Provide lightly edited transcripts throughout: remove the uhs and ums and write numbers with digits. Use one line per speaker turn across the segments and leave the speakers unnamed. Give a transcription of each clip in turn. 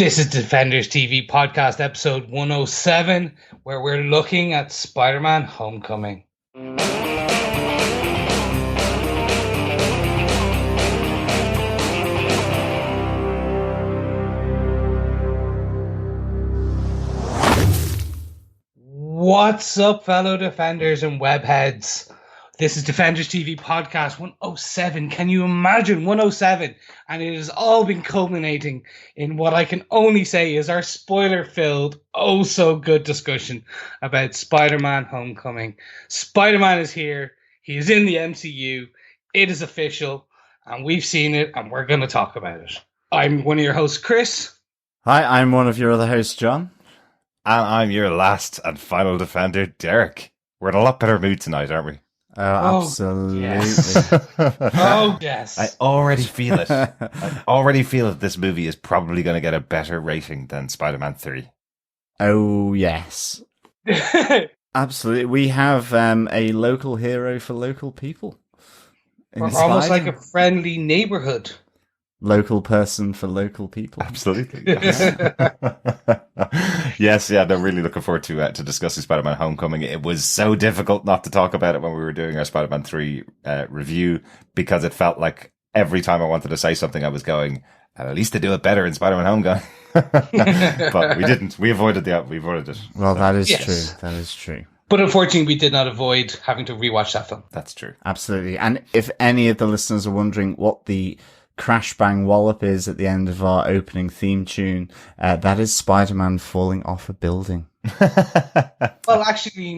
This is Defenders TV podcast episode 107, where we're looking at Spider-Man Homecoming. What's up, fellow Defenders and webheads? This is Defenders TV podcast 107. Can you imagine 107? And it has all been culminating in what I can only say is our spoiler-filled, oh so good discussion about Spider-Man Homecoming. Spider-Man is here. He is in the MCU. It is official. And we've seen it, and we're going to talk about it. I'm one of your hosts, Chris.
Hi, I'm one of your other hosts, John.
And I'm your last and final defender, Derek. We're in a lot better mood tonight, aren't we?
Oh, absolutely.
Yes. Oh, yes.
I already feel it. I already feel that this movie is probably going to get a better rating than Spider-Man 3.
Oh, yes. Absolutely. We have a local hero for local people.
We're almost like a friendly neighborhood.
Local person for local people.
Absolutely. Yes, yeah, I'm really looking forward to discussing Spider-Man Homecoming. It was so difficult not to talk about it when we were doing our Spider-Man 3 review, because it felt like every time I wanted to say something I was going, at least they do it better in Spider-Man Homecoming. But we didn't. We avoided it.
Well, that is true. That is true.
But unfortunately, we did not avoid having to rewatch that film.
That's true.
Absolutely. And if any of the listeners are wondering what the crash bang wallop is at the end of our opening theme tune, that is Spider-Man falling off a building.
Well, actually,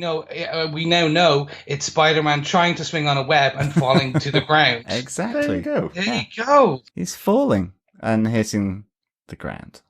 we now know it's Spider-Man trying to swing on a web and falling to the ground.
Exactly.
There you go.
There you go.
He's falling and hitting the ground.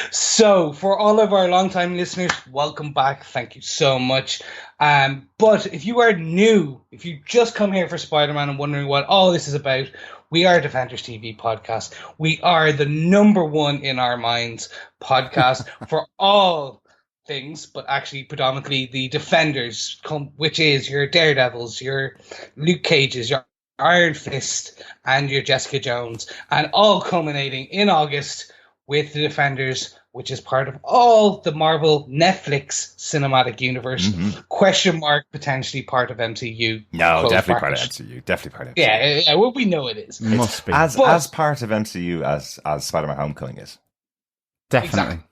So, for all of our long-time listeners, welcome back. Thank you so much. But if you are new, if you just come here for Spider-Man and wondering what all this is about, we are Defenders TV podcast. We are the number one in our minds podcast for all things, but actually predominantly the Defenders, which is your Daredevils, your Luke Cages, your Iron Fist, and your Jessica Jones, and all culminating in August with the Defenders, which is part of all the Marvel Netflix cinematic universe. Question mark, potentially part of MCU.
No, definitely part of MCU. Definitely part of MCU.
Yeah, well, we know it is.
Must be.
As part of MCU as Spider-Man Homecoming is.
Definitely.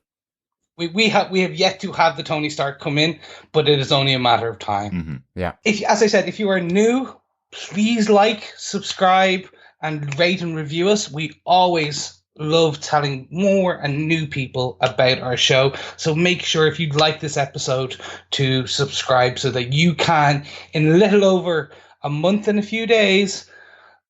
Exactly. We have yet to have the Tony Stark come in, but it is only a matter of time.
Mm-hmm.
Yeah.
As I said, if you are new, please like, subscribe, and rate and review us. We always love telling more and new people about our show. So make sure, if you'd like this episode, to subscribe so that you can, in a little over a month and a few days,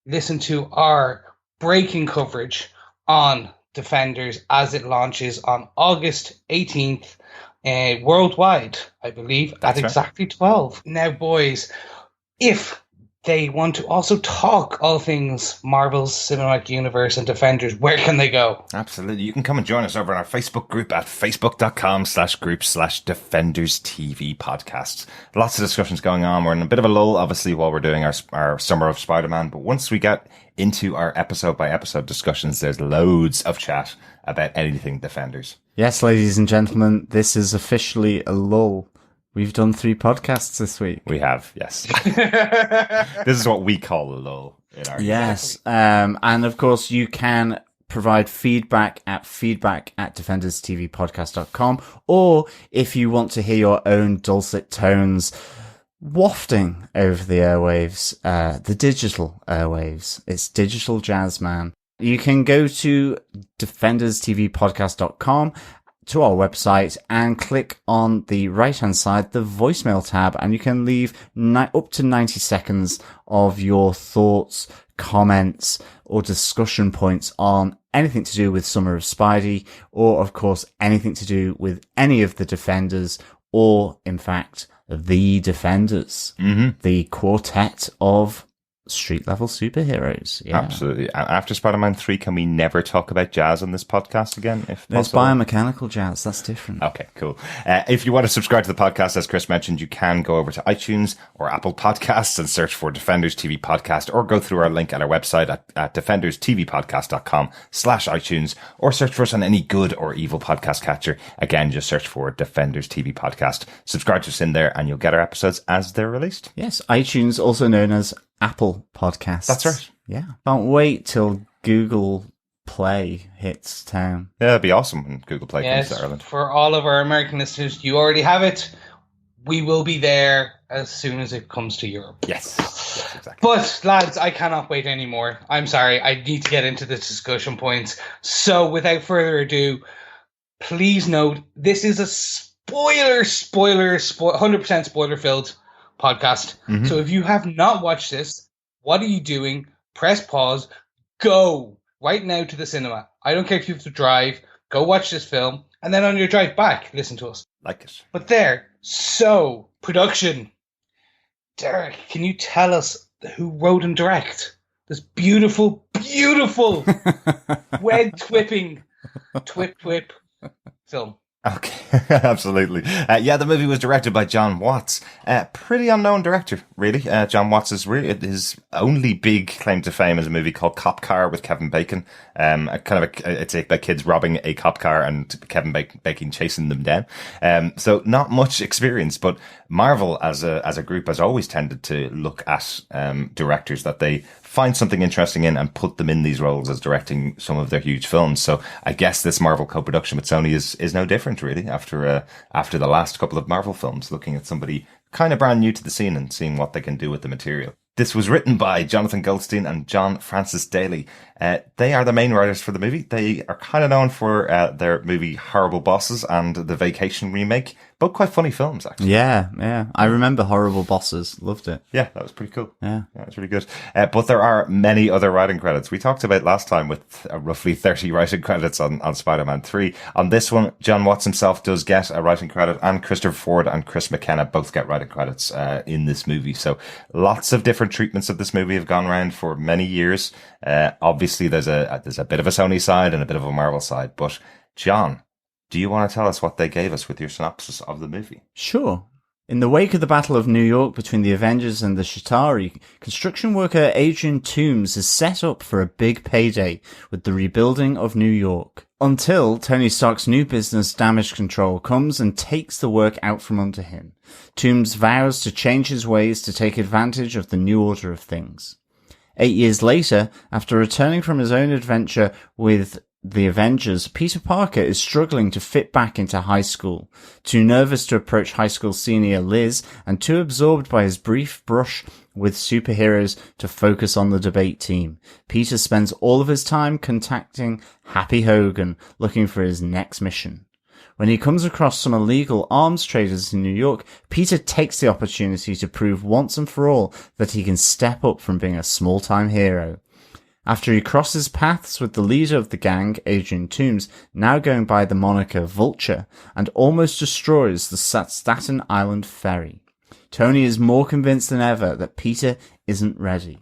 listen to our breaking coverage on Defenders as it launches on August 18th worldwide, I believe. That's at exactly 12. Now, boys, if they want to also talk all things Marvel's Cinematic Universe and Defenders, where can they go?
Absolutely. You can come and join us over in our Facebook group at facebook.com/group/Defenders TV podcasts. Lots of discussions going on. We're in a bit of a lull, obviously, while we're doing our Summer of Spider-Man. But once we get into our episode by episode discussions, there's loads of chat about anything Defenders.
Yes, ladies and gentlemen, this is officially a lull. We've done 3 podcasts this week.
We have, yes. This is what we call a lull in our
Yes. And of course, you can provide feedback at defenderstvpodcast.com, or if you want to hear your own dulcet tones wafting over the airwaves, the digital airwaves. It's digital jazz, man. You can go to defenderstvpodcast.com, to our website, and click on the right hand side, the voicemail tab, and you can leave up to 90 seconds of your thoughts, comments, or discussion points on anything to do with Summer of Spidey, or of course anything to do with any of the Defenders, or in fact the Defenders, the quartet of street level superheroes. Yeah.
Absolutely. After Spider-Man 3, can we never talk about jazz on this podcast again, if
There's
possible?
biomechanical jazz. That's different.
Okay, cool. If you want to subscribe to the podcast, as Chris mentioned, you can go over to iTunes or Apple Podcasts and search for Defenders TV Podcast, or go through our link at our website at defenderstvpodcast.com/iTunes, or search for us on any good or evil podcast catcher. Again, just search for Defenders TV Podcast. Subscribe to us in there and you'll get our episodes as they're released.
Yes, iTunes, also known as Apple Podcasts.
That's right.
Yeah. Can't wait till Google Play hits town.
Yeah, it'd be awesome when Google Play comes to Ireland.
For all of our American listeners, you already have it. We will be there as soon as it comes to Europe.
Yes, exactly.
But, lads, I cannot wait anymore. I'm sorry, I need to get into the discussion points. So, without further ado, please note, this is a 100% spoiler-filled podcast.
Mm-hmm.
So if you have not watched this, what are you doing? Press pause. Go right now to the cinema. I don't care if you have to drive. Go watch this film. And then on your drive back, listen to us.
Like it.
But there. So, production. Derek, can you tell us who wrote and direct this beautiful, beautiful web-twipping, twip film?
Okay, absolutely. Yeah, the movie was directed by John Watts. Pretty unknown director, really. John Watts is really his only big claim to fame is a movie called Cop Car with Kevin Bacon. It's about kids robbing a cop car and Kevin Bacon chasing them down. So not much experience, but Marvel as a group has always tended to look at directors that they find something interesting in and put them in these roles as directing some of their huge films. So I guess this Marvel co-production with Sony is no different, really, after the last couple of Marvel films, looking at somebody kind of brand new to the scene and seeing what they can do with the material. This was written by Jonathan Goldstein and John Francis Daly. They are the main writers for the movie. They are kind of known for their movie Horrible Bosses and the Vacation remake. Both quite funny films, actually.
Yeah. I remember Horrible Bosses. Loved it.
Yeah, that was pretty cool.
Yeah,
it's really good. But there are many other writing credits. We talked about last time with roughly 30 writing credits on Spider-Man 3. On this one, John Watts himself does get a writing credit, and Christopher Ford and Chris McKenna both get writing credits in this movie. So lots of different treatments of this movie have gone around for many years. Obviously, there's a bit of a Sony side and a bit of a Marvel side. But John, do you want to tell us what they gave us with your synopsis of the movie?
Sure. In the wake of the Battle of New York between the Avengers and the Chitauri, construction worker Adrian Toombs is set up for a big payday with the rebuilding of New York. Until Tony Stark's new business, Damage Control, comes and takes the work out from under him. Toombs vows to change his ways to take advantage of the new order of things. 8 years later, after returning from his own adventure with the Avengers, Peter Parker is struggling to fit back into high school, too nervous to approach high school senior Liz, and too absorbed by his brief brush with superheroes to focus on the debate team. Peter spends all of his time contacting Happy Hogan, looking for his next mission. When he comes across some illegal arms traders in New York, Peter takes the opportunity to prove once and for all that he can step up from being a small-time hero. After he crosses paths with the leader of the gang, Adrian Toombs, now going by the moniker Vulture, and almost destroys the Staten Island ferry, Tony is more convinced than ever that Peter isn't ready.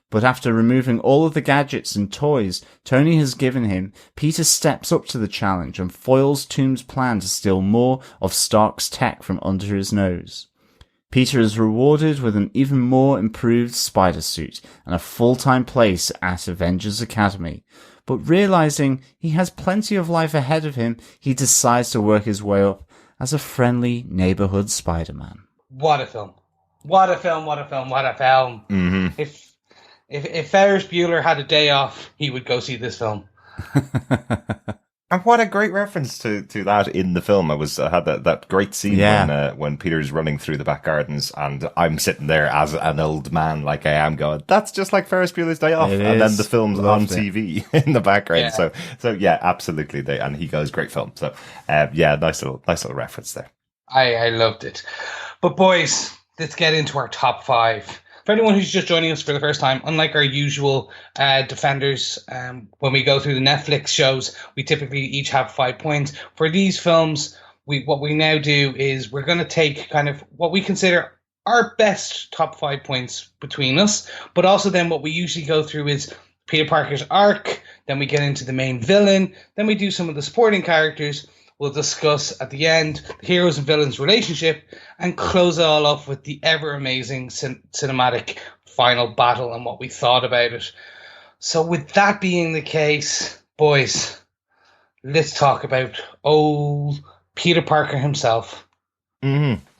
But after removing all of the gadgets and toys Tony has given him, Peter steps up to the challenge and foils Toombs' plan to steal more of Stark's tech from under his nose. Peter is rewarded with an even more improved spider suit and a full-time place at Avengers Academy. But realizing he has plenty of life ahead of him, he decides to work his way up as a friendly neighborhood Spider-Man.
What a film. What a film, what a film, what a film.
Mm-hmm.
If Ferris Bueller had a day off, he would go see this film.
And what a great reference to that in the film. I had that great scene when Peter's running through the back gardens and I'm sitting there as an old man like I am going, that's just like Ferris Bueller's Day Off. And then the film's on TV in the background.
Yeah.
So yeah, absolutely. And he goes, great film. So nice little reference there.
I loved it. But boys, let's get into our top 5. For anyone who's just joining us for the first time, unlike our usual Defenders, when we go through the Netflix shows, we typically each have 5 points. For these films, what we now do is we're going to take kind of what we consider our best top 5 points between us, but also then what we usually go through is Peter Parker's arc, then we get into the main villain, then we do some of the supporting characters. We'll discuss at the end the heroes and villains relationship and close it all off with the ever amazing cinematic final battle and what we thought about it. So with that being the case, boys, let's talk about old Peter Parker himself.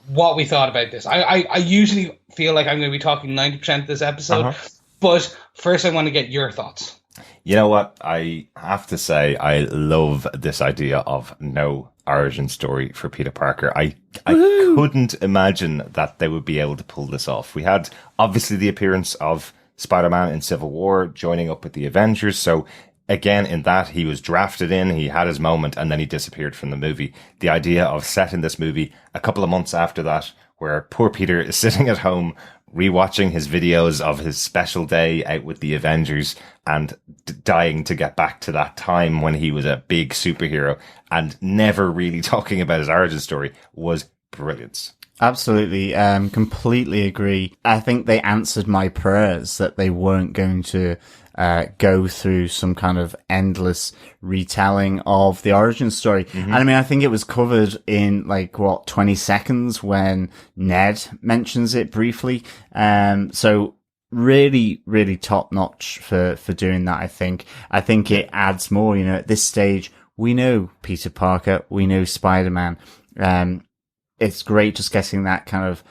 What we thought about this. I usually feel like I'm going to be talking 90% of this episode, but first I want to get your thoughts.
You know what? I have to say, I love this idea of no origin story for Peter Parker. I couldn't imagine that they would be able to pull this off. We had obviously the appearance of Spider-Man in Civil War joining up with the Avengers. So again, in that, he was drafted in, he had his moment, and then he disappeared from the movie. The idea of setting this movie a couple of months after that, where poor Peter is sitting at home rewatching his videos of his special day out with the Avengers and dying to get back to that time when he was a big superhero and never really talking about his origin story was brilliant.
Absolutely. Completely agree. I think they answered my prayers that they weren't going to go through some kind of endless retelling of the origin story. And I mean, I think it was covered in 20 seconds when Ned mentions it briefly. So really, really top notch for doing that. I think it adds more, at this stage, we know Peter Parker, we know Spider-Man. It's great just getting that kind of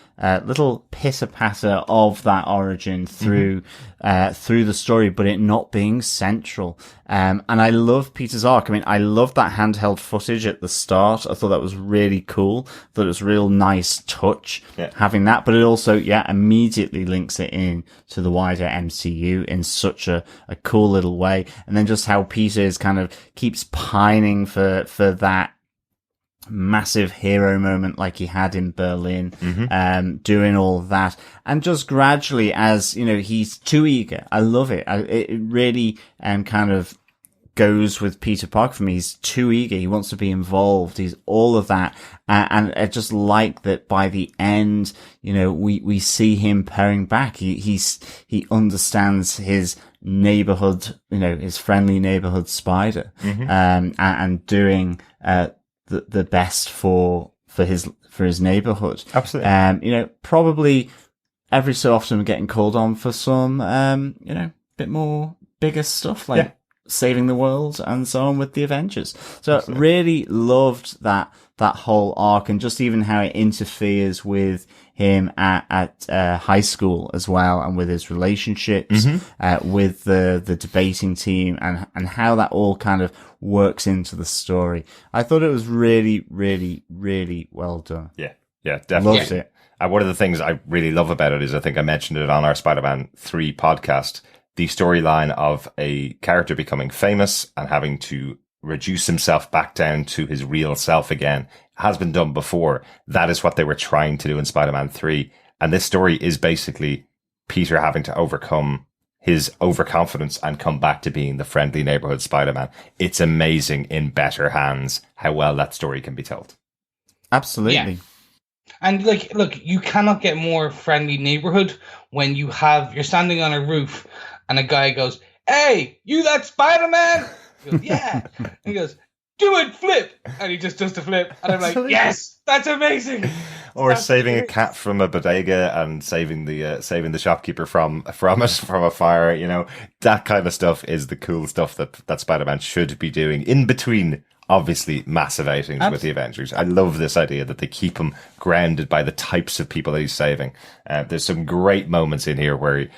little pitter-patter of that origin through the story, but it not being central. And I love Peter's arc. I mean, I love that handheld footage at the start. I thought that was really cool. I thought it was a real nice touch having that, but it also, immediately links it in to the wider MCU in such a cool little way. And then just how Peter is kind of keeps pining for that massive hero moment like he had in Berlin, doing all of that. And just gradually, as, he's too eager. I love it. It really kind of goes with Peter Parker for me. He's too eager. He wants to be involved. He's all of that. And I just like that by the end, we see him pairing back. He understands his neighborhood, his friendly neighborhood spider, and doing, the best for his neighborhood.
Absolutely.
Probably every so often we're getting called on for some, bit more bigger stuff like saving the world and so on with the Avengers. So really loved that whole arc and just even how it interferes with him at high school as well, and with his relationships, with the debating team and how that all kind of works into the story. I thought it was really, really, really well done.
Yeah, definitely.
Loved it.
And one of the things I really love about it is, I think I mentioned it on our Spider-Man 3 podcast, the storyline of a character becoming famous and having to reduce himself back down to his real self again has been done before. That is what they were trying to do in Spider-Man 3. And this story is basically Peter having to overcome his overconfidence and come back to being the friendly neighborhood Spider-Man. It's amazing in better hands how well that story can be told.
Absolutely.
Yeah. And look, you cannot get more friendly neighborhood when you're standing on a roof and a guy goes, "Hey, you that Spider-Man?" He goes, "Yeah." And he goes, "Do it, flip." And he just does the flip. And I'm like, yes, that's amazing.
Or saving a cat from a bodega and saving the shopkeeper from a fire, that kind of stuff is the cool stuff that Spider-Man should be doing in between, obviously, massive outings with the Avengers. I love this idea that they keep him grounded by the types of people that he's saving. There's some great moments in here where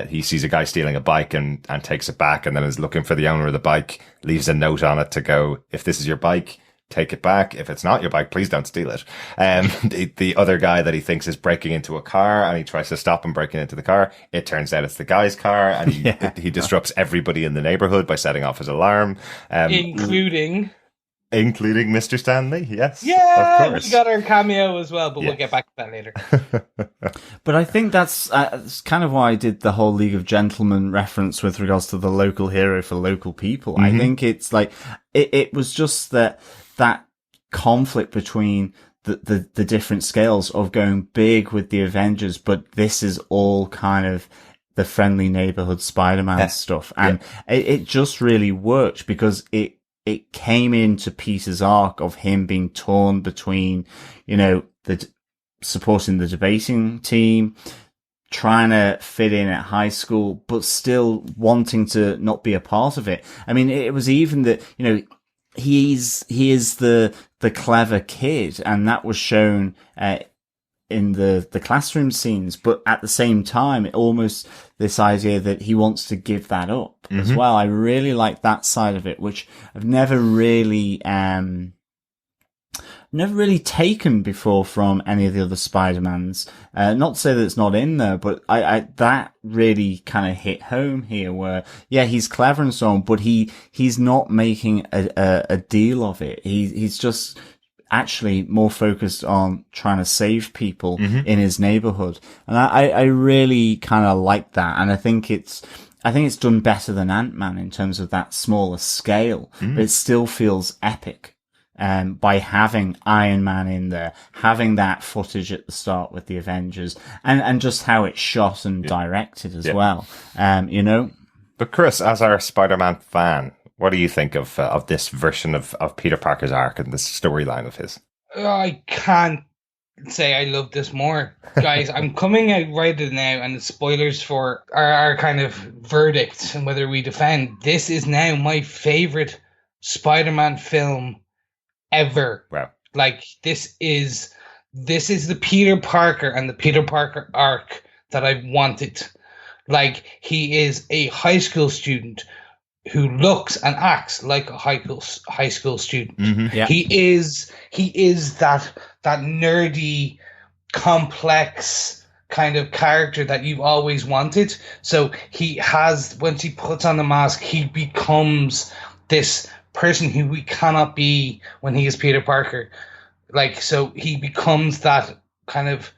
he sees a guy stealing a bike and takes it back, and then is looking for the owner of the bike, leaves a note on it to go, "If this is your bike, take it back. If it's not your bike, please don't steal it." The other guy that he thinks is breaking into a car, and he tries to stop him breaking into the car. It turns out it's the guy's car, and he disrupts everybody in the neighborhood by setting off his alarm. Including Mr. Stanley, yes.
Yeah,
of course.
We got our cameo as well, but we'll get back to that later.
But I think that's kind of why I did the whole League of Gentlemen reference with regards to the local hero for local people. I think it's like, it was just that conflict between the different scales of going big with the Avengers, but this is all kind of the friendly neighborhood Spider-Man stuff. And it just really worked because it came into Peter's arc of him being torn between, supporting the debating team, trying to fit in at high school, but still wanting to not be a part of it. I mean, it was even that, he is the clever kid, and that was shown, in the classroom scenes, but at the same time, almost this idea that he wants to give that up as well. I really like that side of it, which I've never really taken before from any of the other Spider-Mans. Not to say that it's not in there, but I that really kind of hit home here where, he's clever and so on, but he's not making a deal of it. He's just actually more focused on trying to save people in his neighborhood. And I really kind of like that. And I think it's done better than Ant-Man in terms of that smaller scale, but it still feels epic. By having Iron Man in there, having that footage at the start with the Avengers, and just how it's shot and directed as well.
But Chris, as our Spider-Man fan, what do you think of this version of Peter Parker's arc and this storyline of his?
I can't say I love this more. Guys, I'm coming out right now, and the spoilers for our kind of verdict and whether we defend. This is now my favorite Spider-Man film ever.
Wow.
Like, this is the Peter Parker and the Peter Parker arc that I wanted. Like, he is a high school student who looks and acts like a high school student. He is that nerdy, complex kind of character that you've always wanted. So he has, once he puts on the mask, he becomes this person who we cannot be when he is Peter Parker. Like, so he becomes that kind of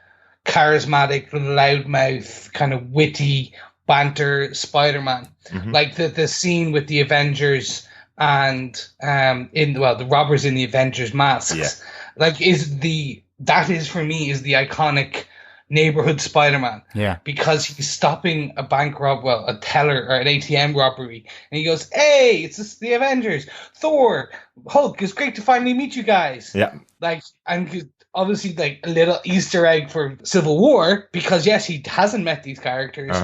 charismatic, loudmouth, kind of witty banter Spider-Man. Like the scene with the Avengers and the robbers in the Avengers masks. Like that is for me is the iconic neighborhood Spider-Man. Because he's stopping a a teller or an ATM robbery, and he goes, "Hey, it's the Avengers, Thor, Hulk. It's great to finally meet you guys." Like, and obviously, like a little Easter egg for Civil War, because yes, he hasn't met these characters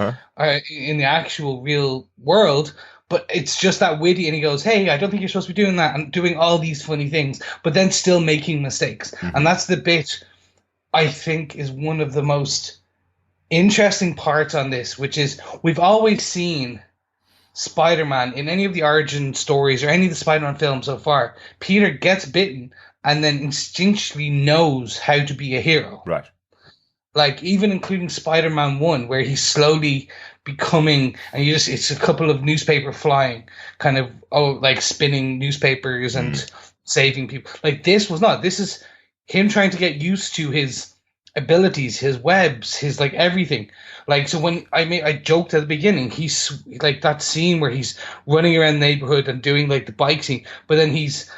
in the actual real world. But it's just that witty, and he goes, "Hey, I don't think you're supposed to be doing that," and doing all these funny things, but then still making mistakes. And that's the bit I think is one of the most interesting parts on this, which is we've always seen Spider-Man in any of the origin stories or any of the Spider-Man films so far. Peter gets bitten and then instinctually knows how to be a hero.
Right.
Like, even including Spider-Man 1, where he's slowly becoming, and it's a couple of newspaper flying, kind of, like spinning newspapers and saving people. Like, this is him trying to get used to his abilities, his webs, his, like, everything. Like, so when I joked at the beginning, he's like that scene where he's running around the neighborhood and doing like the bike scene, but then he's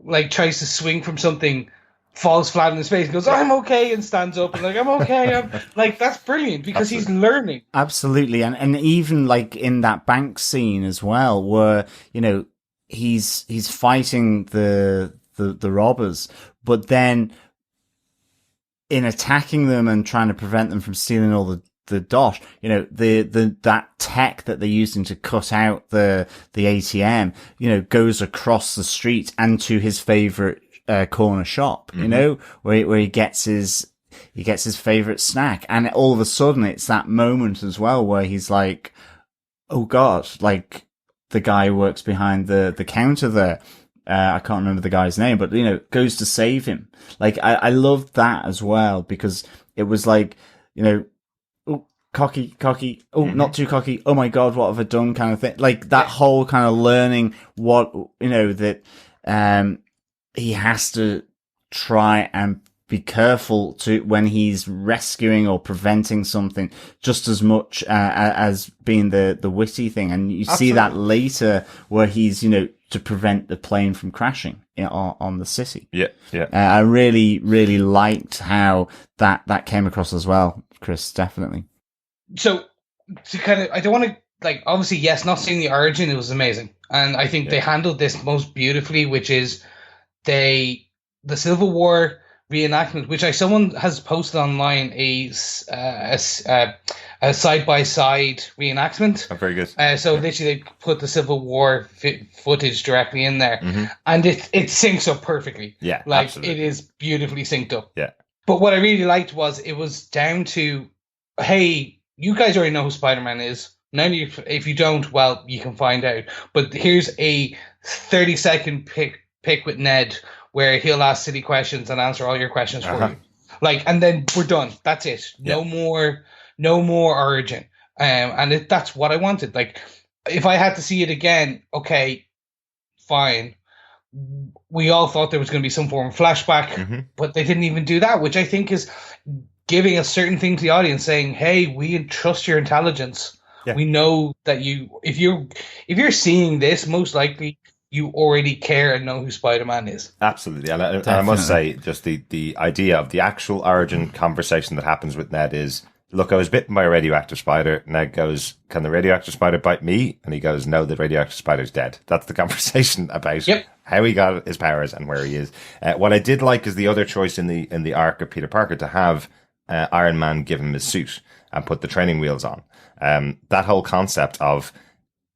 like tries to swing from something, falls flat on his face, goes, "I'm okay," and stands up and like, "I'm okay." I'm like, that's brilliant because he's learning.
Absolutely. And even like in that bank scene as well, where, he's fighting the robbers, but then in attacking them and trying to prevent them from stealing all the dosh, that tech that they're using to cut out the ATM, goes across the street and to his favorite corner shop, where he gets his favorite snack. And all of a sudden it's that moment as well where he's like, oh God, like the guy who works behind the counter there. I can't remember the guy's name, but, goes to save him. Like, I loved that as well, because it was like, oh, cocky, oh, not too cocky, oh my God, what have I done kind of thing. Like, that whole kind of learning what, that, he has to try and be careful to when he's rescuing or preventing something, just as much as being the witty thing. And you see that later where he's, to prevent the plane from crashing on the city.
Yeah.
I really, really liked how that came across as well, Chris, definitely.
So, I don't want to, obviously, yes, not seeing the origin, it was amazing. And I think they handled this most beautifully, which is the Civil War reenactment, which someone has posted online a side-by-side reenactment.
Oh, very good.
So literally they put the Civil War footage directly in there, and it syncs up perfectly.
Yeah,
absolutely. It is beautifully synced up.
Yeah.
But what I really liked was it was down to, hey, you guys already know who Spider-Man is. None of you, if you don't, well, you can find out. But here's a 30-second pick with Ned where he'll ask silly questions and answer all your questions for you. And then we're done. That's it. No more origin. And that's what I wanted. If I had to see it again, okay, fine. We all thought there was going to be some form of flashback, but they didn't even do that, which I think is giving a certain thing to the audience, saying, "Hey, we trust your intelligence. Yeah. We know that if you're seeing this, most likely you already care and know who Spider-Man is."
Absolutely, and I must say, just the idea of the actual origin conversation that happens with Ned is, look, I was bitten by a radioactive spider. Ned goes, "Can the radioactive spider bite me?" And he goes, "No, the radioactive spider's dead." That's the conversation about how he got his powers and where he is. What I did like is the other choice in the arc of Peter Parker to have Iron Man give him his suit and put the training wheels on. That whole concept of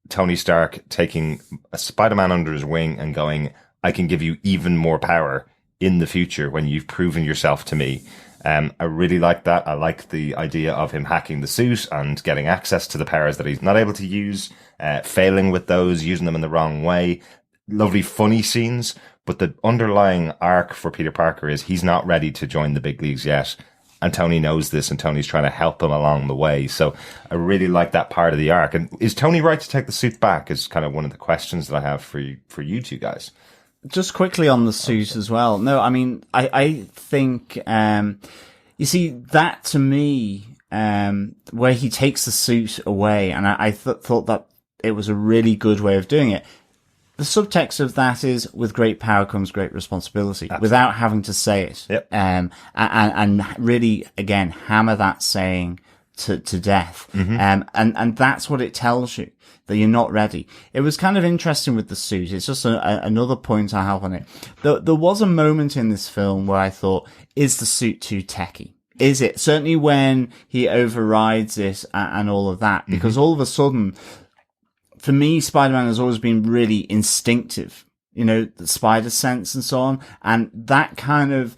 Tony Stark taking a Spider-Man under his wing and going, "I can give you even more power in the future when you've proven yourself to me." I really like that. I like the idea of him hacking the suit and getting access to the powers that he's not able to use, failing with those, using them in the wrong way. Lovely, funny scenes. But the underlying arc for Peter Parker is he's not ready to join the big leagues yet. And Tony knows this, and Tony's trying to help him along the way. So I really like that part of the arc. And is Tony right to take the suit back is kind of one of the questions that I have for you two guys.
Just quickly on the suit as well. No, I mean, I think, you see, that to me, where he takes the suit away, and I thought that it was a really good way of doing it. The subtext of that is, with great power comes great responsibility, absolutely, without having to say it.
Yep.
And really, again, hammer that saying to death. And that's what it tells you, that you're not ready. It was kind of interesting with the suit. It's just another point I have on it. There was a moment in this film where I thought, is the suit too techy? Is it? Certainly when he overrides it and all of that, because all of a sudden, for me, Spider-Man has always been really instinctive, the spider sense and so on. And that kind of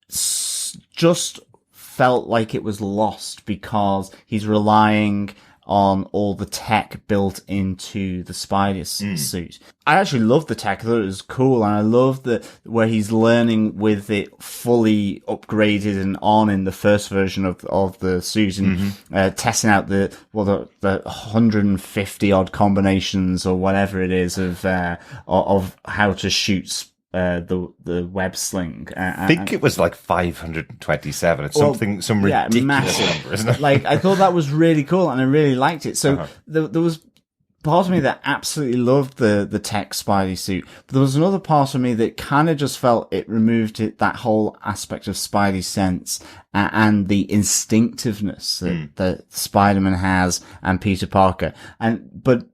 just felt like it was lost because he's relying on all the tech built into the spider suit. I actually loved the tech. I thought it was cool. And I loved where he's learning with it fully upgraded and on in the first version of the suit and testing out the 150 odd combinations or whatever it is of how to shoot the web sling.
I think it was like 527. It's some ridiculous number, isn't it?
I thought that was really cool and I really liked it. So there was part of me that absolutely loved the tech Spidey suit, but there was another part of me that kind of just felt it removed that whole aspect of Spidey sense and the instinctiveness that Spider-Man has and Peter Parker. But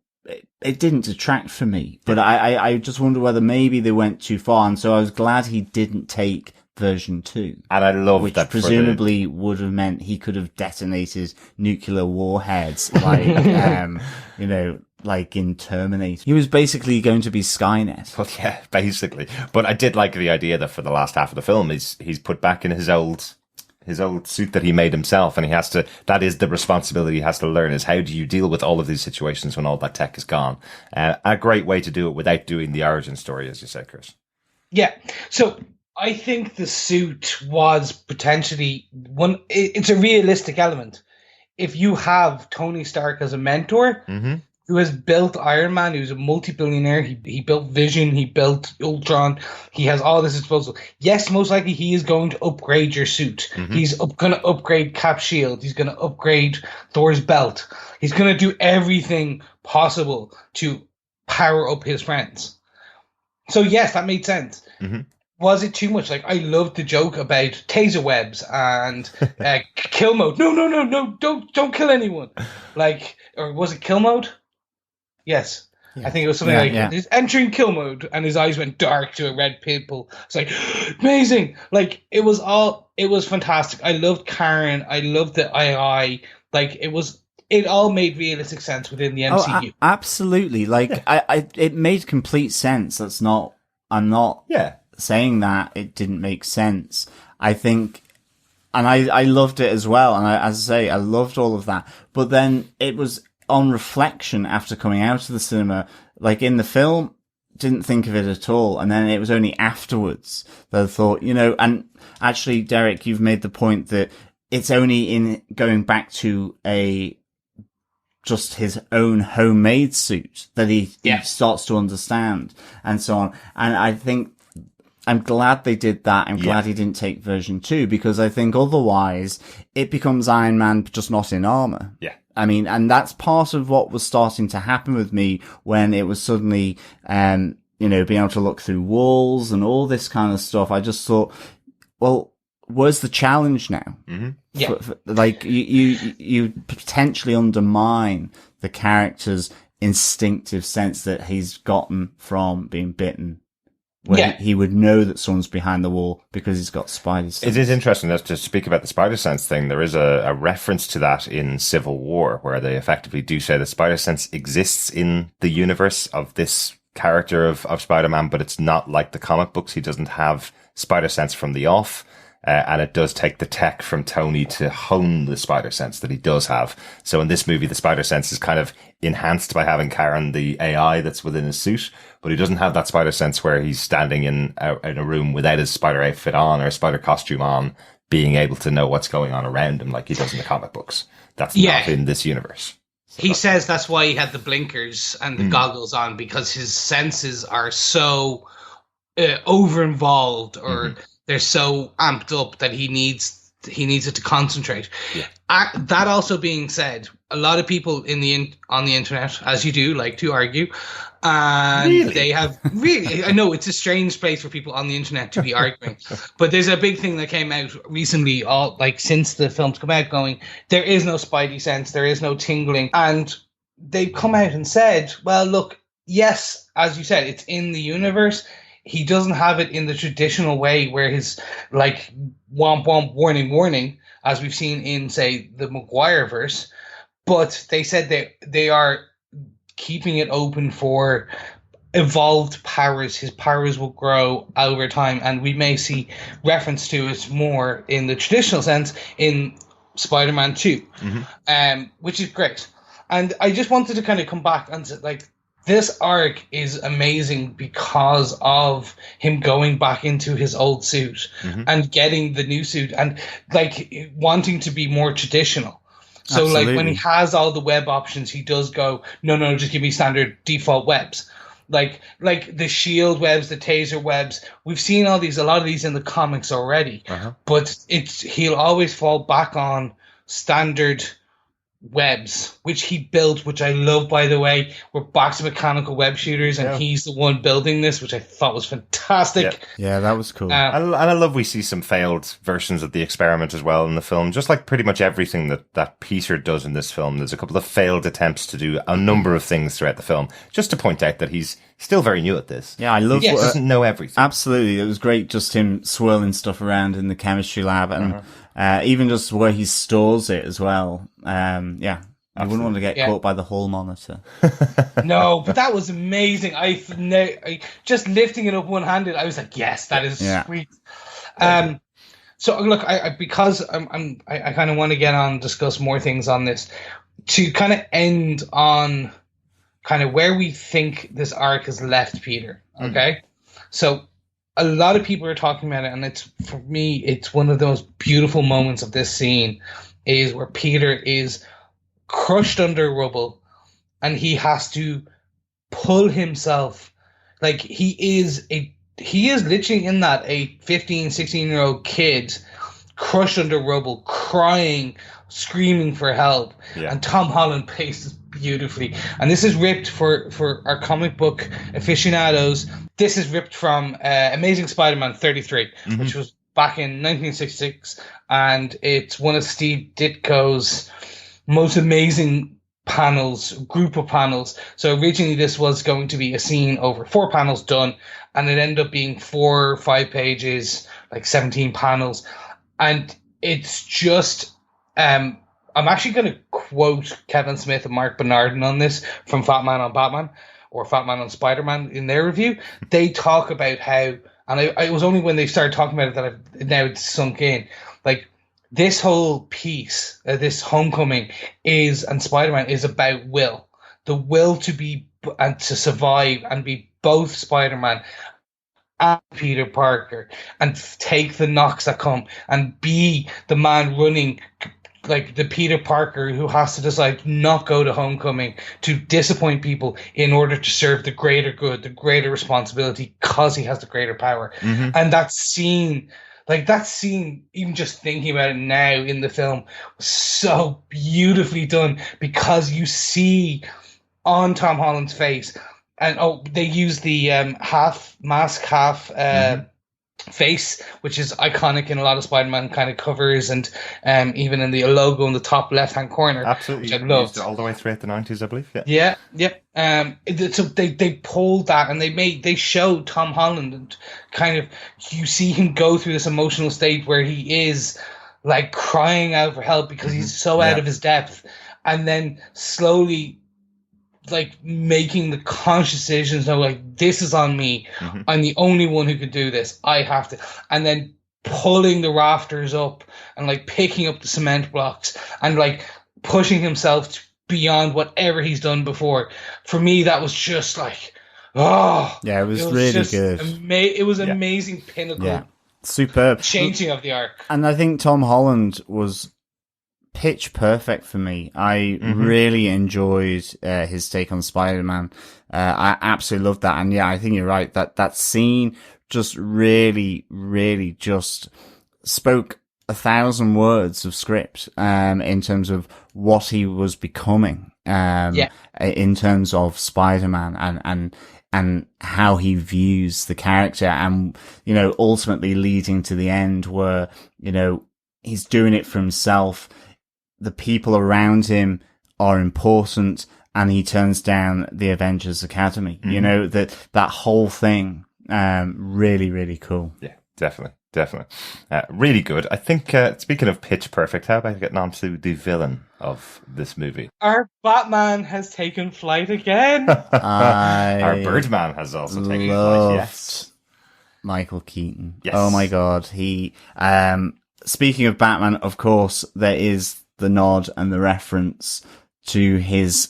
it didn't detract for me, but I just wonder whether maybe they went too far, and so I was glad he didn't take version 2.
And I love
which
that
presumably would have meant he could have detonated nuclear warheads, like in Terminator. He was basically going to be Skynet.
Well, yeah, basically. But I did like the idea that for the last half of the film, he's put back in his old suit that he made himself, and that is the responsibility he has to learn, is how do you deal with all of these situations when all that tech is gone. A great way to do it without doing the origin story, as you said, Chris.
Yeah. So I think the suit was potentially it's a realistic element. If you have Tony Stark as a mentor, who has built Iron Man, who's a multi-billionaire. He built Vision, he built Ultron. He has all this at disposal. Yes, most likely he is going to upgrade your suit. He's going to upgrade Cap's shield. He's going to upgrade Thor's belt. He's going to do everything possible to power up his friends. So yes, that made sense. Was it too much? Like, I loved the joke about taser webs and kill mode. No, don't kill anyone. Like, or was it kill mode? Yes. Yeah. I think it was something he's entering kill mode and his eyes went dark to a red pimple. It's like, amazing. Like, it was fantastic. I loved Karen. I loved the II. Like, it all made realistic sense within the MCU.
Oh, absolutely. Like, it made complete sense. I'm not saying that it didn't make sense. I think, and I loved it as well. And as I say, I loved all of that. But then it was on reflection after coming out of the cinema, like in the film, didn't think of it at all. And then it was only afterwards that I thought, and actually, Derek, you've made the point that it's only in going back to just his own homemade suit that he starts to understand and so on. And I think I'm glad they did that. I'm glad he didn't take version 2, because I think otherwise it becomes Iron Man just not in armor.
Yeah.
I mean, and that's part of what was starting to happen with me when it was suddenly, being able to look through walls and all this kind of stuff. I just thought, well, where's the challenge now?
Yeah.
Like, you potentially undermine the character's instinctive sense that he's gotten from being bitten. Where he would know that someone's behind the wall because he's got spider sense.
It is interesting to speak about the spider sense thing. There is a reference to that in Civil War, where they effectively do say that spider sense exists in the universe of this character of Spider-Man, but it's not like the comic books. He doesn't have spider sense from the off. And it does take the tech from Tony to hone the spider sense that he does have. So in this movie, the spider sense is kind of enhanced by having Karen, the AI that's within his suit, but he doesn't have that spider sense where he's standing in a room without his spider outfit on or a spider costume on, being able to know what's going on around him like he does in the comic books. That's not in this universe. So
he says that's why he had the blinkers and the goggles on, because his senses are so over-involved or they're so amped up that he needs it to concentrate. Yeah. That also being said, a lot of people on the internet, as you do, like to argue, and they have really. I know it's a strange place for people on the internet to be arguing, but there's a big thing that came out recently, since the film's come out, going, there is no spidey sense, there is no tingling, and they've come out and said, well, look, yes, as you said, it's in the universe. He doesn't have it in the traditional way where his, like, womp womp, warning, warning, as we've seen in, say, the Maguire-verse. But they said they are keeping it open for evolved powers. His powers will grow over time, and we may see reference to it more in the traditional sense in Spider-Man 2, which is great. And I just wanted to kind of come back and say, like, this arc is amazing because of him going back into his old suit and getting the new suit and, like, wanting to be more traditional. So, Absolutely. Like, when he has all the web options, he does go, no, just give me standard default webs. Like the shield webs, the taser webs. We've seen a lot of these in the comics already. But he'll always fall back on standard webs, which he built, which I love, by the way. We're back to mechanical web shooters, and he's the one building this, which I thought was fantastic.
Yeah, that was cool.
And I love we see some failed versions of the experiment as well in the film, just like pretty much everything that Peter does in this film. There's a couple of failed attempts to do a number of things throughout the film, just to point out that he's still very new at this.
Yeah, I love
he doesn't know everything.
Absolutely. It was great just him swirling stuff around in the chemistry lab, and even just where he stores it as well. I wouldn't want to get caught by the hall monitor.
No, but that was amazing. I just lifting it up one-handed, I was like, yes, that is sweet. So look, I kind of want to get on and discuss more things on this to kind of end on kind of where we think this arc has left Peter. Okay, so a lot of people are talking about it, and for me, it's one of those beautiful moments of this scene is where Peter is crushed under rubble, and he has to pull himself. Like, he is literally in that a 15, 16-year-old kid crushed under rubble, crying, screaming for help.
Yeah.
And Tom Holland plays this beautifully. And this is ripped for our comic book aficionados. This is ripped from Amazing Spider-Man 33, which was back in 1966, and it's one of Steve Ditko's most amazing group of panels. So originally this was going to be a scene over 4 panels done, and it ended up being 4 or 5 pages, like 17 panels. And it's just, I'm actually going to quote Kevin Smith and Mark Bernardin on this from Fat Man on Batman, or Fat Man on Spider-Man in their review. They talk about how, and it was only when they started talking about it that now it's sunk in, like, this whole piece, this Homecoming and Spider-Man is about will. The will to be, and to survive and be both Spider-Man and Peter Parker, and take the knocks that come, and be the man running, like the Peter Parker who has to decide not go to Homecoming, to disappoint people in order to serve the greater good, the greater responsibility, because he has the greater power. And that scene, even just thinking about it now in the film, was so beautifully done, because you see on Tom Holland's face, and they use the half mask, half face, which is iconic in a lot of Spider-Man kind of covers, and even in the logo in the top left-hand corner.
Absolutely,
which I loved.
used it all the way throughout the 90s, I believe.
Yeah. So they pulled that, and they showed Tom Holland, and kind of you see him go through this emotional state where he is like crying out for help because he's so out of his depth, and then slowly, like, making the conscious decisions of, like, this is on me. I'm the only one who could do this. I have to. And then pulling the rafters up, and like picking up the cement blocks, and like pushing himself beyond whatever he's done before. For me, that was just like,
it was really good.
It was an amazing pinnacle,
superb
changing of the arc.
And I think Tom Holland was pitch perfect for me. I really enjoyed his take on Spider-Man. I absolutely loved that. And I think you're right, that scene just really, really just spoke 1,000 words of script in terms of what he was becoming in terms of Spider-Man, and how he views the character, and ultimately leading to the end where he's doing it for himself. The people around him are important, and he turns down the Avengers Academy. That whole thing, really, really cool.
Yeah, definitely. Really good. I think, speaking of pitch perfect, how about getting on to the villain of this movie?
Our Batman has taken flight again.
Our Birdman has also taken flight, yes.
Michael Keaton.
Yes.
Oh my God. He, speaking of Batman, of course, there is the nod and the reference to his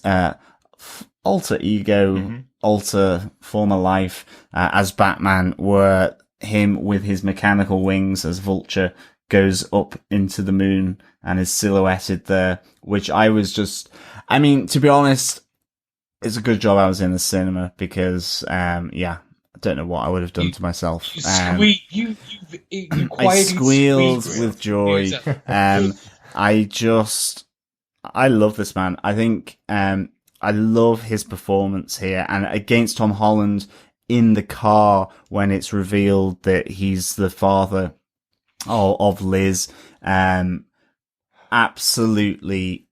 alter ego, alter former life as Batman, where him with his mechanical wings as Vulture goes up into the moon and is silhouetted there, which I was just, to be honest, it's a good job I was in the cinema, because, I don't know what I would have done to myself.
You
I squealed with joy. I love this man. I think, I love his performance here, and against Tom Holland in the car when it's revealed that he's the father of Liz. Absolutely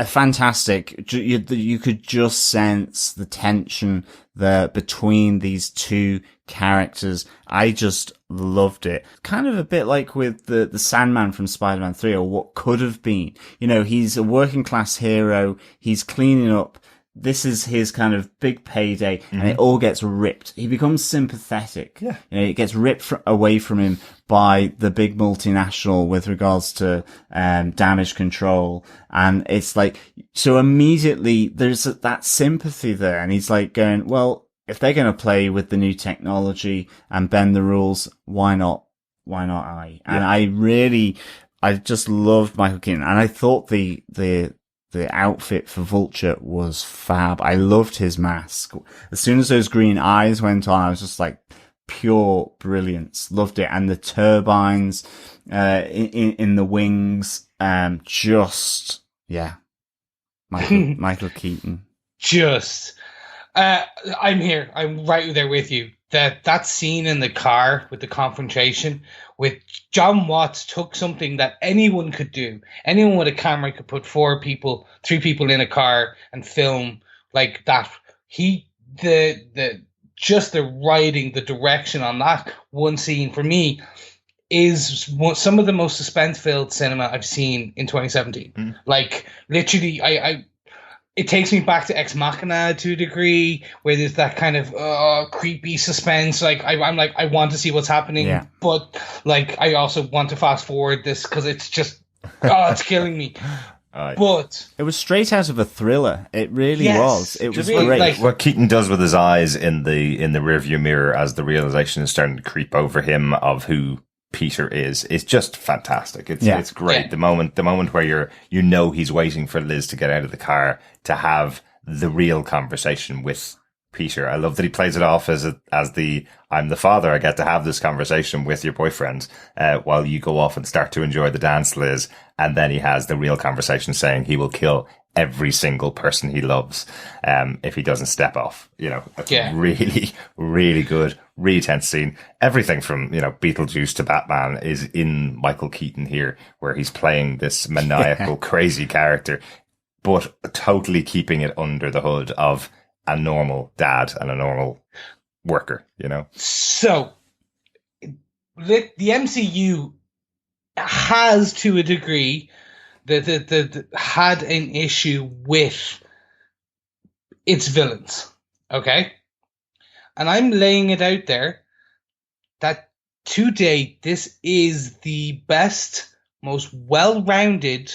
fantastic. You could just sense the tension there between these two characters. I just loved it. Kind of a bit like with the Sandman from Spider-Man 3, or what could have been. He's a working class hero. He's cleaning up. This is his kind of big payday, and it all gets ripped. He becomes sympathetic. Yeah. It gets ripped away from him by the big multinational with regards to damage control. And it's like, so immediately there's that sympathy there. And he's like going, well, if they're going to play with the new technology and bend the rules, why not? Why not I? And I just loved Michael Keaton. And I thought the the outfit for Vulture was fab. I loved his mask. As soon as those green eyes went on, I was just like, pure brilliance. Loved it. And the turbines, in the wings, Michael Keaton.
I'm here. I'm right there with you. That scene in the car with the confrontation with John Watts took something that anyone could do. Anyone with a camera could put 3 people in a car and film like that. Just the writing, the direction on that one scene for me is some of the most suspense-filled cinema I've seen in 2017. Like literally, it takes me back to Ex Machina to a degree, where there's that kind of creepy suspense. Like I'm like, I want to see what's happening, but like I also want to fast forward this because it's just it's killing me. But
it was straight out of a thriller. It really was. It was great.
Like, what Keaton does with his eyes in the rearview mirror as the realization is starting to creep over him of who Peter is just fantastic. It's great. The moment where he's waiting for Liz to get out of the car to have the real conversation with Peter. I love that he plays it off as I'm the father. I get to have this conversation with your boyfriend while you go off and start to enjoy the dance, Liz. And then he has the real conversation saying he will kill every single person he loves if he doesn't step off. Really, really good, really tense scene. Everything from Beetlejuice to Batman is in Michael Keaton here, where he's playing this maniacal, crazy character, but totally keeping it under the hood of a normal dad and a normal worker.
So the MCU has, to a degree, that had an issue with its villains, okay? And I'm laying it out there that to date, this is the best, most well-rounded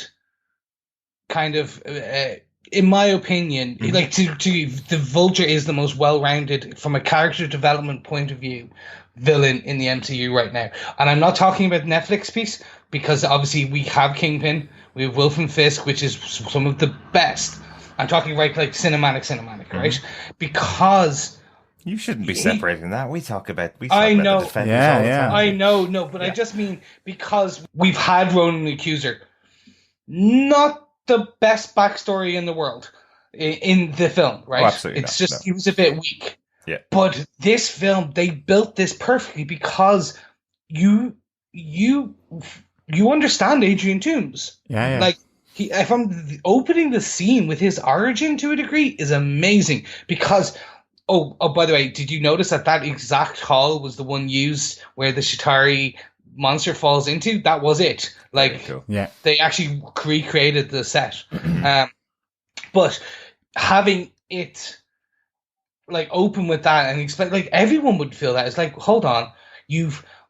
kind of, in my opinion, like the Vulture is the most well-rounded from a character development point of view villain in the MCU right now. And I'm not talking about the Netflix piece, because obviously we have Kingpin, we have Wilson Fisk, which is some of the best. I'm talking like cinematic, right? Because
you shouldn't be separating that. We talk about the Defenders all the time.
I know, but I just mean because we've had Ronan the Accuser, not the best backstory in the world in the film, right?
Oh, absolutely
it's just he was a bit weak.
Yeah.
But this film, they built this perfectly because you understand Adrian Toomes.
Yeah.
Like if I'm opening the scene with his origin to a degree is amazing because oh by the way, did you notice that exact hall was the one used where the Chitauri monster falls into? That was it. Like
cool.
They actually recreated the set. But having it like open with that and expect like everyone would feel that. It's like, hold on,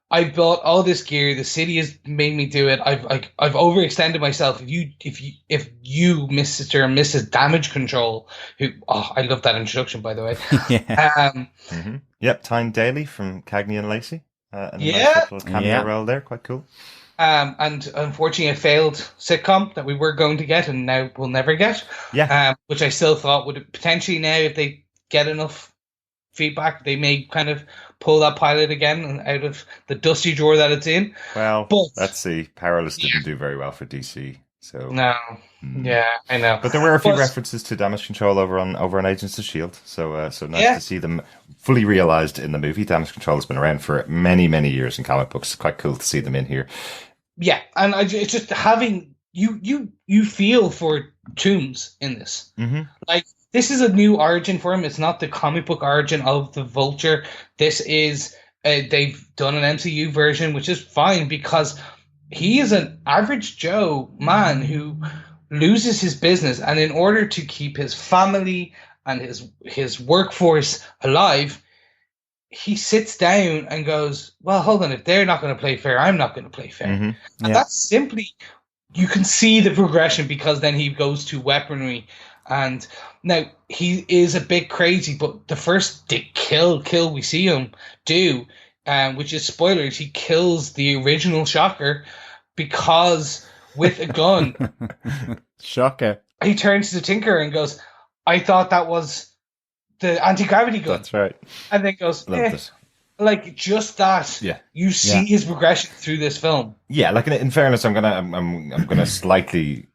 I bought all this gear. The city has made me do it. I've overextended myself. If you, Mr. and Mrs. Damage Control, I love that introduction, by the way.
Yep, Tyne Daly from Cagney and Lacey. And a
nice
little cameo role there, quite cool.
And unfortunately, a failed sitcom that we were going to get and now we'll never get.
Yeah.
Which I still thought would potentially now, if they get enough feedback, they may kind of pull that pilot again out of the dusty drawer that it's in.
Well, let's see. Powerless didn't do very well for DC, so
no. Yeah, I know.
But there were a few references to Damage Control over on Agents of S.H.I.E.L.D., so nice to see them fully realized in the movie. Damage Control has been around for many, many years in comic books. Quite cool to see them in here.
Yeah, and it's just having you feel for Toomes in this.
Mm-hmm.
Like, this is a new origin for him. It's not the comic book origin of the Vulture. This is they've done an MCU version, which is fine because he is an average Joe man who loses his business, and in order to keep his family and his workforce alive, he sits down and goes, well, hold on, if they're not going to play fair, I'm not going to play fair.
Mm-hmm.
And that's simply, you can see the progression because then he goes to weaponry. And now he is a bit crazy, but the first kill we see him do, which is spoilers, he kills the original Shocker because with a gun.
Shocker.
he turns to the Tinker and goes, "I thought that was the anti-gravity gun."
That's right.
And then goes,
Loved it.
like just that.
Yeah.
You see his progression through this film.
Yeah, like in fairness, I'm gonna slightly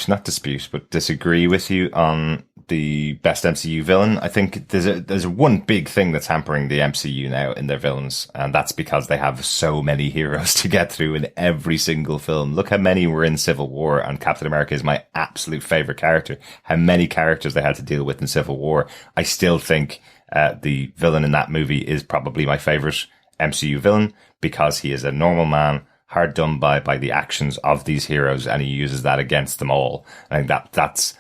not dispute, but disagree with you on the best MCU villain. I think there's one big thing that's hampering the MCU now in their villains, and that's because they have so many heroes to get through in every single film. Look how many were in Civil War, and Captain America is my absolute favorite character. How many characters they had to deal with in Civil War. I still think the villain in that movie is probably my favorite MCU villain because he is a normal man, hard done by the actions of these heroes, and he uses that against them all. I think that's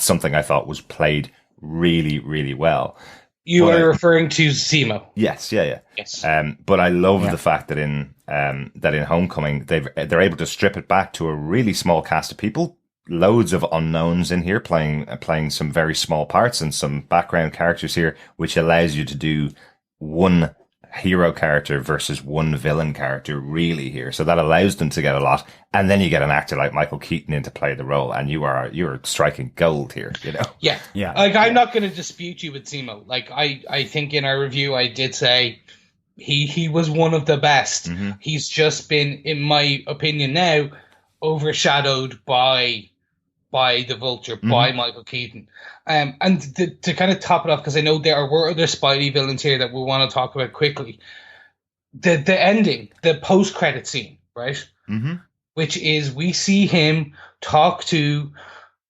something I thought was played really, really well.
You are referring to Zemo.
Yes, yeah.
Yes.
But I love the fact that in Homecoming they're able to strip it back to a really small cast of people, loads of unknowns in here playing some very small parts and some background characters here, which allows you to do one hero character versus one villain character really here. So that allows them to get a lot. And then you get an actor like Michael Keaton in to play the role, and you're striking gold here, you know?
Yeah. Like, I'm not going to dispute you with Zemo. Like, I think in our review, I did say he was one of the best. Mm-hmm. He's just been, in my opinion now, overshadowed by the Vulture, by Michael Keaton. And to kind of top it off, because I know there were other Spidey villains here that we want to talk about quickly. The ending, the post-credit scene, right? Mm-hmm. Which is, we see him talk to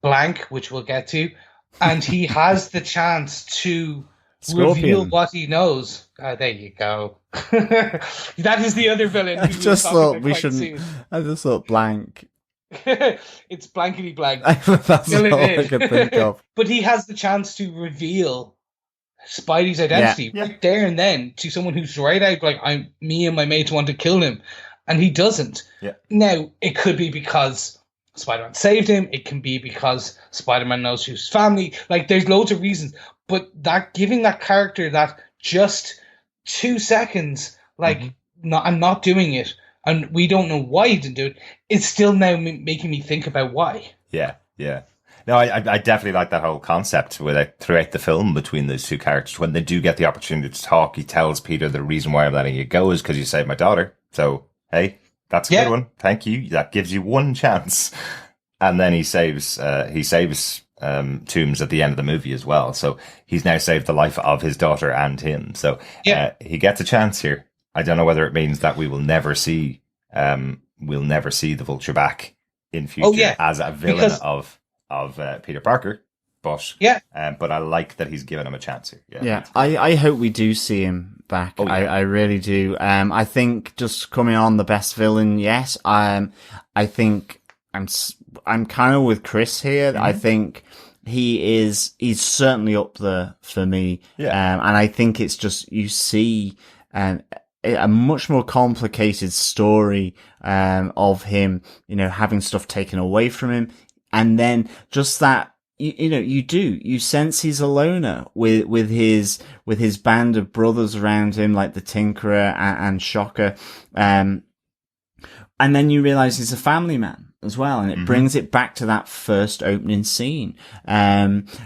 Blank, which we'll get to, and he has the chance to reveal what he knows. There you go. That is the other villain.
I just thought Blank.
It's blankety blank.
That's all I could think of.
But he has the chance to reveal Spidey's identity right there and then to someone who's right out like, me and my mates want to kill him, and he doesn't. Yeah. Now it could be because Spider-Man saved him. It can be because Spider-Man knows who's family. Like, there's loads of reasons. But that giving that character that just 2 seconds, like, I'm not doing it, and we don't know why he didn't do it, it's still now making me think about why.
Yeah. No, I definitely like that whole concept throughout the film between those two characters. When they do get the opportunity to talk, he tells Peter the reason why I'm letting you go is because you saved my daughter. So, hey, that's a good one. Thank you. That gives you one chance. And then he saves Toombs at the end of the movie as well. So he's now saved the life of his daughter and him. So he gets a chance here. I don't know whether it means that we will never see the Vulture back in future as a villain of Peter Parker. But I like that he's given him a chance here.
Yeah. I hope we do see him back. I really do. I think just coming on the best villain, yes. I think I'm kind of with Chris here. Mm-hmm. I think he's certainly up there for me. Yeah. And I think it's just, you see, a much more complicated story, of him, having stuff taken away from him. And then just that, you sense he's a loner with his band of brothers around him, like the Tinkerer and Shocker. And then you realize he's a family man as well. And it brings it back to that first opening scene,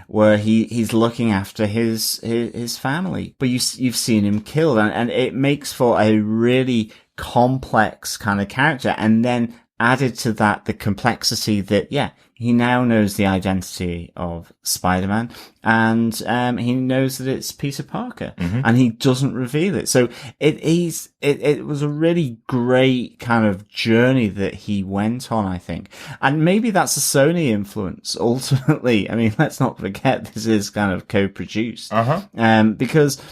where he's looking after his family, but you've seen him killed, and it makes for a really complex kind of character. And then added to that, the complexity that, he now knows the identity of Spider-Man, and he knows that it's Peter Parker, and he doesn't reveal it. So it was a really great kind of journey that he went on, I think. And maybe that's a Sony influence, ultimately. I mean, let's not forget this is kind of co-produced. Because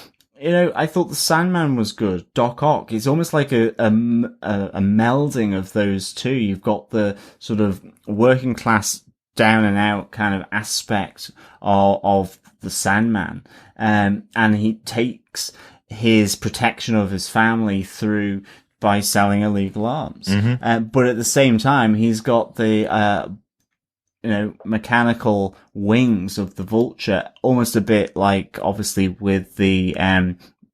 I thought the Sandman was good. Doc Ock. It's almost like a melding of those two. You've got the sort of working class, down and out kind of aspect of the Sandman. And he takes his protection of his family through by selling illegal arms. But at the same time, he's got the, mechanical wings of the Vulture, almost a bit like, obviously, with the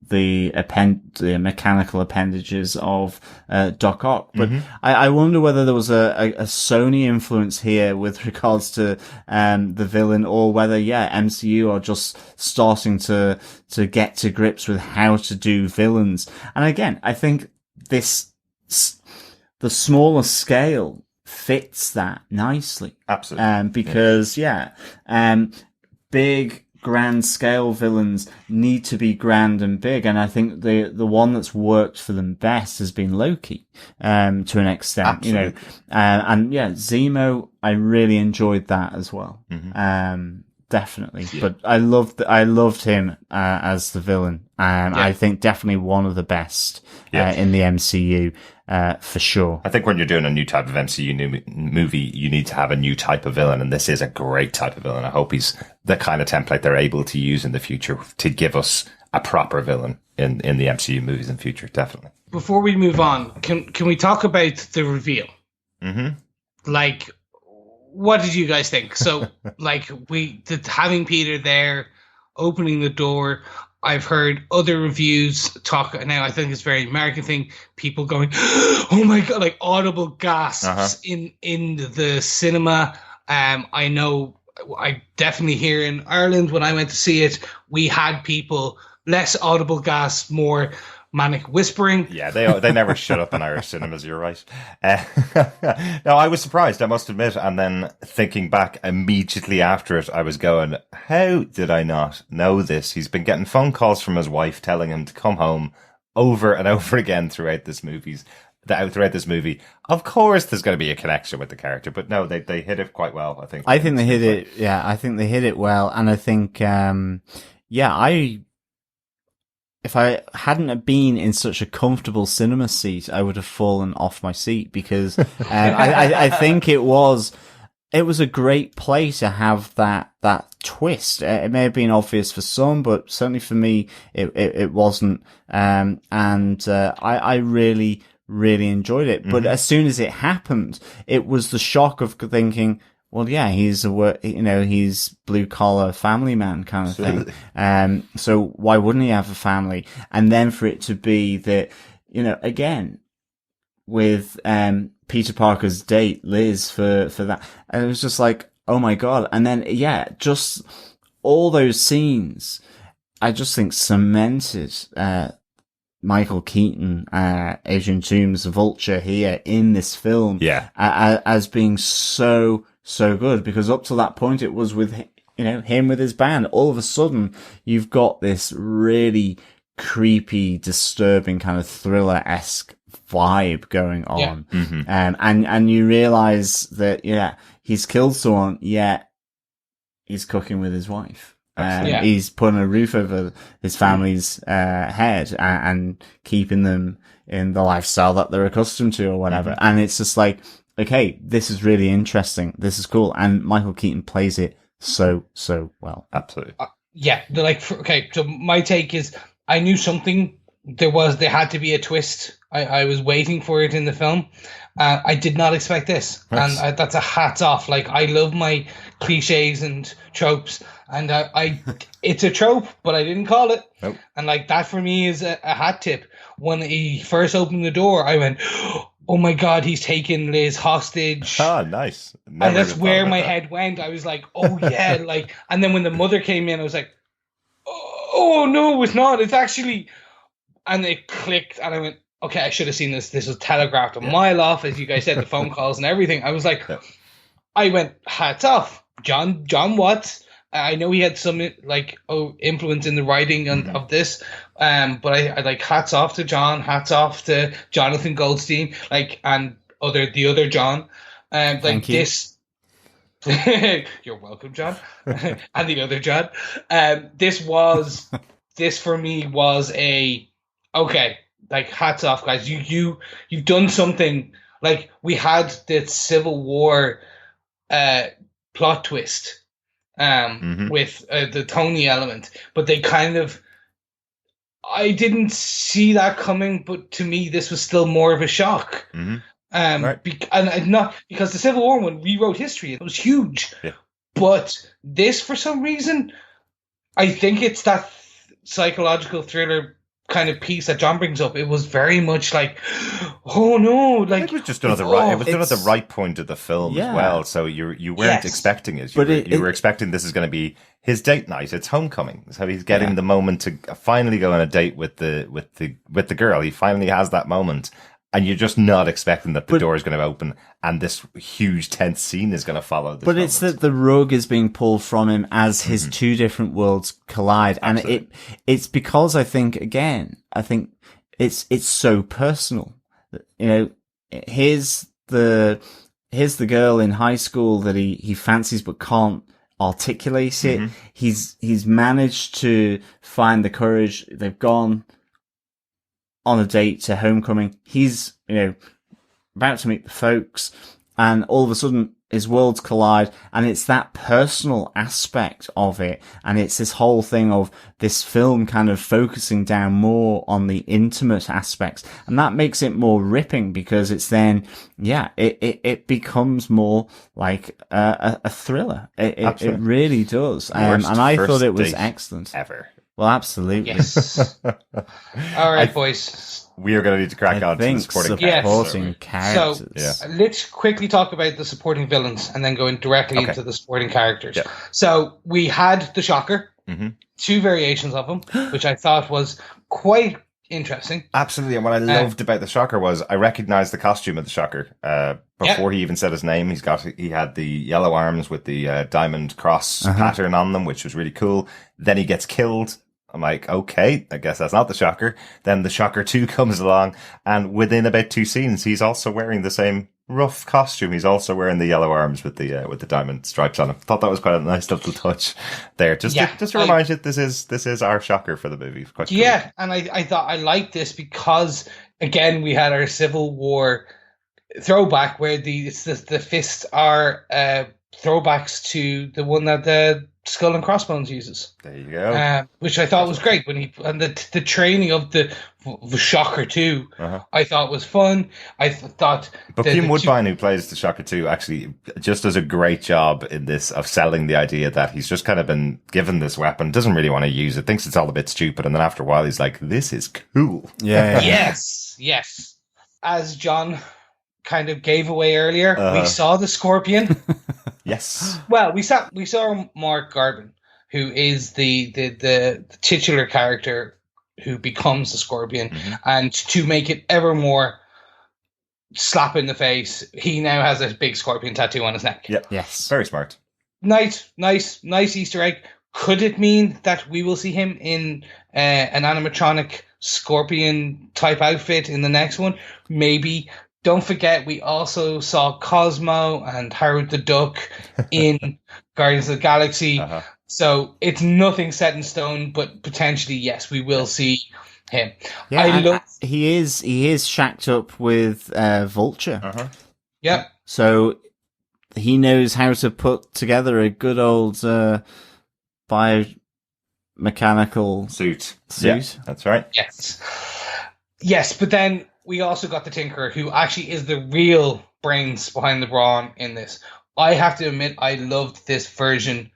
the mechanical appendages of Doc Ock. But I wonder whether there was a Sony influence here with regards to the villain, or whether MCU are just starting to get to grips with how to do villains. And again, I think the smaller scale fits that nicely.
Absolutely.
Because big grand scale villains need to be grand and big, and I think the one that's worked for them best has been Loki, to an extent.
Absolutely.
Zemo, I really enjoyed that as well. Definitely. But I loved him as the villain. I think definitely one of the best in the MCU. For sure.
I think when you're doing a new type of MCU movie, you need to have a new type of villain, and this is a great type of villain. I hope he's the kind of template they're able to use in the future to give us a proper villain in the MCU movies in the future, definitely.
Before we move on, can we talk about the reveal? Like, what did you guys think? So, like, having Peter there, opening the door. I've heard other reviews talk now. I think it's a very American thing. People going, "Oh my god!" like audible gasps in the cinema. I know. I definitely here in Ireland when I went to see it, we had people less audible gasps, more manic whispering.
Yeah, they never shut up in Irish cinemas. You're right. No, I was surprised, I must admit. And then thinking back immediately after it, I was going, how did I not know this? He's been getting phone calls from his wife telling him to come home over and over again throughout this movie. Of course, there's going to be a connection with the character, but no, they hit it quite well. I think they hit it.
Yeah, I think they hit it well, and I think, if I hadn't been in such a comfortable cinema seat, I would have fallen off my seat because I think it was a great play to have that twist. It may have been obvious for some, but certainly for me, it wasn't. I really, really enjoyed it. But as soon as it happened, it was the shock of thinking, well, yeah, he's he's blue collar family man kind of thing. So why wouldn't he have a family? And then for it to be that, again, with, Peter Parker's date, Liz, for that. And it was just like, oh my God. And then, just all those scenes, I just think cemented, Michael Keaton, Adrian Toomes, Vulture here in this film. As being so good, because up to that point it was with him with his band. All of a sudden you've got this really creepy, disturbing kind of thriller-esque vibe going on. And you realize that he's killed someone, yet he's cooking with his wife. He's putting a roof over his family's head and keeping them in the lifestyle that they're accustomed to or whatever. And it's just like, okay, this is really interesting. This is cool. And Michael Keaton plays it so well.
Absolutely.
So my take is I knew something. There had to be a twist. I was waiting for it in the film. I did not expect this. Nice. And that's a hats off. Like, I love my cliches and tropes. And it's a trope, but I didn't call it.
Nope.
And like that for me is a hat tip. When he first opened the door, I went, oh my God, he's taken Liz hostage.
Ah, nice.
And that's where my head went. I was like, oh yeah. And then when the mother came in, I was like, oh no, it's not. It's actually, and it clicked and I went, okay, I should have seen this. This was telegraphed a mile off, as you guys said, the phone calls and everything. I was like, I went, hats off. John Watts. I know he had some influence in the writing of this, but I like hats off to John, hats off to Jonathan Goldstein, and the other John,
Thank you.
this. You're welcome, John, and the other John. This for me was hats off, guys. You've done something. Like, we had the Civil War plot twist. With the Tony element, but they I didn't see that coming, but to me this was still more of a shock. Right. And not because the Civil War one rewrote history. It was huge. But this, for some reason, I think it's that psychological thriller kind of piece that John brings up, it was very much like, oh no, like
it was just done at the right. It was done at the right point of the film as well. So you weren't expecting it. You were expecting this is going to be his date night. It's homecoming, so he's getting the moment to finally go on a date with the girl. He finally has that moment, and you're just not expecting that the door is going to open and this huge tense scene is going to follow. This moment.
It's that the rug is being pulled from him as his two different worlds collide, and it's because I think it's so personal. You know, here's the girl in high school that he fancies but can't articulate it. He's managed to find the courage. They've gone on a date to homecoming. He's, you know, about to meet the folks, and all of a sudden his worlds collide, and it's that personal aspect of it, and it's this whole thing of this film kind of focusing down more on the intimate aspects, and that makes it more ripping, because it's then, it becomes more like a thriller. It really does. And I thought it was excellent.
Ever.
Well, absolutely.
Yes. All right, boys.
We are going to need to crack on to the supporting characters.
So let's quickly talk about the supporting villains and then go in directly into the supporting characters. Yeah. So we had the Shocker, two variations of him, which I thought was quite interesting.
Absolutely. And what I loved about the Shocker was I recognized the costume of the Shocker before he even said his name. He had the yellow arms with the diamond cross pattern on them, which was really cool. Then he gets killed. I'm like, okay, I guess that's not the Shocker. Then the Shocker 2 comes along, and within about 2 scenes, he's also wearing the same rough costume. He's also wearing the yellow arms with the diamond stripes on him. Thought that was quite a nice little touch there. Just to remind you, this is our Shocker for the movie. Quite cool.
And I thought I liked this because, again, we had our Civil War throwback where the fists are throwbacks to the one that the Skull and Crossbones uses.
There you go.
Which I thought was great and the training of the Shocker 2 I thought was fun. I thought
Bokeem Woodbine, who plays the Shocker 2, actually just does a great job in this of selling the idea that he's just kind of been given this weapon, doesn't really want to use it, thinks it's all a bit stupid, and then after a while he's like, this is cool.
Yeah.
Yes. As John kind of gave away earlier, we saw the Scorpion.
Yes.
Well, we saw Mark Garvin, who is the titular character who becomes the Scorpion, and to make it ever more slap in the face, he now has a big scorpion tattoo on his neck.
Yep. Yes. Very smart.
Nice Easter egg. Could it mean that we will see him in an animatronic scorpion type outfit in the next one? Maybe. Don't forget, we also saw Cosmo and Howard the Duck in Guardians of the Galaxy. So it's nothing set in stone, but potentially, yes, we will see him.
Yeah, he is shacked up with Vulture.
Yep.
So he knows how to put together a good old biomechanical
suit. Yeah, that's right.
Yes, but then we also got the Tinkerer, who actually is the real brains behind the brawn in this. I have to admit, I loved this version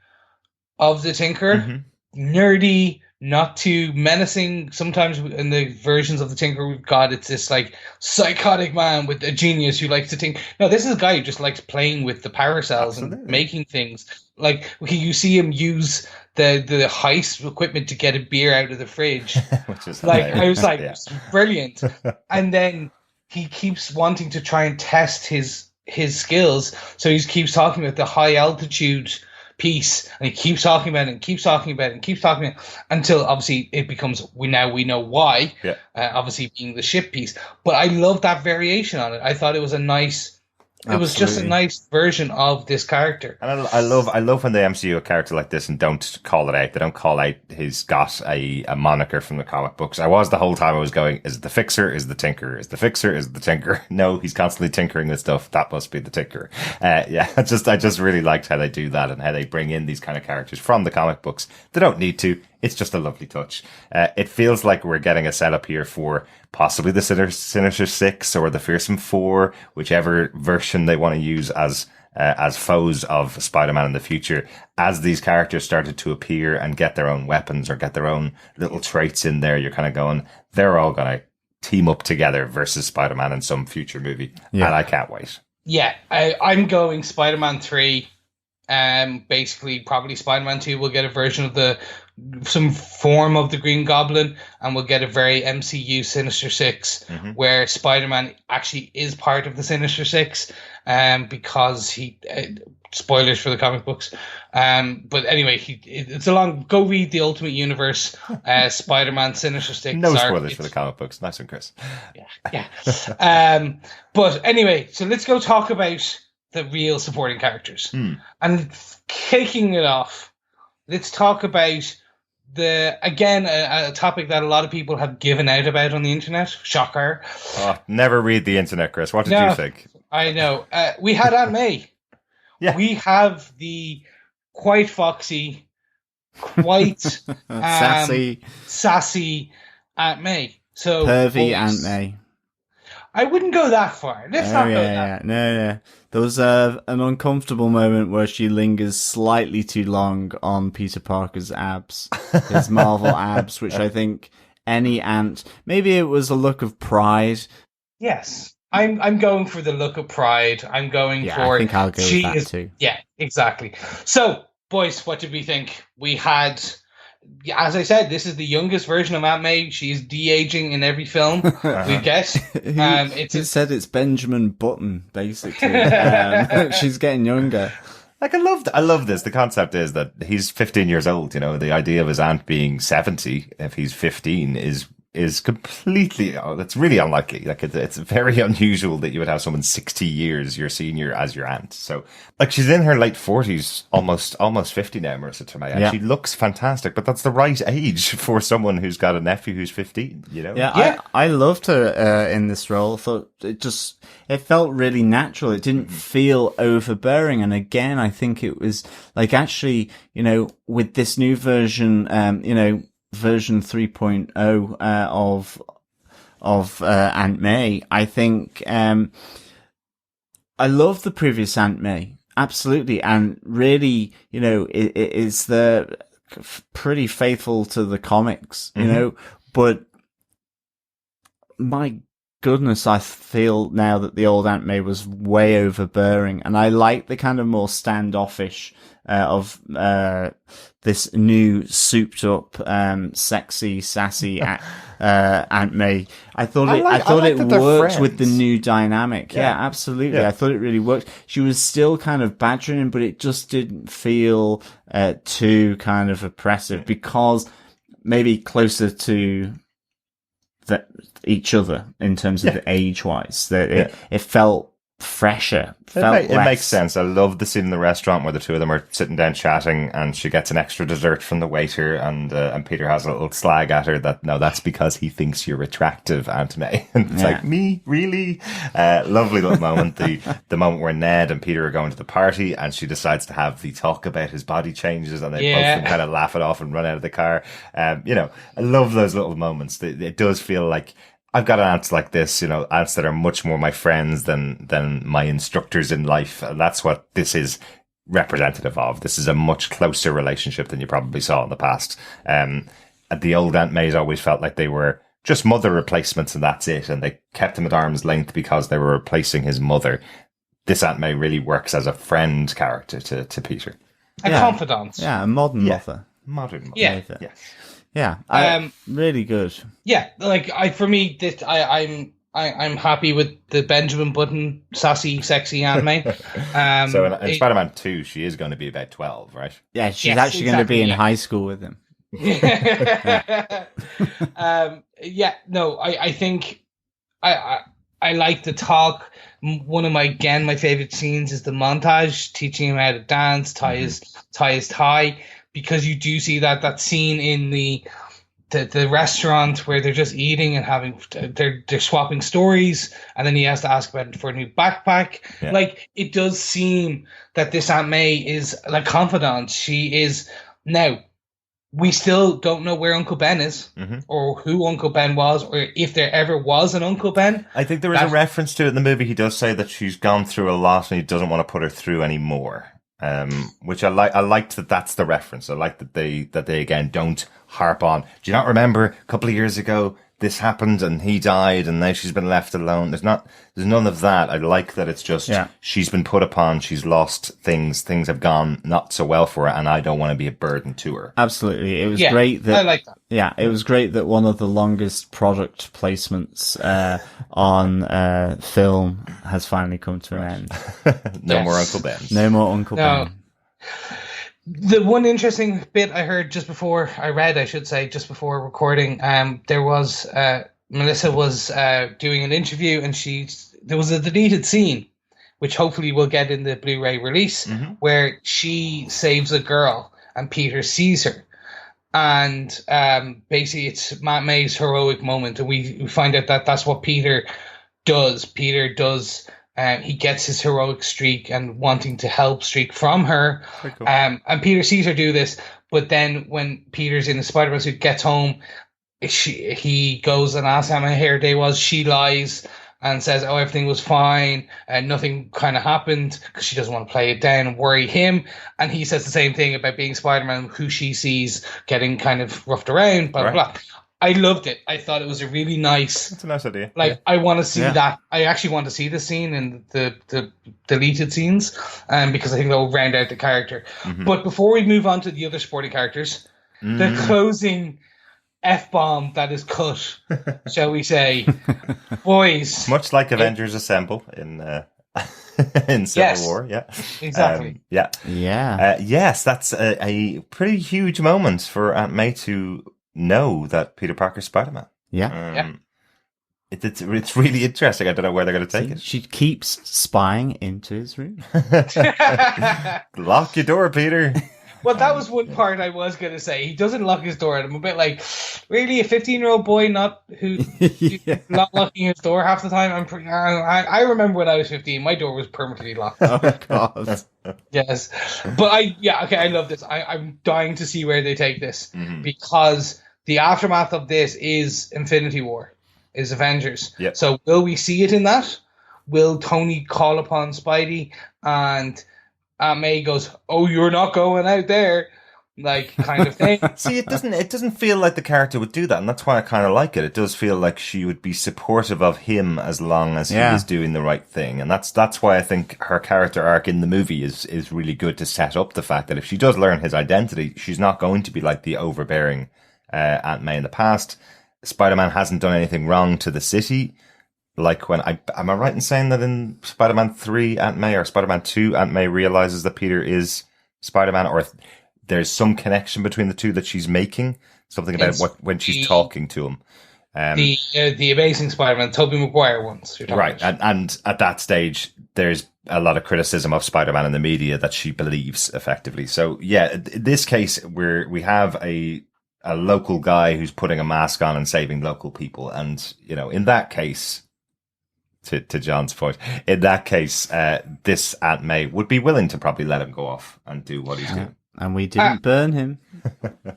of the Tinkerer. Nerdy, not too menacing. Sometimes in the versions of the Tinkerer we've got, it's this like psychotic man with a genius who likes to think. No, this is a guy who just likes playing with the power cells and making things. Like you see him use the heist equipment to get a beer out of the fridge.
Which is
like hilarious. I was like, brilliant. And then he keeps wanting to try and test his skills, so he keeps talking about the high altitude piece, and he keeps talking about it and keeps talking about it and keeps talking about it until obviously it becomes we know why. Obviously being the ship piece. But I love that variation on it. I thought it was a nice. It was just a nice version of this character. And
I love when they MCU a character like this and don't call it out. They don't call out he's got a moniker from the comic books. I was the whole time I was going, is it the Fixer? Is it the Tinker? Is the Fixer? Is it the Tinker? No, he's constantly tinkering with stuff. That must be the Tinker. I just really liked how they do that and how they bring in these kind of characters from the comic books. They don't need to. It's just a lovely touch. It feels like we're getting a setup here for possibly the Sinister Six or the Fearsome Four, whichever version they want to use as as foes of Spider-Man in the future. As these characters started to appear and get their own weapons or get their own little traits in there, you're kind of going, they're all going to team up together versus Spider-Man in some future movie. Yeah. And I can't wait.
Yeah, I'm going Spider-Man 3. Basically, probably Spider-Man 2 will get a version of some form of the Green Goblin, and we'll get a very MCU Sinister Six, where Spider-Man actually is part of the Sinister Six, because he spoilers for the comic books. But anyway, it's a long. Go read the Ultimate Universe, Spider-Man Sinister Six.
No spoilers for the comic books. Nice one, Chris.
Yeah. But anyway, so let's go talk about the real supporting characters. And kicking it off, let's talk about a topic that a lot of people have given out about on the internet. Shocker.
Oh, never read the internet, Chris. What did you think?
I know. We had Aunt May. Yeah. We have the quite foxy, quite sassy Aunt May. So
pervy Aunt May.
I wouldn't go that far. Let's not go that.
No. There was an uncomfortable moment where she lingers slightly too long on Peter Parker's abs, his Marvel abs, which I think any aunt, maybe it was a look of pride.
Yes, I'm going for the look of pride. I'm going for.
I think I'll go with that too.
Yeah, exactly. So, boys, what did we think? We had. As I said, this is the youngest version of Aunt May. She is de-aging in every film we get.
Said it's Benjamin Button, basically. She's getting younger.
Like, I love this. The concept is that he's 15 years old. You know, the idea of his aunt being 70 if he's 15 is completely, that's really unlikely. Like, it's very unusual that you would have someone 60 years your senior as your aunt. So, like, she's in her late 40s, almost 50 now, Marissa Tomei. And she looks fantastic, but that's the right age for someone who's got a nephew who's 15, you know?
Yeah. I loved her in this role. I thought it felt really natural. It didn't feel overbearing. And again, I think it was, like, actually, you know, with this new version, version 3.0 of Aunt May, I think I love the previous Aunt May, absolutely, and really, you know, it is pretty faithful to the comics, you know, but my goodness, I feel now that the old Aunt May was way overbearing, and I like the kind of more standoffish of this new souped up, sexy, sassy Aunt May. I thought it worked with the new dynamic. Yeah, absolutely. Yeah. I thought it really worked. She was still kind of badgering him, but it just didn't feel too kind of oppressive, because maybe closer to each other in terms of the age-wise. It felt fresher.
It makes sense. I love the scene in the restaurant where the two of them are sitting down chatting, and she gets an extra dessert from the waiter, and Peter has a little slag at her that, no, that's because he thinks you're attractive, Aunt May. And it's like, me? Really? Lovely little moment. The moment where Ned and Peter are going to the party, and she decides to have the talk about his body changes, and they both kind of laugh it off and run out of the car. You know, I love those little moments. It does feel like I've got aunts like this, you know, aunts that are much more my friends than my instructors in life. And that's what this is representative of. This is a much closer relationship than you probably saw in the past. The old Aunt Mays always felt like they were just mother replacements, and that's it. And they kept him at arm's length because they were replacing his mother. This Aunt May really works as a friend character to Peter.
A confidant.
Yeah, a modern mother.
Modern mother.
Yeah.
Yes.
Yeah, really good.
Yeah, like I'm happy with the Benjamin Button sassy, sexy Aunt May.
So in Spider-Man 2, she is going to be about 12, right?
Yeah, she's actually going to be in high school with him.
I think I like the talk. One of my favorite scenes is the montage teaching him how to dance, tie his tie. Because you do see that scene in the restaurant where they're just eating and having they're swapping stories, and then he has to ask about for a new backpack. Yeah. Like, it does seem that this Aunt May is like confidant. She is now. we still don't know where Uncle Ben is, or who Uncle Ben was, or if there ever was an Uncle Ben.
I think there is a reference to it in the movie. He does say that she's gone through a lot and he doesn't want to put her through any more. Which I like. I liked that that's the reference. I like that they again don't harp on. Do you not remember a couple of years ago this happened and he died and now she's been left alone? There's none of that. I like that it's just she's been put upon. She's lost things. Things have gone not so well for her, and I don't want to be a burden to her.
Absolutely, it was great that.
I like that.
Yeah, it was great that one of the longest product placements on film has finally come to an end.
No more Uncle Ben.
No more Uncle Ben.
The one interesting bit I heard just before recording, there was Melissa was doing an interview, and there was a deleted scene, which hopefully we'll get in the Blu-ray release, where she saves a girl and Peter sees her. And basically it's Matt May's heroic moment, and we find out that that's what Peter does. He gets his heroic streak and wanting to help streak from her. Cool. And Peter sees her do this, but then when Peter's in the Spider-Man suit, gets home, he goes and asks how my hair day was. She lies and says, oh, everything was fine, and nothing kind of happened, because she doesn't want to play it down and worry him. And he says the same thing about being Spider-Man, who she sees getting kind of roughed around, blah, blah, blah. I loved it. I thought it was a really nice...
That's a nice idea.
I want to see that. I actually want to see the scene in the deleted scenes, because I think that will round out the character. But before we move on to the other supporting characters, the closing F-bomb that is cut, shall we say, boys.
Much like Avengers Assemble in Civil War,
exactly.
Yes, that's a pretty huge moment for Aunt May to know that Peter Parker's Spider-Man. It's really interesting. I don't know where they're going to take it.
She keeps spying into his room.
Lock your door, Peter.
Well, that was one part I was going to say. He doesn't lock his door, and I'm a bit like, really, a 15-year-old boy not locking his door half the time? I remember when I was 15, my door was permanently locked.
Oh, God.
Yes. But I love this. I'm dying to see where they take this, because the aftermath of this is Infinity War, is Avengers.
Yep.
So will we see it in that? Will Tony call upon Spidey, and Aunt May goes, oh, you're not going out there, like, kind of thing.
See, it doesn't feel like the character would do that, and that's why I kind of like it. It does feel like she would be supportive of him as long as he is doing the right thing, and that's why I think her character arc in the movie is really good, to set up the fact that if she does learn his identity, she's not going to be like the overbearing Aunt May in the past. Spider-Man hasn't done anything wrong to the city. Like when am I right in saying that in Spider-Man 3 Aunt May, or Spider-Man 2 Aunt May realizes that Peter is Spider-Man, or there's some connection between the two that she's making, something about when she's talking to him.
The Amazing Spider-Man, Tobey Maguire ones.
Right, and at that stage, there's a lot of criticism of Spider-Man in the media that she believes effectively. So yeah, in this case, we have a local guy who's putting a mask on and saving local people, and in that case. To John's point, in that case, this Aunt May would be willing to probably let him go off and do what he's doing.
And we didn't burn him.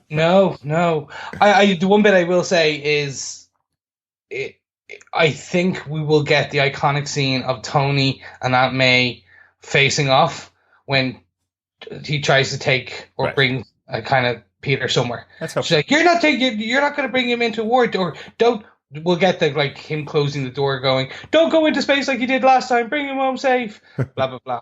No. The one bit I will say is, I think we will get the iconic scene of Tony and Aunt May facing off when he tries to take or bring a kind of Peter somewhere. She's like, you're not going to bring him into war, or don't. We'll get him closing the door, going, don't go into space like you did last time, bring him home safe, blah, blah, blah.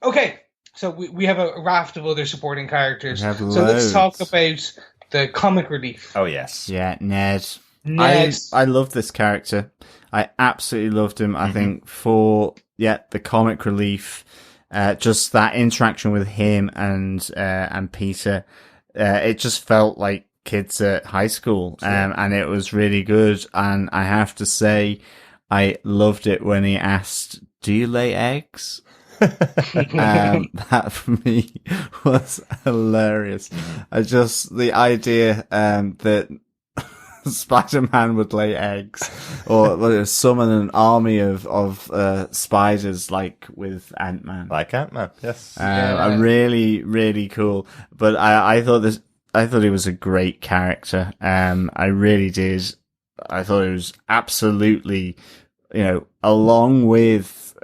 Okay, so we have a raft of other supporting characters. So let's talk about the comic relief.
Oh, yes.
Yeah, Ned. I love this character. I absolutely loved him. I think for, the comic relief, just that interaction with him and Peter, it just felt like kids at high school, and it was really good. And I have to say, I loved it when he asked, do you lay eggs? That for me was hilarious. The idea that Spider-Man would lay eggs, or summon an army of spiders, like with Ant-Man.
Like Ant-Man, yes.
Really, really cool. But I thought this, I thought he was a great character. I really did. I thought it was absolutely, along with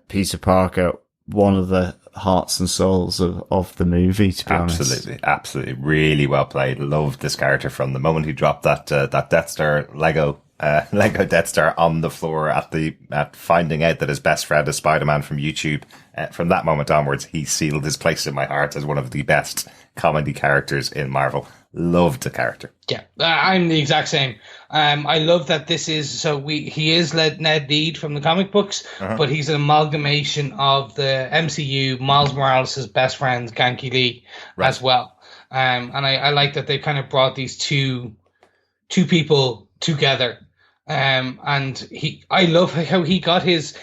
Peter Parker, one of the hearts and souls of the movie, to be honest.
Absolutely. Really well played. Loved this character from the moment he dropped that Death Star Lego Death Star on the floor at finding out that his best friend is Spider-Man from YouTube. From that moment onwards, he sealed his place in my heart as one of the best comedy characters in Marvel. Loved the character.
Yeah, I'm the exact same. I love that this is he is Ned Lead from the comic books, but he's an amalgamation of the MCU, Miles Morales' best friend, Ganke Lee, as well. And I like that they kind of brought these two people together. And I love how he got his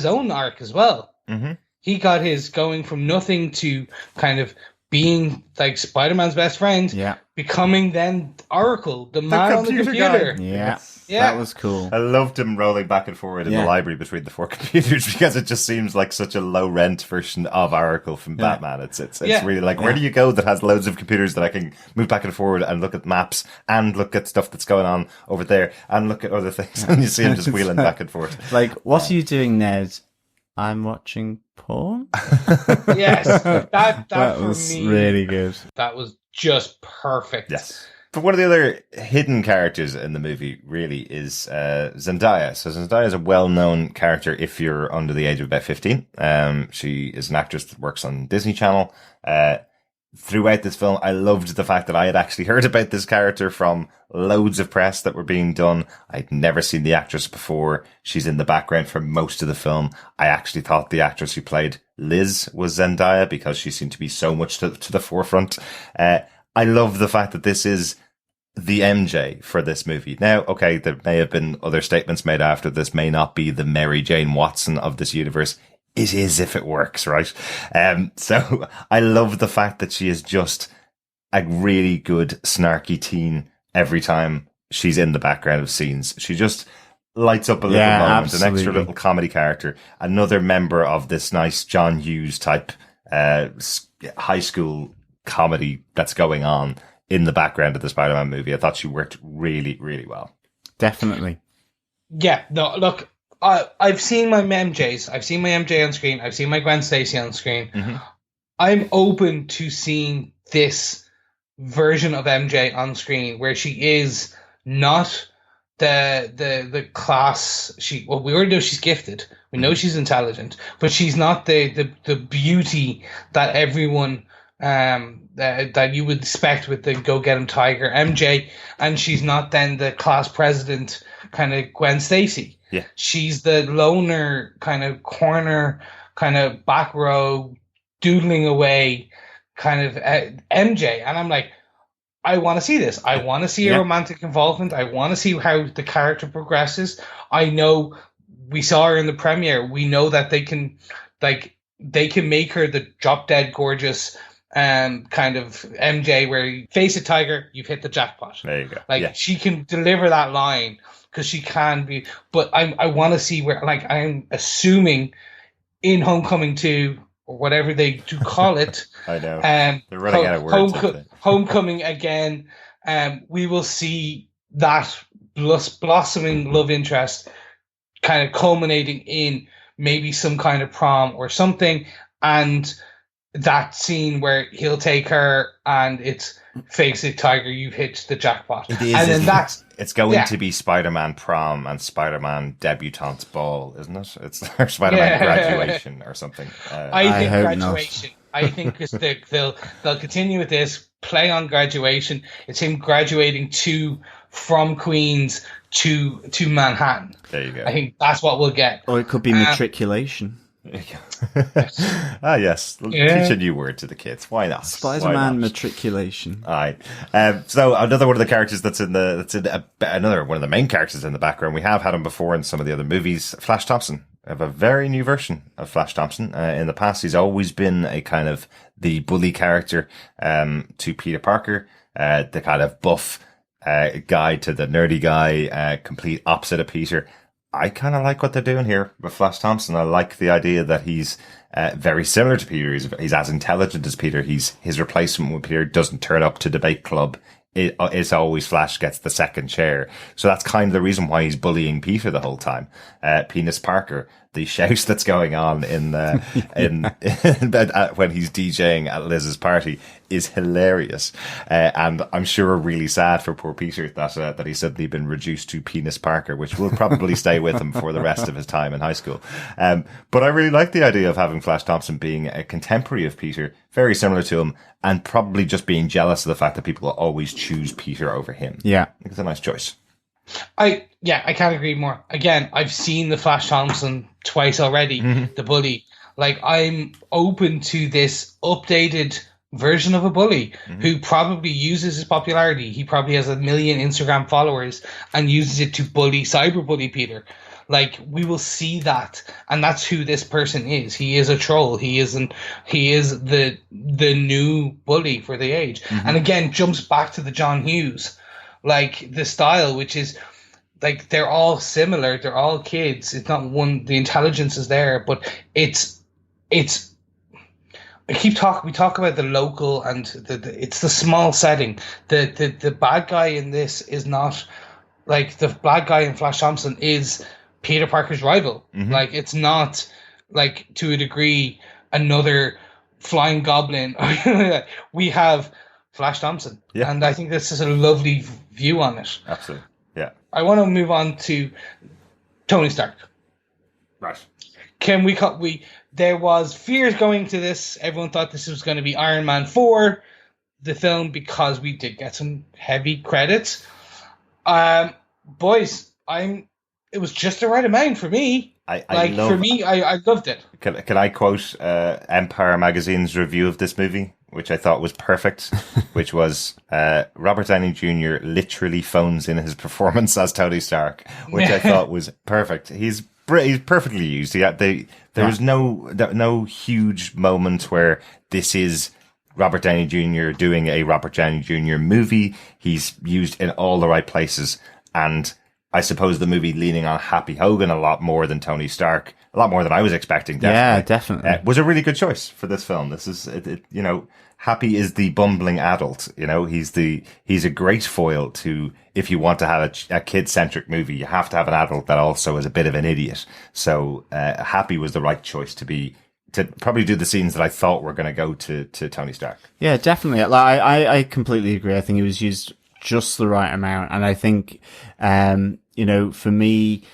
own arc as well. Mm-hmm. He got his going from nothing to kind of being like Spider-Man's best friend, becoming then Oracle, the man on the computer.
Yeah, that was cool.
I loved him rolling back and forward in the library between the 4 computers because it just seems like such a low rent version of Oracle from Batman. It's really like, where do you go that has loads of computers that I can move back and forward and look at maps and look at stuff that's going on over there and look at other things, and you see him just wheeling back and forth.
Like, what are you doing, Ned? I'm watching porn.
Yes, that
was
me,
really good.
That was just perfect.
Yes. But one of the other hidden characters in the movie really is Zendaya. So Zendaya is a well-known character if you're under the age of about 15. She is an actress that works on Disney Channel. Throughout this film, I loved the fact that I had actually heard about this character from loads of press that were being done. I'd never seen the actress before. She's in the background for most of the film. I actually thought the actress who played Liz was Zendaya because she seemed to be so much to the forefront. I love the fact that this is the MJ for this movie. Now, okay, there may have been other statements made after this, may not be the Mary Jane Watson of this universe. It is if it works, right? So I love the fact that she is just a really good snarky teen every time she's in the background of scenes. She just lights up a little moment, absolutely. An extra little comedy character, another member of this nice John Hughes type high school comedy that's going on in the background of the Spider-Man movie. I thought she worked really, really well.
Definitely.
Yeah, no, look, I've seen my MJs. I've seen my MJ on screen. I've seen my Gwen Stacy on screen. Mm-hmm. I'm open to seeing this version of MJ on screen where she is not the class. We already know she's gifted. We know she's intelligent, but she's not the beauty that everyone that you would expect with the Go Get 'Em Tiger MJ, and she's not then the class president kind of Gwen Stacy.
Yeah,
she's the loner kind of corner, kind of back row, doodling away kind of MJ, and I'm like, I want to see this. I want to see a romantic involvement. I want to see how the character progresses. I know we saw her in the premiere. We know that they can make her the drop dead gorgeous kind of MJ where you face a tiger, you've hit the jackpot.
There you go.
She can deliver that line because she can be, but I want to see where, like, I'm assuming in Homecoming 2 or whatever they do call it.
I know. They're running out of words.
Homecoming again. We will see that blossoming love interest kind of culminating in maybe some kind of prom or something, and that scene where he'll take her and it's face it, tiger, you've hit the jackpot.
It is, and then it's going to be Spider-Man prom and Spider-Man debutante's ball, isn't it? It's Spider-Man graduation or something.
I think graduation. Not. I think because they'll continue with this, play on graduation. It's him graduating from Queens to Manhattan.
There you go.
I think that's what we'll get.
Or it could be matriculation.
Yes. Teach a new word to the kids. Why not?
Spider-Man matriculation.
All right. So another one of the characters another one of the main characters in the background. We have had him before in some of the other movies. Flash Thompson. I have a very new version of Flash Thompson. In the past, he's always been a kind of the bully character to Peter Parker, the kind of buff guy to the nerdy guy, complete opposite of Peter. I kind of like what they're doing here with Flash Thompson. I like the idea that he's very similar to Peter. He's as intelligent as Peter. His replacement with Peter doesn't turn up to debate club. It's always Flash gets the second chair. So that's kind of the reason why he's bullying Peter the whole time. Penis Parker, the shout that's going on in when he's DJing at Liz's party is hilarious. And I'm sure really sad for poor Peter that he's suddenly been reduced to Penis Parker, which will probably stay with him for the rest of his time in high school. But I really like the idea of having Flash Thompson being a contemporary of Peter, very similar to him, and probably just being jealous of the fact that people will always choose Peter over him.
Yeah.
I think it's a nice choice.
I can't agree more. Again, I've seen the Flash Thompson twice already, the bully. Like, I'm open to this updated version of a bully who probably uses his popularity. He probably has 1 million Instagram followers and uses it to cyberbully Peter. Like, we will see that, and that's who this person is. He is a troll. He is the new bully for the age. And again, jumps back to the John Hughes, like the style, which is like they're all similar. They're all kids. It's not one. The intelligence is there, but it's. We talk about the local and it's the small setting. The bad guy in this is not like the bad guy in Flash Thompson is Peter Parker's rival. Like, it's not like, to a degree, another flying goblin. We have Flash Thompson. Yeah. And I think this is a lovely view on it.
Absolutely. Yeah.
I want to move on to Tony Stark.
Right.
There was fears going to this. Everyone thought this was going to be Iron Man 4, the film, because we did get some heavy credits. Boys, it was just the right amount for me. I loved it.
Can I quote Empire Magazine's review of this movie, which I thought was perfect, which was Robert Downey Jr. literally phones in his performance as Tony Stark, which I thought was perfect. He's perfectly used. There was no huge moment where this is Robert Downey Jr. doing a Robert Downey Jr. movie. He's used in all the right places, and I suppose the movie leaning on Happy Hogan a lot more than Tony Stark, a lot more than I was expecting. Definitely.
Yeah, definitely.
Was a really good choice for this film. This is, Happy is the bumbling adult. He's a great foil to, if you want to have a kid-centric movie, you have to have an adult that also is a bit of an idiot. So, Happy was the right choice to probably do the scenes that I thought were going to go to Tony Stark.
Yeah, definitely. I completely agree. I think it was used just the right amount. And I think, for me,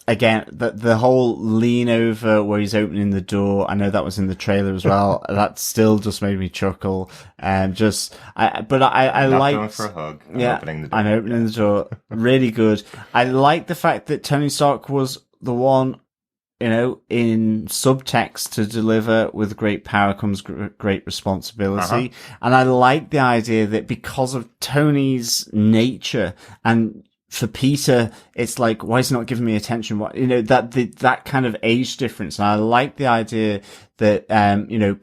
again, the whole lean over where he's opening the door, I know that was in the trailer as well. That still just made me chuckle. I liked,
going for a hug.
I'm opening the door. Really good. I like the fact that Tony Stark was the one, in subtext to deliver with great power comes great responsibility. And I like the idea that because of Tony's nature, and for Peter, it's like, why is he not giving me attention? That kind of age difference. And I like the idea that,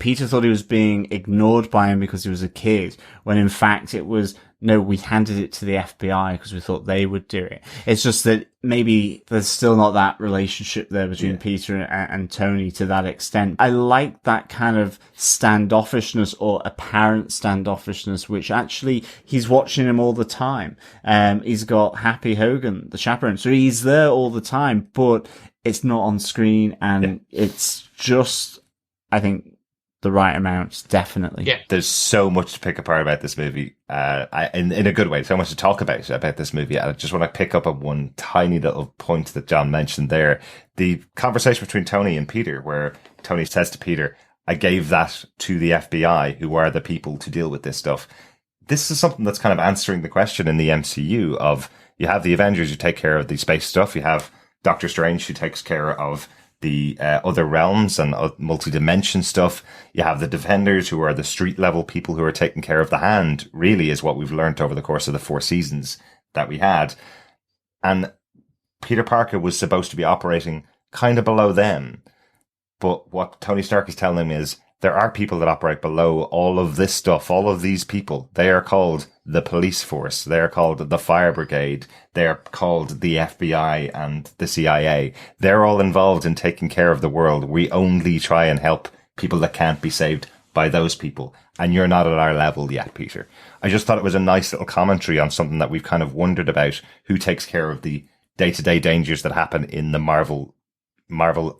Peter thought he was being ignored by him because he was a kid, when in fact it was, no, we handed it to the FBI because we thought they would do it. It's just that maybe there's still not that relationship there between Peter and Tony to that extent. I like that kind of standoffishness or apparent standoffishness, which actually he's watching him all the time. He's got Happy Hogan, the chaperone, so he's there all the time, but it's not on screen, and it's just, I think, the right amounts, definitely.
Yeah. There's so much to pick apart about this movie, in a good way. So much to talk about this movie. I just want to pick up on one tiny little point that John mentioned there. The conversation between Tony and Peter, where Tony says to Peter, I gave that to the FBI, who are the people to deal with this stuff. This is something that's kind of answering the question in the MCU of, you have the Avengers who take care of the space stuff. You have Doctor Strange who takes care of the other realms and multi-dimension stuff. You have the Defenders, who are the street level people who are taking care of the Hand, really, is what we've learned over the course of the 4 seasons that we had. And Peter Parker was supposed to be operating kind of below them. But what Tony Stark is telling him is there are people that operate below all of this stuff, all of these people. They are called the police force. They are called the fire brigade. They are called the FBI and the CIA. They're all involved in taking care of the world. We only try and help people that can't be saved by those people. And you're not at our level yet, Peter. I just thought it was a nice little commentary on something that we've kind of wondered about. Who takes care of the day-to-day dangers that happen in the Marvel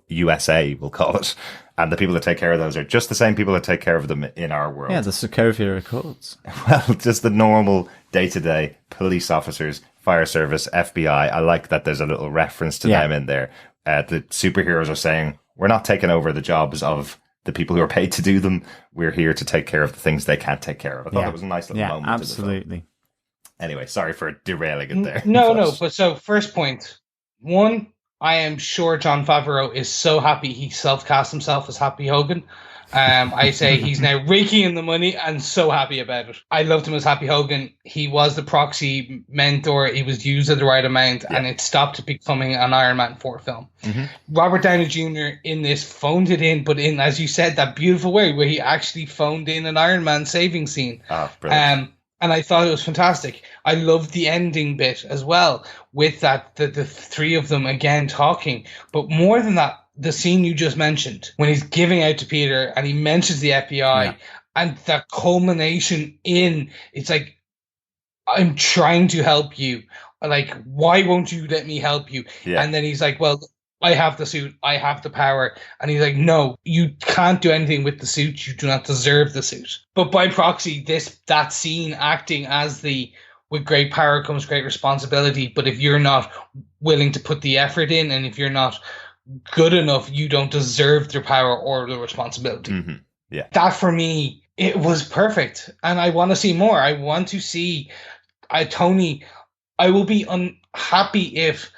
USA, we'll call it. And the people that take care of those are just the same people that take care of them in our world.
Yeah, the Sokovia Accords.
Well, just the normal day-to-day police officers, fire service, FBI. I like that there's a little reference to them in there. The superheroes are saying, we're not taking over the jobs of the people who are paid to do them. We're here to take care of the things they can't take care of. I thought that was a nice little moment.
Absolutely.
Anyway, sorry for derailing it there.
No. But so, first point. One, I am sure Jon Favreau is so happy he self-cast himself as Happy Hogan. I say he's now raking in the money and so happy about it. I loved him as Happy Hogan. He was the proxy mentor. He was used at the right amount, and it stopped becoming an Iron Man 4 film. Mm-hmm. Robert Downey Jr. in this phoned it in, but in, as you said, that beautiful way where he actually phoned in an Iron Man saving scene.
Oh, brilliant.
And I thought it was fantastic. I loved the ending bit as well, with that the three of them again talking. But more than that, the scene you just mentioned, when he's giving out to Peter and he mentions the FBI, and that culmination in, it's like, I'm trying to help you. Like, why won't you let me help you? Yeah. And then he's like, well, I have the suit, I have the power. And he's like, no, you can't do anything with the suit. You do not deserve the suit. But by proxy, that scene acting as with great power comes great responsibility. But if you're not willing to put the effort in, and if you're not good enough, you don't deserve the power or the responsibility.
Mm-hmm. Yeah.
That for me, it was perfect. And I want to see more. I want to see Tony. I will be unhappy if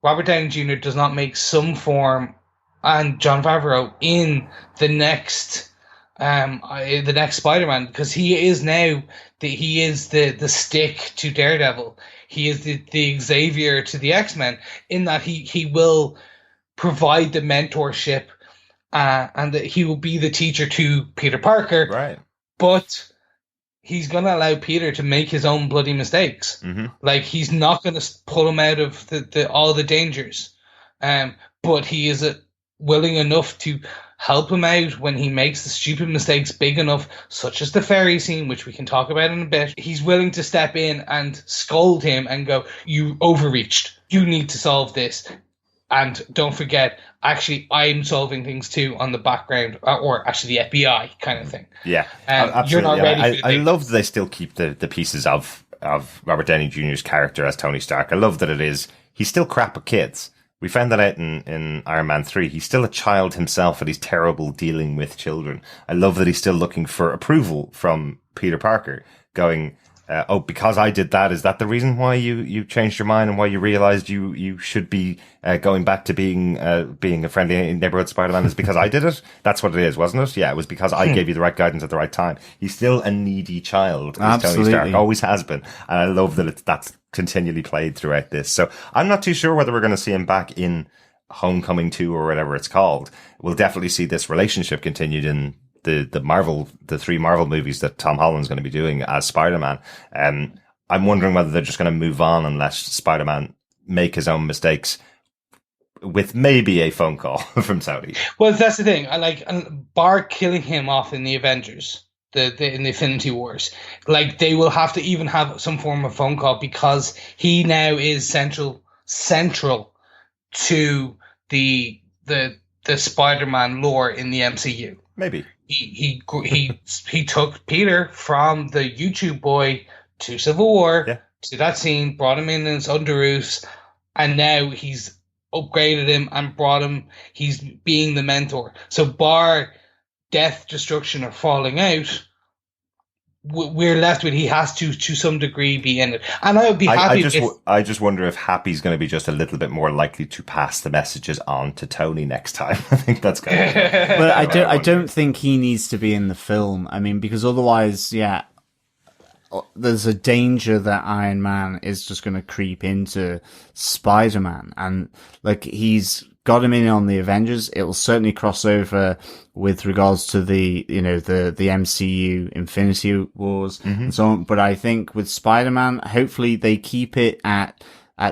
Robert Downey Jr. does not make some form, and Jon Favreau, in the next Spider-Man, because he is now the stick to Daredevil. He is the Xavier to the X-Men, in that he will provide the mentorship, and that he will be the teacher to Peter Parker.
Right.
But he's going to allow Peter to make his own bloody mistakes. Mm-hmm. Like, he's not going to pull him out of all the dangers. But he is willing enough to help him out when he makes the stupid mistakes big enough, such as the ferry scene, which we can talk about in a bit. He's willing to step in and scold him and go, you overreached. You need to solve this. And don't forget, actually, I'm solving things too on the background, or actually the FBI kind of thing.
Yeah, absolutely.
You're not ready.
I love that they still keep the pieces of Robert Downey Jr.'s character as Tony Stark. I love that he's still crap at kids. We found that out in Iron Man 3. He's still a child himself, and he's terrible dealing with children. I love that he's still looking for approval from Peter Parker, going, because I did that, is that the reason why you changed your mind and why you realized you should be going back to being a friendly neighborhood Spider-Man? Is because I did it? That's what it is, wasn't it? Yeah, it was because I gave you the right guidance at the right time. He's still a needy child, as Tony Stark always has been. And I love that that's continually played throughout this. So I'm not too sure whether we're going to see him back in Homecoming 2 or whatever it's called. We'll definitely see this relationship continued in the 3 Marvel movies that Tom Holland's going to be doing as Spider-Man. I'm wondering whether they're just going to move on and let Spider-Man make his own mistakes with maybe a phone call from Tony.
Well, that's the thing. Bar killing him off in the Avengers, in the Infinity Wars, like, they will have to even have some form of phone call, because he now is central to the Spider-Man lore in the MCU.
Maybe.
He took Peter from the YouTube boy to Civil War, to that scene, brought him in his underoos, and now he's upgraded him and brought him. He's being the mentor. So bar death, destruction, or falling out, we're left with he has to some degree be in it. And I would be happy
I just wonder if Happy's going to be just a little bit more likely to pass the messages on to Tony next time. I think that's going to be.
But I don't think he needs to be in the film. I mean, because otherwise, there's a danger that Iron Man is just going to creep into Spider-Man, and like, he's got him in on the Avengers. It will certainly cross over with regards to the MCU Infinity Wars and so on. But I think with Spider-Man, hopefully they keep it at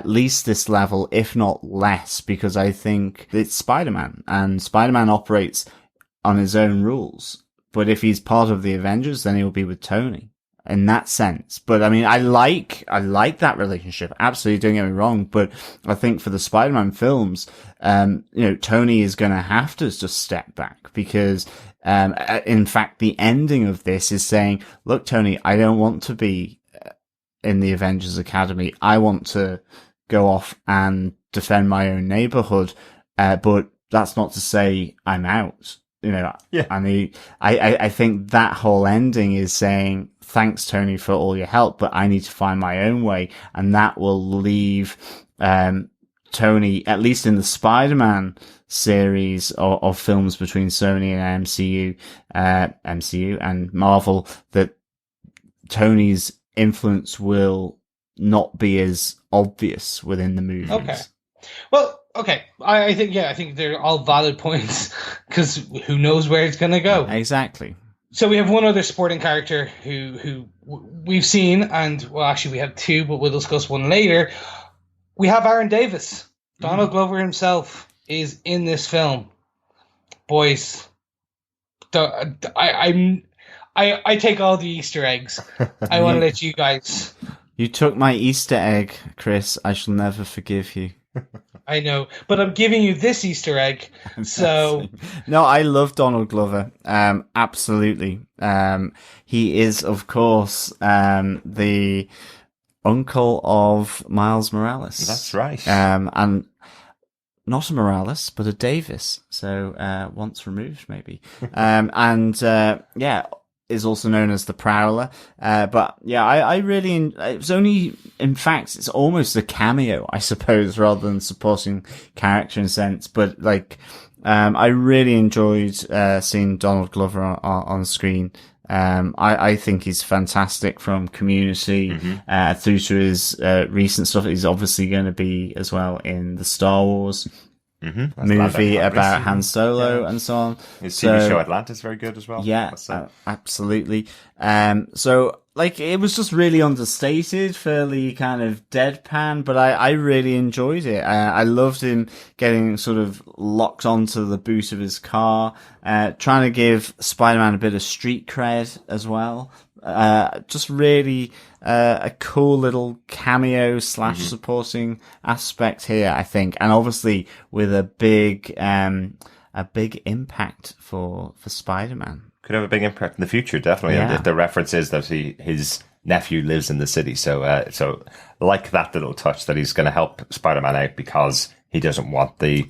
least this level, if not less, because I think it's Spider-Man, and Spider-Man operates on his own rules. But if he's part of the Avengers, then he'll be with Tony in that sense. But I mean, I like that relationship. Absolutely, don't get me wrong. But I think for the Spider-Man films, Tony is going to have to just step back because, in fact, the ending of this is saying, look, Tony, I don't want to be in the Avengers Academy. I want to go off and defend my own neighborhood. But that's not to say I'm out. Yeah. And I think that whole ending is saying, thanks, Tony, for all your help, but I need to find my own way. And that will leave, Tony, at least in the Spider-Man series of films between Sony and MCU and Marvel, that Tony's influence will not be as obvious within the movies.
Okay. Well, okay. I think they're all valid points because who knows where it's going to go.
Exactly.
So we have one other supporting character who we've seen, and well, actually we have two, but we'll discuss one later. We have Aaron Davis. Donald Glover himself is in this film. Boys, I take all the Easter eggs. I want to let you guys.
You took my Easter egg, Chris. I shall never forgive you.
I know, but I'm giving you this Easter egg. So
no, I love Donald Glover. Absolutely. He is, of course, the uncle of Miles Morales.
That's right.
And not a Morales, but a Davis. So once removed, maybe. Is also known as the Prowler. But yeah, I really, it was only, in fact, it's almost a cameo, I suppose, rather than supporting character in a sense. But like, I really enjoyed, seeing Donald Glover on screen. I think he's fantastic from Community, through to his, recent stuff. He's obviously going to be as well in the Star Wars movie about Han Solo and so on.
His TV show Atlanta is very good as well.
Yeah, absolutely. So like it was just really understated, fairly kind of deadpan, but I really enjoyed it. I loved him getting sort of locked onto the boot of his car, trying to give Spider-Man a bit of street cred as well. Just really a cool little cameo / supporting aspect here, I think, and obviously with a big impact for Spider-Man.
Could have a big impact in the future, definitely.
Yeah.
And the reference is that his nephew lives in the city, so like that little touch that he's going to help Spider-Man out because he doesn't want the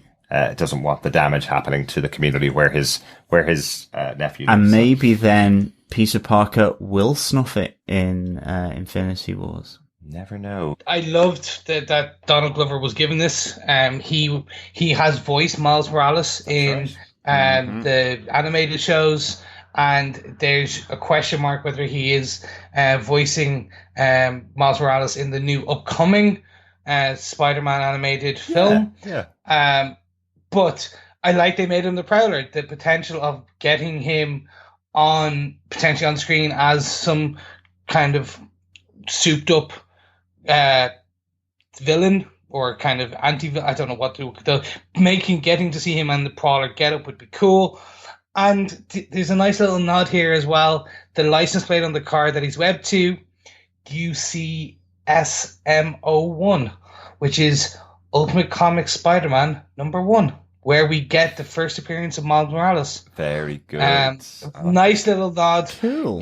damage happening to the community where his nephew lives.
And maybe then Peter Parker will snuff it in Infinity Wars.
Never know.
I loved that Donald Glover was given this. He has voiced Miles Morales in the animated shows, and there's a question mark whether he is voicing Miles Morales in the new upcoming Spider-Man animated film.
Yeah.
But I like they made him the Prowler. The potential of getting him potentially on screen as some kind of souped up villain or kind of anti-villain. I don't know what to do. Getting to see him and the Prowler get up would be cool. And there's a nice little nod here as well. The license plate on the car that he's webbed to, UCSM01, which is Ultimate Comics Spider-Man #1, where we get the first appearance of Miles Morales.
Very good.
Nice little nod.
Cool.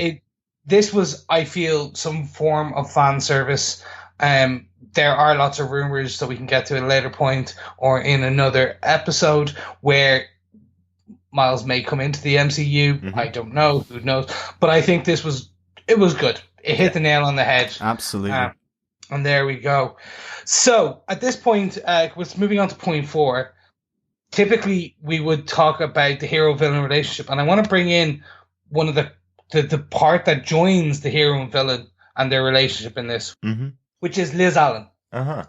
This was, I feel, some form of fan service. There are lots of rumors that we can get to at a later point or in another episode where Miles may come into the MCU. I don't know. Who knows? But I think it was good. It hit the nail on the head.
Absolutely.
And there we go. So at this point, moving on to point 4. Typically, we would talk about the hero-villain relationship, and I want to bring in one of the part that joins the hero and villain and their relationship in this, which is Liz Allen.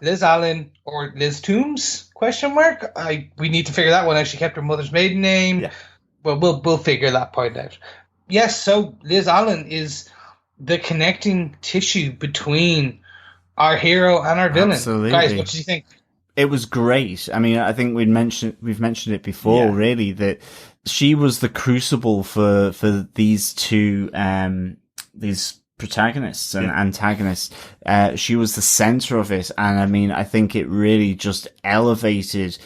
Liz Allen, or Liz Toombs, ? Question mark. We need to figure that one out. She kept her mother's maiden name.
Yeah.
Well, we'll figure that point out. Yes. So Liz Allen is the connecting tissue between our hero and our villain.
Absolutely.
Guys, what did you think?
It was great. I mean, I think we've mentioned it before, really, that she was the crucible for these two, these protagonists and antagonists. She was the center of it. And I mean, I think it really just elevated,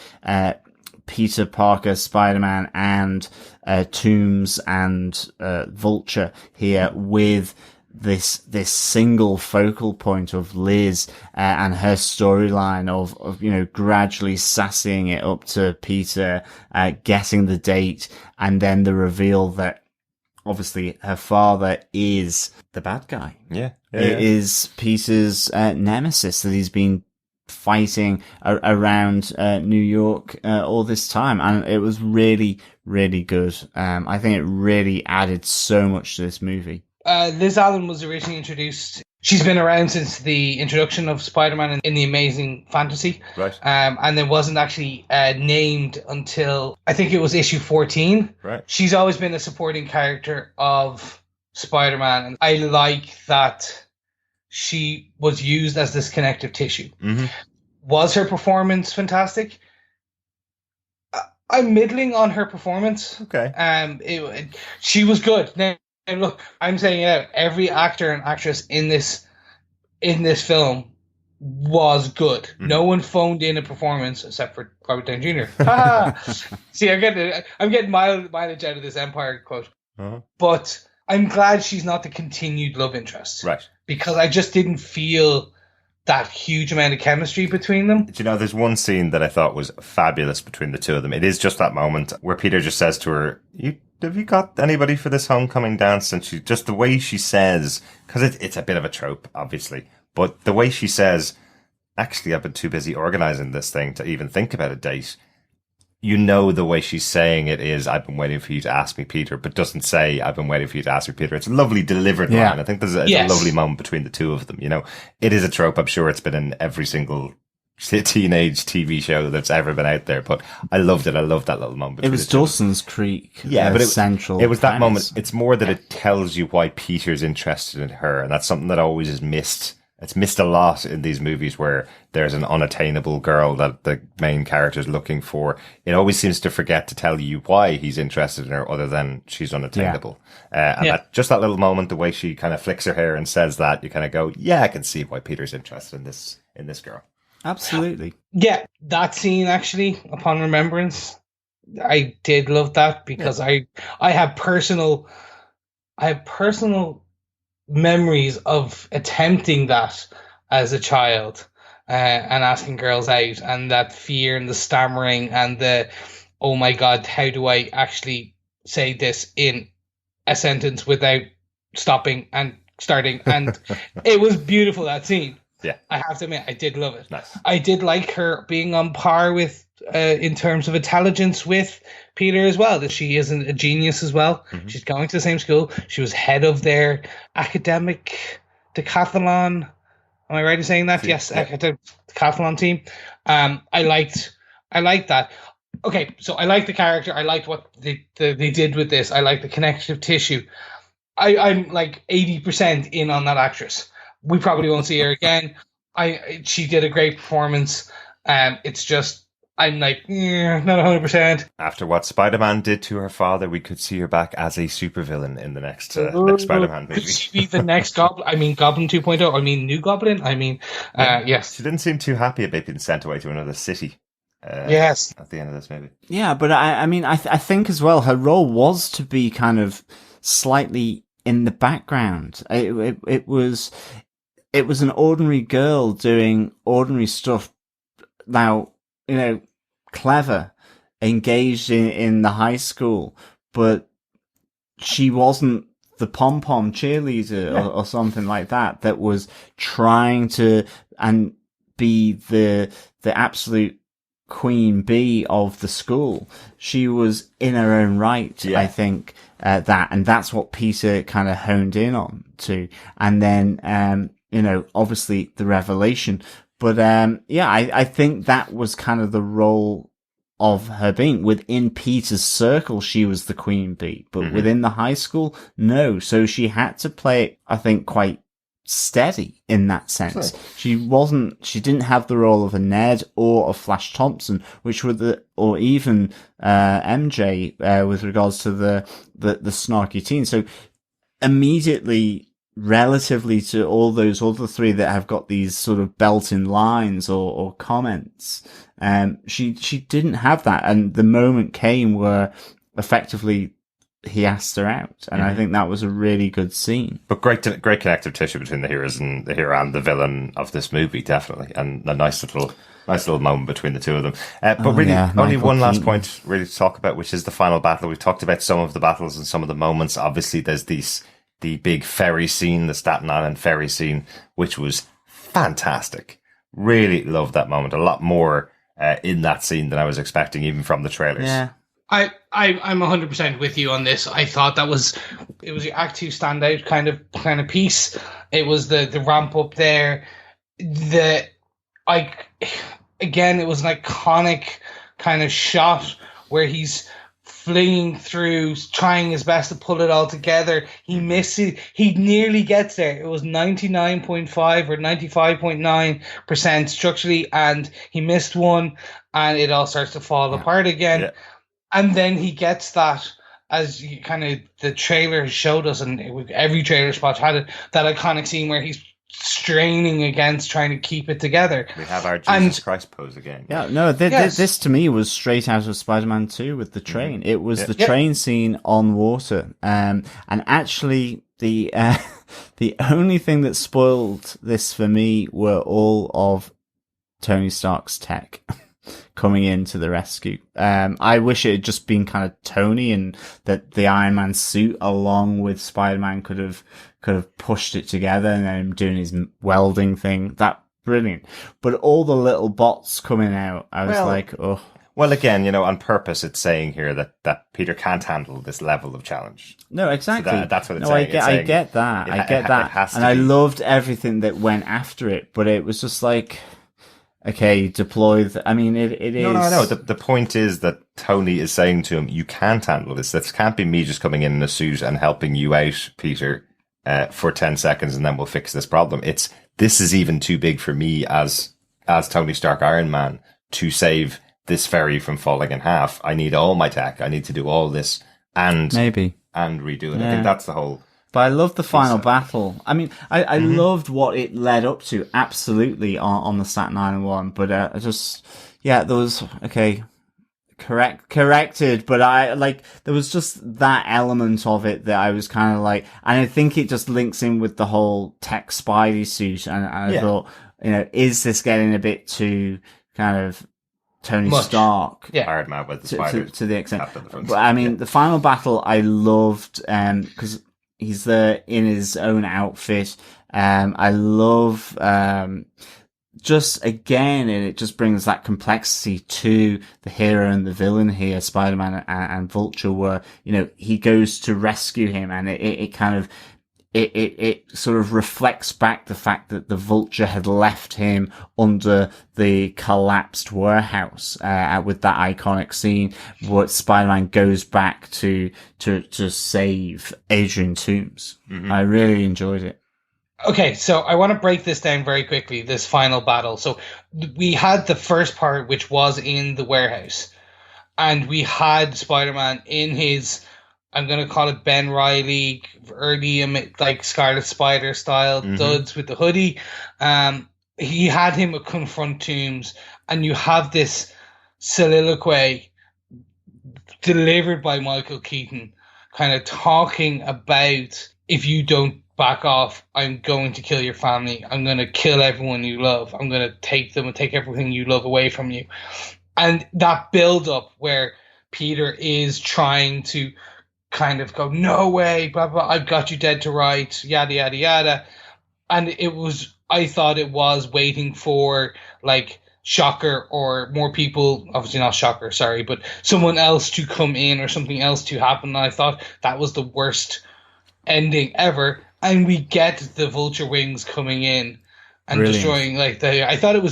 Peter Parker, Spider-Man, and, Toomes and, Vulture here with this single focal point of Liz, and her storyline of, you know, gradually sassying it up to Peter, getting the date, and then the reveal that obviously her father is the bad guy. It is Peter's, nemesis that he's been fighting around, New York, all this time. And it was really, really good. I think it really added so much to this movie.
Liz Allen was originally introduced. She's been around since the introduction of Spider-Man in the Amazing Fantasy.
Right.
And it wasn't actually named until, I think it was issue 14.
Right.
She's always been a supporting character of Spider-Man. And I like that she was used as this connective tissue.
Mm-hmm.
Was her performance fantastic? I'm middling on her performance.
Okay.
She was good. Now, and look, I'm saying it out. Every actor and actress in this film was good.
Mm-hmm.
No one phoned in a performance except for Robert Downey Jr. See, I'm getting mileage out of this Empire quote.
Uh-huh.
But I'm glad she's not the continued love interest.
Right.
Because I just didn't feel that huge amount of chemistry between them.
Do you know, there's one scene that I thought was fabulous between the two of them. It is just that moment where Peter just says to her, have you got anybody for this homecoming dance? And she, just the way she says, because it's a bit of a trope, obviously, but the way she says, actually, I've been too busy organizing this thing to even think about a date. You know, the way she's saying it is, I've been waiting for you to ask me, Peter, but doesn't say, I've been waiting for you to ask me, Peter. It's a lovely delivered line. I think there's a lovely moment between the two of them. You know, it is a trope. I'm sure it's been in every single teenage TV show that's ever been out there, but I loved it. I loved that little moment.
It was Dawson's Creek.
But
central.
It was that moment. It's more that it tells you why Peter's interested in her, and that's something that always is missed. It's missed a lot in these movies where there's an unattainable girl that the main character is looking for. It always seems to forget to tell you why he's interested in her, other than she's unattainable. Just that little moment, the way she kind of flicks her hair and says that, you kind of go, yeah, I can see why Peter's interested in this girl.
Absolutely.
Yeah, that scene actually, upon remembrance, I did love that because I have personal memories of attempting that as a child, and asking girls out, and that fear and the stammering and the, oh my God, how do I actually say this in a sentence without stopping and starting? And it was beautiful, that scene.
Yeah,
I have to admit, I did love it.
Nice.
I did like her being on par with, in terms of intelligence, with Peter as well. That she isn't a genius as well. Mm-hmm. She's going to the same school. She was head of their academic decathlon. Am I right in saying that? Yes, academic decathlon team. I liked that. Okay, so I like the character. I liked what they did with this. I like the connective tissue. I'm like 80% in on that actress. We probably won't see her again. She did a great performance. It's just, I'm like, not 100%.
After what Spider-Man did to her father, we could see her back as a supervillain in the next Spider-Man movie.
Could she be the next Goblin? I mean, Goblin 2.0. I mean, New Goblin. I mean, yes.
She didn't seem too happy about being sent away to another city.
Yes.
At the end of this movie.
Yeah, but I mean, I think as well, her role was to be kind of slightly in the background. It was an ordinary girl doing ordinary stuff. Now, you know, clever, engaged in the high school, but she wasn't the pom-pom cheerleader or something like that was trying to and be the absolute queen bee of the school. She was in her own right, I think, and that's what Peter kind of honed in on to. And then, you know, obviously the revelation, But yeah, I think that was kind of the role of her being. Within Peter's circle, she was the queen bee, but within the high school, no. So she had to play it, I think, quite steady in that sense.
Sure.
She didn't have the role of a Ned or a Flash Thompson, which were or even MJ with regards to the snarky teen. So immediately, relatively to all those other three that have got these sort of built-in lines or comments, she didn't have that, and the moment came where effectively he asked her out, and I think that was a really good scene.
But great connective tissue between the hero and the villain of this movie, definitely, and a nice little moment between the two of them. But really, only one last point really to talk about, which is the final battle. We've talked about some of the battles and some of the moments. Obviously, there's the big ferry scene, the Staten Island ferry scene, which was fantastic. Really loved that moment. A lot more in that scene than I was expecting, even from the trailers.
Yeah. I'm 100% with you on this. I thought it was your Act 2 standout kind of piece. It was the ramp up there. Again, it was an iconic kind of shot where he's fleeing through, trying his best to pull it all together. He misses. He nearly gets there. It was 99.5 or 95.9% structurally, and he missed one, and it all starts to fall apart again. Yeah. And then he gets that, as you kind of the trailer showed us, and every trailer spot had it, that iconic scene where he's straining against trying to keep it together.
We have our Jesus Christ pose again.
Yeah, no, this to me was straight out of Spider-Man 2 with the train. It was the train scene on water. And actually, the only thing that spoiled this for me were all of Tony Stark's tech coming in to the rescue. I wish it had just been kind of Tony, and that the Iron Man suit along with Spider-Man could have pushed it together, and then him doing his welding thing. That brilliant. But all the little bots coming out, I was like, oh.
Well, again, on purpose, it's saying here that Peter can't handle this level of challenge.
No, exactly.
So that's what it's saying.
I get that. And I loved everything that went after it, but it was just like, okay, deploy. It is.
No. The point is that Tony is saying to him, you can't handle this. This can't be me just coming in a suit and helping you out, Peter, for 10 seconds, and then we'll fix this problem. This is even too big for me as Tony Stark Iron Man to save this ferry from falling in half. I need all my tech. I need to do all this and redo it. Yeah. I think that's the whole.
But I loved the final battle. I mean, I loved what it led up to, absolutely, on the Staten Island one. But there was, corrected. But there was just that element of it that I was kind of like, and I think it just links in with the whole tech Spidey suit. And I thought, is this getting a bit too kind of Tony Stark?
Yeah. Iron Man with the spiders.
To the extent. But I mean, the final battle I loved, because he's there in his own outfit. I love, just again, and it just brings that complexity to the hero and the villain here, Spider-Man and Vulture, where, he goes to rescue him, and it sort of reflects back the fact that the Vulture had left him under the collapsed warehouse, with that iconic scene where Spider-Man goes back to save Adrian Toomes. I really enjoyed it.
Okay, so I want to break this down very quickly, this final battle. So we had the first part, which was in the warehouse, and we had Spider-Man in his, I'm going to call it Ben Reilly, early, like Scarlet Spider style duds with the hoodie. He had him confront Toomes, and you have this soliloquy delivered by Michael Keaton, kind of talking about, if you don't back off, I'm going to kill your family. I'm going to kill everyone you love. I'm going to take them and take everything you love away from you. And that build up where Peter is trying to kind of go, no way, blah, blah, I've got you dead to rights, yada, yada, yada. And I thought it was waiting for like Shocker or more people, obviously not Shocker, sorry, but someone else to come in or something else to happen. And I thought that was the worst ending ever. And we get the Vulture wings coming in and
Brilliant.
destroying I thought it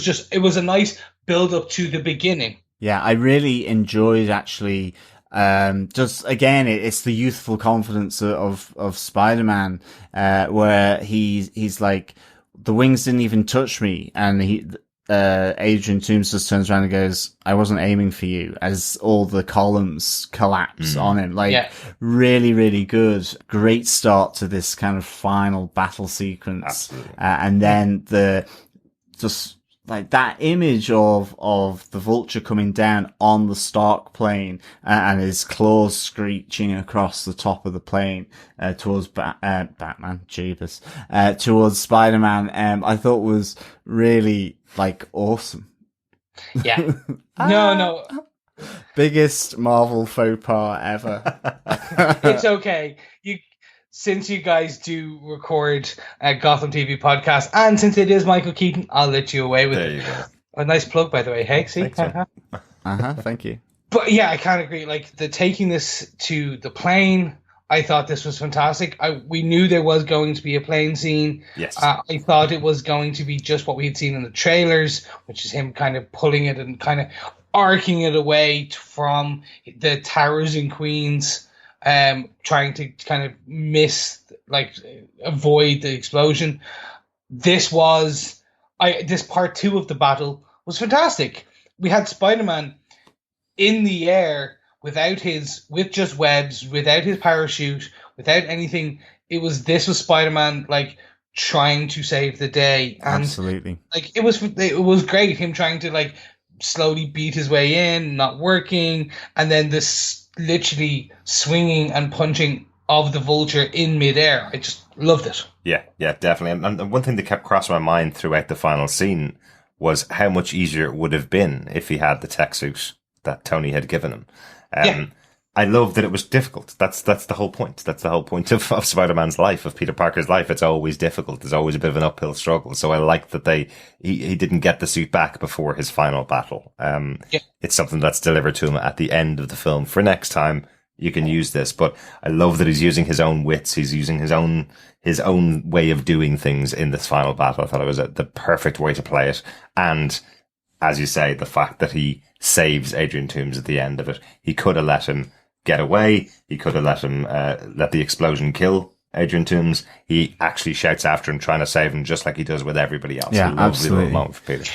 was a nice build up to the beginning.
Yeah, I really enjoyed actually. Just again, it's the youthful confidence of Spider-Man, where he's like, the wings didn't even touch me, and Adrian Toomes just turns around and goes, "I wasn't aiming for you," as all the columns collapse on him. Really, really good. Great start to this kind of final battle sequence. And then that image of the Vulture coming down on the Stark plane and his claws screeching across the top of the plane towards Batman, Jeebus, towards Spider-Man, I thought was really awesome.
Yeah. No.
Biggest Marvel faux pas ever.
It's okay. Since you guys do record a Gotham TV podcast, and since it is Michael Keaton, I'll let you away with it.
There you go.
A nice plug, by the way. Hey, see?
Thank you.
But yeah, I kind of agree. The taking this to the plane, I thought this was fantastic. We knew there was going to be a plane scene.
Yes.
I thought it was going to be just what we had seen in the trailers, which is him kind of pulling it and kind of arcing it away from the towers in Queens. Trying to kind of avoid the explosion. This part 2 of the battle was fantastic. We had Spider-Man in the air with just webs, without his parachute, without anything. This was Spider-Man trying to save the day. And
absolutely.
It was great, him trying to slowly beat his way in, not working, and then this literally swinging and punching of the Vulture in midair. I just loved it.
Yeah, definitely. And one thing that kept crossing my mind throughout the final scene was how much easier it would have been if he had the tech suit that Tony had given him. I love that it was difficult. That's the whole point. That's the whole point of Spider-Man's life, of Peter Parker's life. It's always difficult. There's always a bit of an uphill struggle. So I like that he didn't get the suit back before his final battle. It's something that's delivered to him at the end of the film. For next time, you can use this. But I love that he's using his own wits. He's using his own way of doing things in this final battle. I thought it was the perfect way to play it. And as you say, the fact that he saves Adrian Toomes at the end of it, he could have let him get away. He could have let him let the explosion kill Adrian Toomes. He actually shouts after him, trying to save him, just like he does with everybody else.
Yeah, absolutely.
Little moment for Peter.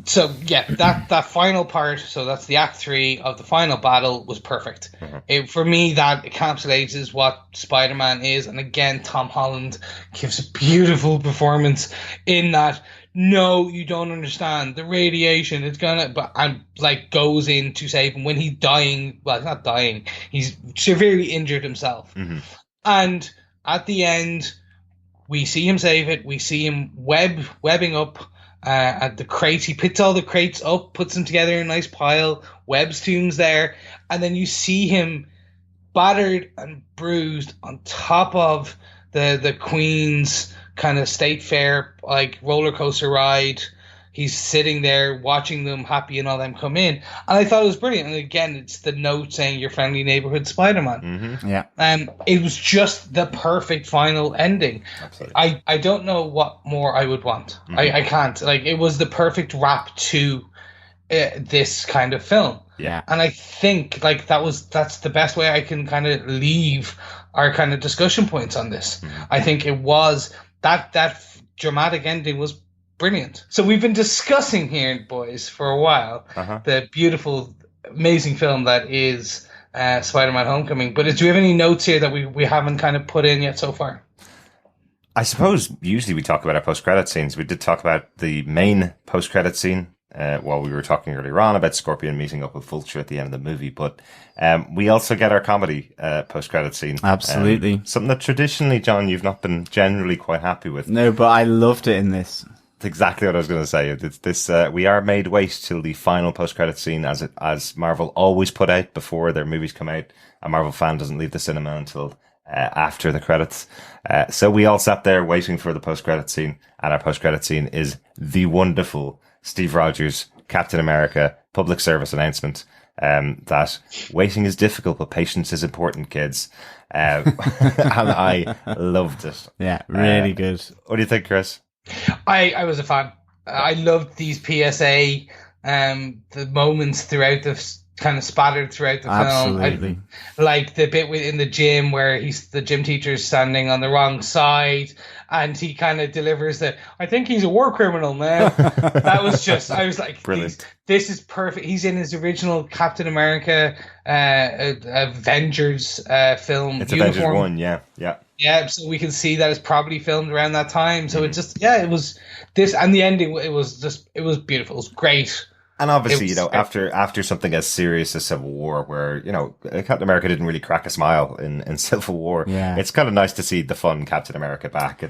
So yeah, that final part. So that's the Act 3 of the final battle was perfect. For me, that encapsulates what Spider-Man is, and again, Tom Holland gives a beautiful performance in that. No, you don't understand the radiation. It's goes in to save him when he's dying. Well, he's not dying. He's severely injured himself. And at the end, we see him save it. We see him webbing up at the crates. He picks all the crates up, puts them together in a nice pile. Webb's Toomes there, and then you see him battered and bruised on top of the Queen's kind of state fair roller coaster ride. He's sitting there watching them happy and all them come in, and I thought it was brilliant. And again, it's the note saying your friendly neighborhood Spider-Man. It was just the perfect final ending. Absolutely. I don't know what more I would want. I can't. It was the perfect wrap to this kind of film. And I think that's the best way I can kind of leave our kind of discussion points on this. I think it was that dramatic ending was brilliant. So we've been discussing here, boys, for a while, the beautiful, amazing film that is Spider-Man Homecoming. But do we have any notes here that we haven't kind of put in yet so far?
I suppose usually we talk about our post-credit scenes. We did talk about the main post-credit scene while we were talking earlier on about Scorpion meeting up with Vulture at the end of the movie. But we also get our comedy post-credit scene.
Absolutely.
Something that traditionally, John, you've not been generally quite happy with.
No, but I loved it in this.
That's exactly what I was going to say. It's this. We are made wait till the final post-credit scene, as Marvel always put out before their movies come out. A Marvel fan doesn't leave the cinema until after the credits. So we all sat there waiting for the post-credit scene, and our post-credit scene is the wonderful Steve Rogers, Captain America, public service announcement that waiting is difficult, but patience is important, kids. And I loved it.
Yeah, really good.
What do you think, Chris?
I was a fan. I loved these PSA, the moments throughout kind of spattered throughout the film.
Absolutely.
Like the bit in the gym where the gym teacher's standing on the wrong side, and he kind of delivers I think he's a war criminal now. That was just, I was like,
Brilliant.
this is perfect. He's in his original Captain America, Avengers film
It's
uniform.
Avengers 1, yeah.
Yeah, so we can see that it's probably filmed around that time. So it just, it was this, and the ending, it was beautiful. It was great.
And obviously, after something as serious as Civil War, where, Captain America didn't really crack a smile in Civil War, it's kind of nice to see the fun Captain America back.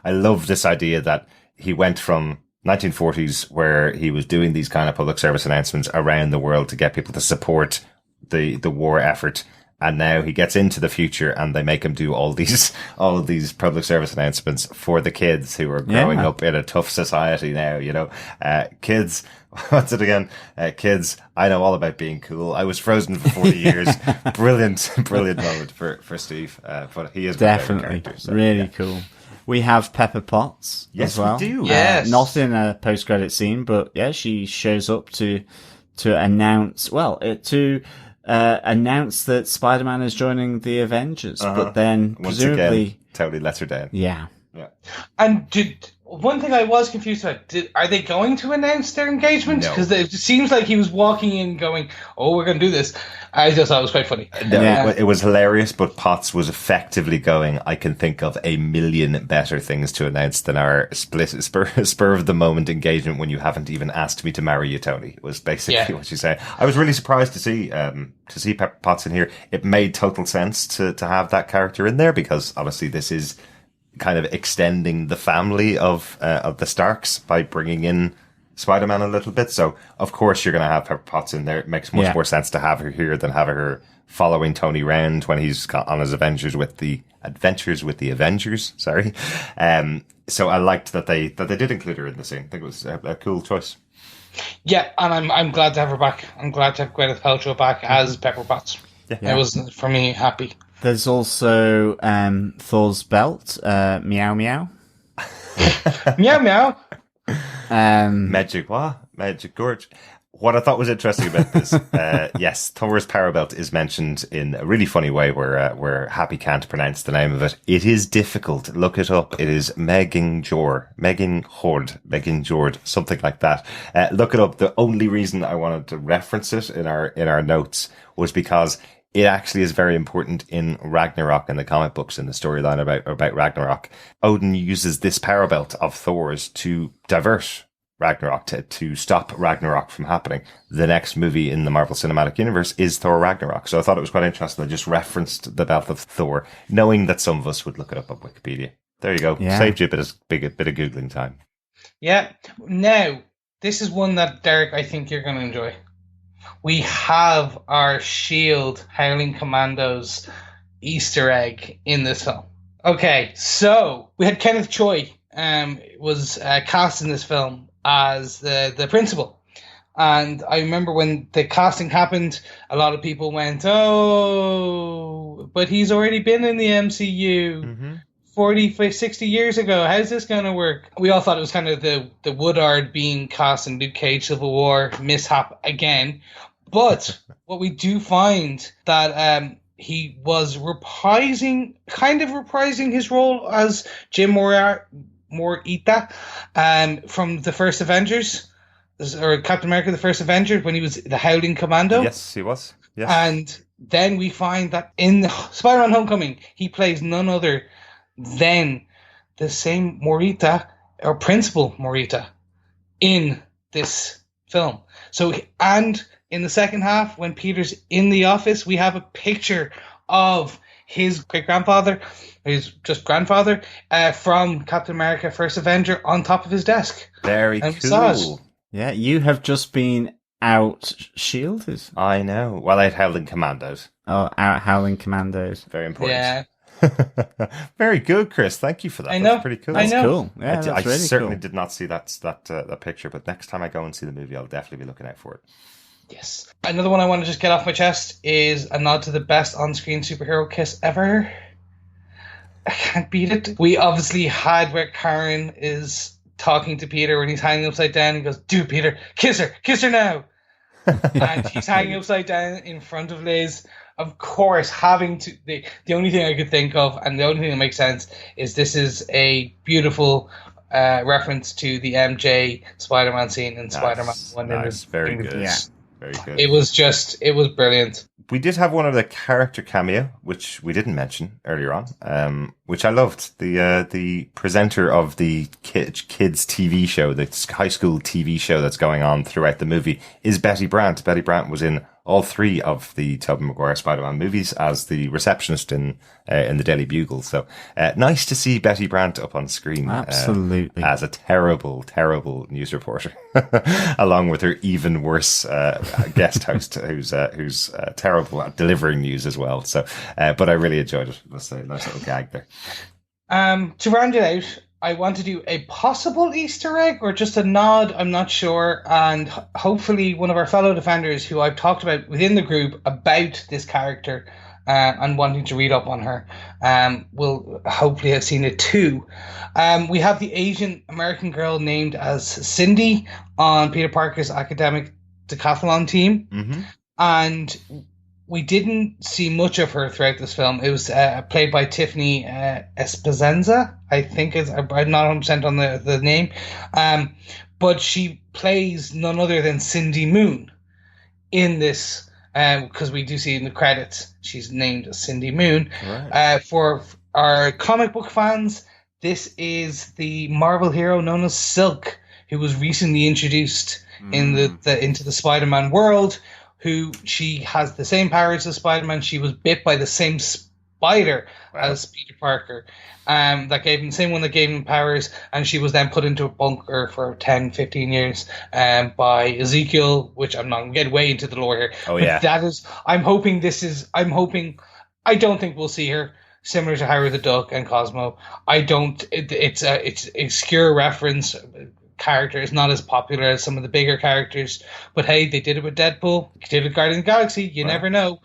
I love this idea that he went from 1940s, where he was doing these kind of public service announcements around the world to get people to support the war effort. And now he gets into the future, and they make him do all of these public service announcements for the kids who are growing up in a tough society now. Kids, what's it again? Kids, I know all about being cool. I was frozen for 40 years. Brilliant moment for Steve. But he is
definitely really cool. We have Pepper Potts as well.
We do.
Yes.
Not in a post-credit scene, but she shows up to announce. Announce that Spider-Man is joining the Avengers, but then
once
presumably
again, totally lets her down.
Yeah.
And one thing I was confused about, are they going to announce their engagement?
No.
Because it seems like he was walking in going, "Oh, we're going to do this." I just thought it was quite funny.
No, it was hilarious, but Potts was effectively going, I can think of a million better things to announce than our spur of the moment engagement when you haven't even asked me to marry you, Tony, was basically what she said. I was really surprised to see Pepper Potts in here. It made total sense to have that character in there, because obviously this is kind of extending the family of the Starks by bringing in Spider-Man a little bit. So of course you're going to have Pepper Potts in there. It makes much more sense to have her here than have her following Tony round when he's on his adventures with the Avengers. Sorry. So I liked that they did include her in the scene. I think it was a cool choice. Yeah,
and I'm glad to have her back. I'm glad to have Gwyneth Paltrow back as Pepper Potts. It was, for me, happy.
There's also Thor's belt, meow meow.
Meow meow.
Magic Gorge. What I thought was interesting about this, yes, Thor's power belt is mentioned in a really funny way where Happy can't pronounce the name of it. It is difficult. Look it up. It is Megan Jord, something like that. Look it up. The only reason I wanted to reference it in our notes was because it actually is very important in Ragnarok, in the comic books, in the storyline about Ragnarok. Odin uses this power belt of Thor's to divert Ragnarok, to stop Ragnarok from happening. The next movie in the Marvel Cinematic Universe is Thor Ragnarok. So I thought it was quite interesting. I just referenced the belt of Thor, knowing that some of us would look it up on Wikipedia. There you go. Yeah. Saved you a bit of Googling time.
Yeah. Now, this is one that, Derek, I think you're going to enjoy. We have our S.H.I.E.L.D. Howling Commandos Easter egg in this film. Okay, so we had Kenneth Choi was cast in this film as the principal. And I remember when the casting happened, a lot of people went, "Oh, but he's already been in the MCU. Mm-hmm. 40, 60 years ago. How's this going to work?" We all thought it was kind of the Woodard being cast in Luke Cage Civil War mishap again. But what we do find that he was reprising his role as Jim Morita from the first Avengers, or Captain America: The First Avenger, when he was the Howling Commando.
Yes, he was. Yes.
And then we find that in Spider-Man: Homecoming, he plays none other than the same Morita, or Principal Morita, in this film. So, and in the second half, when Peter's in the office, we have a picture of his great-grandfather, his just grandfather, from Captain America: First Avenger on top of his desk.
Very cool.
Yeah, you have just been out-shielded.
I know. Well, out Howling Commandos.
Oh, out Howling Commandos.
Very important.
Yeah.
Very good, Chris. Thank you for that.
I know.
That's pretty cool.
That's cool. Yeah,
I
really
certainly
cool.
did not see that picture, but next time I go and see the movie, I'll definitely be looking out for it.
Yes. Another one I want to just get off my chest is a nod to the best on-screen superhero kiss ever. I can't beat it. We obviously had where Karen is talking to Peter when he's hanging upside down. He goes, "Dude, Peter, kiss her now." And he's hanging upside down in front of Liz. Of course, the only thing I could think of, and the only thing that makes sense, is this is a beautiful reference to the MJ Spider-Man scene in Spider-Man 1.
Nice, very good.
Yeah.
Very good.
It was brilliant.
We did have one of the character cameo, which we didn't mention earlier on, which I loved. The presenter of the kids TV show, the high school TV show that's going on throughout the movie, is Betty Brant. Betty Brant was in all three of the Tobey Maguire Spider-Man movies as the receptionist in the Daily Bugle. So nice to see Betty Brant up on screen.
Absolutely.
As a terrible, terrible news reporter, along with her even worse guest host, who's terrible at delivering news as well. So, but I really enjoyed it. That's a nice little gag there.
To round it out, I want to do a possible Easter egg or just a nod, I'm not sure, and hopefully one of our fellow defenders who I've talked about within the group about this character and wanting to read up on her will hopefully have seen it too. We have the Asian American girl named as Cindy on Peter Parker's academic decathlon team, and we didn't see much of her throughout this film. It was played by Tiffany Espezenza, I think. I'm not 100% on the name. But she plays none other than Cindy Moon in this, because we do see in the credits she's named as Cindy Moon. Right. For our comic book fans, this is the Marvel hero known as Silk, who was recently introduced into the Spider-Man world, who she has the same powers as Spider-Man. She was bit by the same spider as Peter Parker. That gave him the same one that gave him powers, and she was then put into a bunker for 10, 15 years by Ezekiel, which I'm not going to get way into the lore here.
Oh, yeah.
But I'm hoping I don't think we'll see her similar to Howard the Duck and Cosmo. It's obscure reference. Character is not as popular as some of the bigger characters, but hey, they did it with Deadpool, they did it with Guardians of the Galaxy, you never know.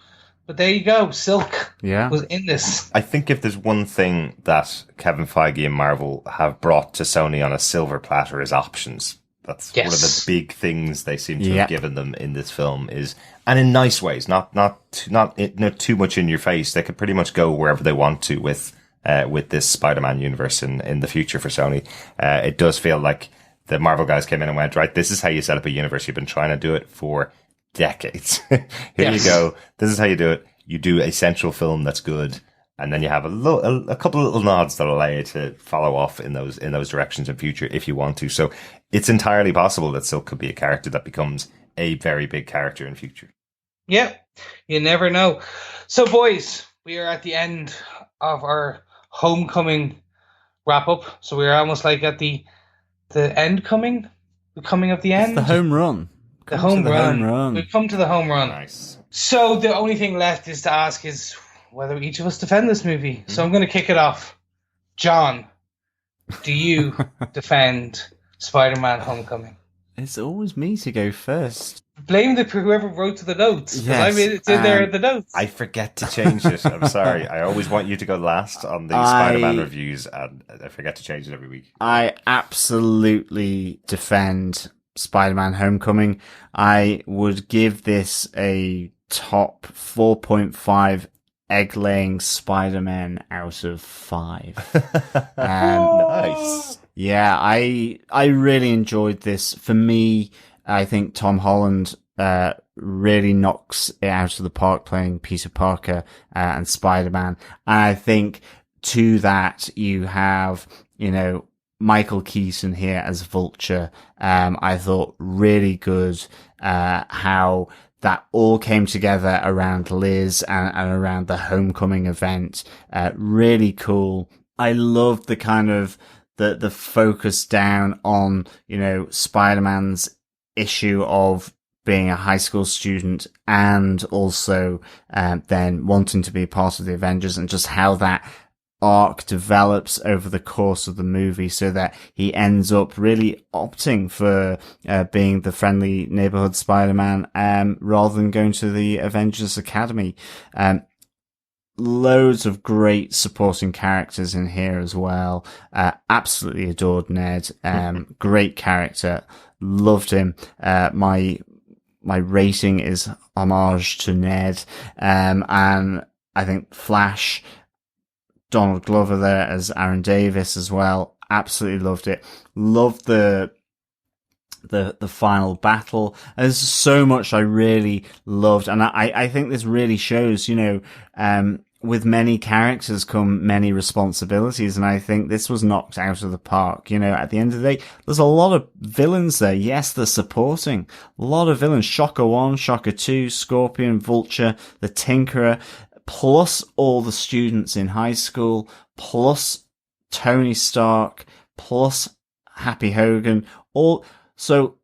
But there you go, Silk was in this.
I think if there's one thing that Kevin Feige and Marvel have brought to Sony on a silver platter is options. That's one of the big things they seem to have given them in this film is, and in nice ways, not too much in your face. They could pretty much go wherever they want to with this Spider-Man universe in the future for Sony. It does feel like the Marvel guys came in and went, right, this is how you set up a universe. You've been trying to do it for decades. Here you go. This is how you do it. You do a central film that's good, and then you have a couple of little nods that allow you to follow off in those directions in future if you want to. So it's entirely possible that Silk could be a character that becomes a very big character in future.
Yeah, you never know. So, boys, we are at the end of our Homecoming wrap up. So we're almost like at the end coming of the end.
It's the home run.
The home run. We've come to the home run.
Nice.
So the only thing left is to ask is whether each of us defend this movie. So I'm going to kick it off. John, do you defend Spider-Man Homecoming?
It's always me to go first.
Blame whoever wrote the notes. Yes, it's in there in the notes.
I forget to change it. I'm sorry. I always want you to go last on the Spider-Man reviews, and I forget to change it every week.
I absolutely defend Spider-Man Homecoming. I would give this a top 4.5 egg-laying Spider-Man out of 5.
Nice.
Yeah, I really enjoyed this. For me, I think Tom Holland really knocks it out of the park playing Peter Parker and Spider-Man. And I think to that you have, Michael Keaton here as Vulture. I thought really good how that all came together around Liz and around the Homecoming event. Really cool. I loved the kind of the focus down on, Spider-Man's issue of being a high school student and also then wanting to be part of the Avengers, and just how that arc develops over the course of the movie so that he ends up really opting for being the friendly neighborhood Spider-Man rather than going to the Avengers Academy. loads of great supporting characters in here as well. Absolutely adored Ned. Great character. Loved him. My rating is homage to Ned. And I think Flash, Donald Glover there as Aaron Davis as well. Absolutely loved it. Loved the final battle. There's so much I really loved. And I think this really shows, with many characters come many responsibilities. And I think this was knocked out of the park. At the end of the day, there's a lot of villains there. Yes, they're supporting. A lot of villains. Shocker 1, Shocker 2, Scorpion, Vulture, the Tinkerer, plus all the students in high school, plus Tony Stark, plus Happy Hogan, So,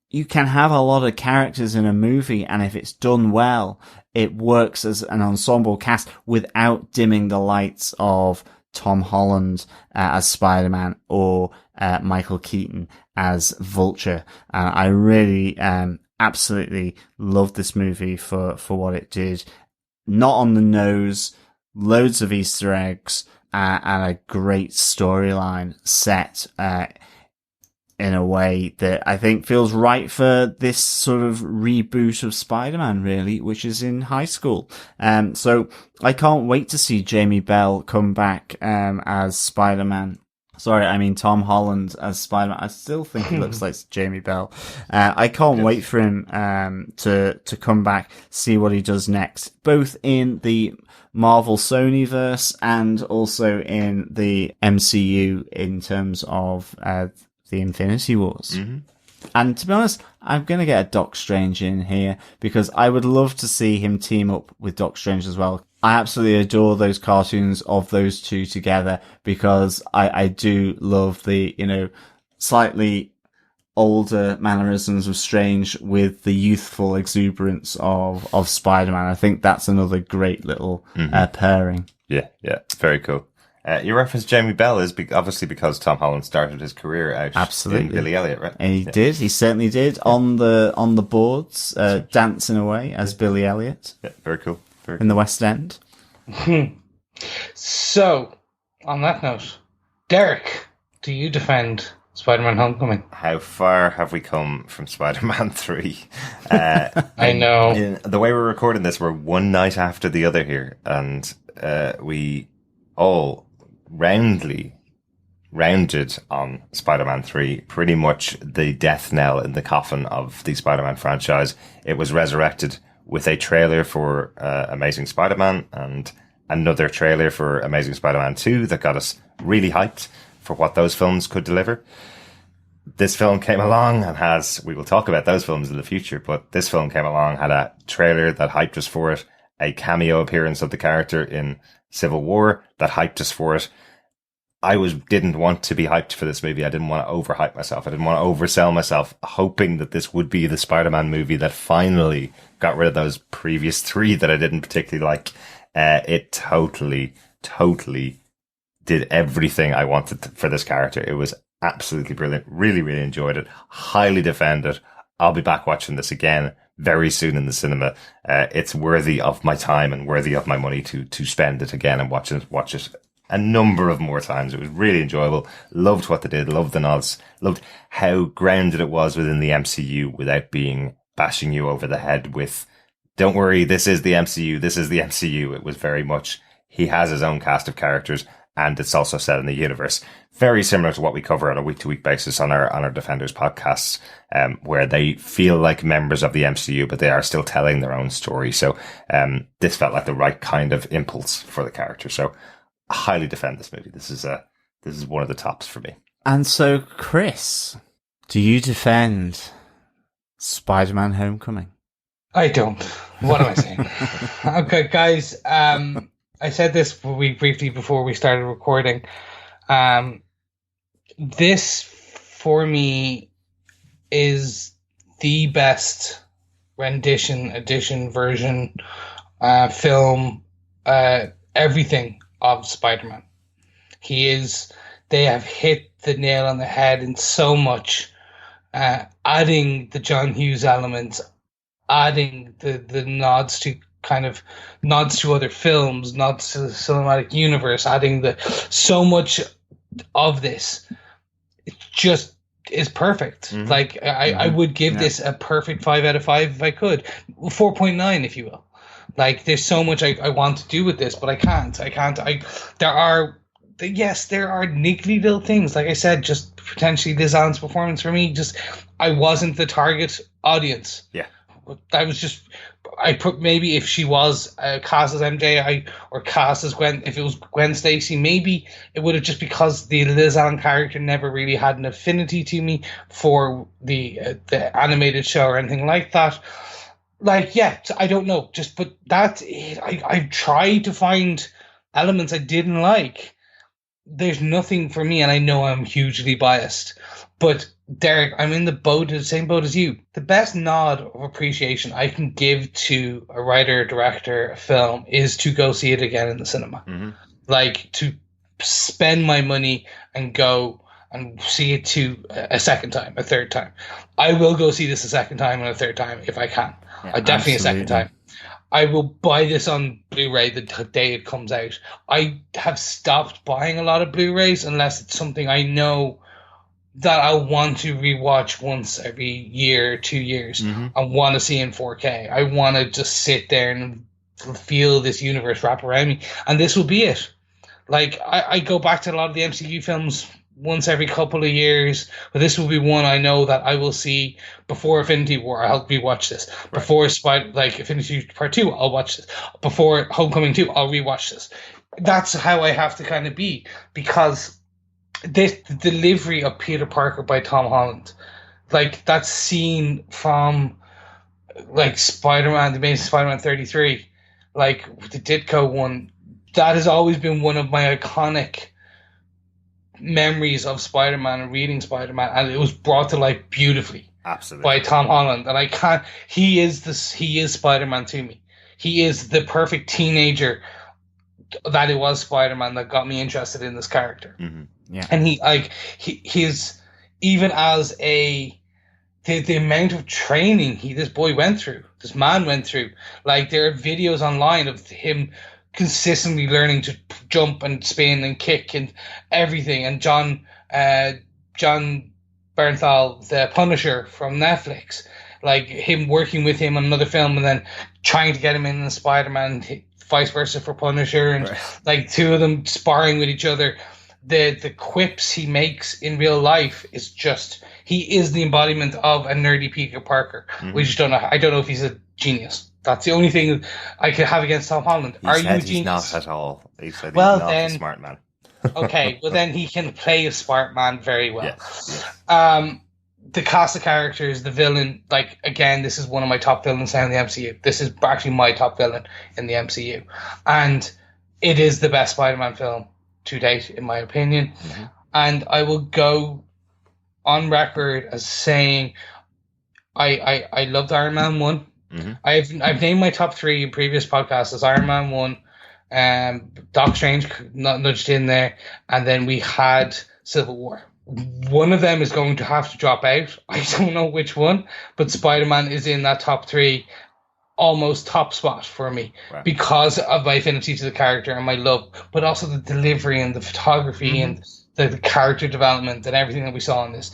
you can have a lot of characters in a movie, and if it's done well, it works as an ensemble cast without dimming the lights of Tom Holland as Spider-Man or Michael Keaton as Vulture. I really absolutely loved this movie for what it did. Not on the nose, loads of Easter eggs, and a great storyline set in a way that I think feels right for this sort of reboot of Spider-Man, really, which is in high school. So I can't wait to see Jamie Bell come back as Spider-Man. Sorry, I mean Tom Holland as Spider-Man. I still think he looks like Jamie Bell. I can't wait for him to come back, see what he does next, both in the Marvel Sonyverse and also in the MCU in terms of the Infinity Wars. Mm-hmm. And to be honest, I'm going to get a Doc Strange in here because I would love to see him team up with Doc Strange as well. I absolutely adore those cartoons of those two together because I do love the, slightly older mannerisms of Strange with the youthful exuberance of Spider-Man. I think that's another great little pairing.
Yeah, very cool. You referenced Jamie Bell is obviously because Tom Holland started his career out in Billy Elliot, right?
And he did. He certainly did on the boards, dancing away as Billy Elliot.
Yeah, very cool.
In the West End.
So, on that note, Derek, do you defend Spider-Man: Homecoming?
How far have we come from Spider-Man 3?
I know.
The way we're recording this, we're one night after the other here, and we all rounded on Spider-Man 3, pretty much the death knell in the coffin of the Spider-Man franchise. It was resurrected with a trailer for Amazing Spider-Man and another trailer for Amazing Spider-Man 2 that got us really hyped for what those films could deliver. This film came along and we will talk about those films in the future, but this film came along, had a trailer that hyped us for it, a cameo appearance of the character in Civil War that hyped us for it. I didn't want to be hyped for this movie. I didn't want to overhype myself. I didn't want to oversell myself, hoping that this would be the Spider-Man movie that finally got rid of those previous three that I didn't particularly like. It totally did everything I wanted for this character. It was absolutely brilliant. Really, really enjoyed it. Highly defend it. I'll be back watching this again very soon in the cinema. It's worthy of my time and worthy of my money to spend it again and watch it a number of more times. It was really enjoyable. Loved what they did. Loved the nods. Loved how grounded it was within the MCU without being bashing you over the head with, don't worry, this is the MCU. This is the MCU. It was very much, he has his own cast of characters and it's also set in the universe. Very similar to what we cover on a week-to-week basis on our Defenders podcasts, where they feel like members of the MCU, but they are still telling their own story. So this felt like the right kind of impulse for the character. So I highly defend this movie. This is one of the tops for me.
And so, Chris, do you defend Spider-Man: Homecoming?
I don't. What am I saying? Okay, guys. I said this briefly before we started recording. This, for me, is the best edition, version, film, everything of Spider-Man. They have hit the nail on the head in so much, adding the John Hughes elements, adding the nods to kind of nods to other films, nods to the cinematic universe, adding so much of this. It just is perfect. Like I would give this a perfect 5 out of 5 if I could, 4.9 if you will. Like there's so much I want to do with this, but I can't. There are niggly little things. Like I said, just potentially Liz Allen's performance for me. Just I wasn't the target audience.
Yeah.
I was just. I put maybe if she was cast as MJ, or cast as Gwen, if it was Gwen Stacy, maybe it would have just because the Liz Allen character never really had an affinity to me for the animated show or anything like that. Like, yeah, I don't know. Just, but that's it. I tried to find elements I didn't like. There's nothing for me, and I know I'm hugely biased. But Derek, I'm in the same boat as you. The best nod of appreciation I can give to a writer, director, a film is to go see it again in the cinema. Like to spend my money and go and see it a second time, a third time. I will go see this a second time and a third time if I can.
Yeah,
definitely a second time. I will buy this on Blu-ray the day it comes out. I have stopped buying a lot of Blu-rays unless it's something I know that I want to rewatch once every year or 2 years. I want to see in 4K. I want to just sit there and feel this universe wrap around me. And this will be it. Like, I go back to a lot of the MCU films once every couple of years, but this will be one I know that I will see before Infinity War. I'll rewatch this. Right. Before Infinity Part 2, I'll watch this. Before Homecoming 2, I'll rewatch this. That's how I have to kind of be, because this delivery of Peter Parker by Tom Holland, like that scene from like Spider-Man, the Amazing Spider-Man 33, like the Ditko one, that has always been one of my iconic memories of Spider-Man and reading Spider-Man, and it was brought to life beautifully.
Absolutely.
By Tom Holland. And he is Spider-Man to me. He is the perfect teenager that it was Spider-Man that got me interested in this character.
Yeah.
And he's even as the amount of training this man went through. Like there are videos online of him consistently learning to jump and spin and kick and everything. And John Bernthal, the Punisher from Netflix, like him working with him on another film and then trying to get him in the Spider-Man, vice versa for Punisher, and like two of them sparring with each other. The quips he makes in real life is just, he is the embodiment of a nerdy Peter Parker. We just don't know. I don't know if he's a genius. That's the only thing I could have against Tom Holland. Are you a genius?
He's not at all. He said he's not a smart man.
Okay, well then he can play a smart man very well. Yes. The cast of characters, the villain, like again, this is one of my top villains now in the MCU. This is actually my top villain in the MCU, and it is the best Spider-Man film to date, in my opinion. And I will go on record as saying I loved Iron Man 1. I've named my top 3 in previous podcasts as Iron Man 1, Doc Strange nudged in there, and then we had Civil War. One of them is going to have to drop out. I don't know which one, but Spider-Man is in that top 3, almost top spot for me, because of my affinity to the character and my love, but also the delivery and the photography and the character development and everything that we saw in this.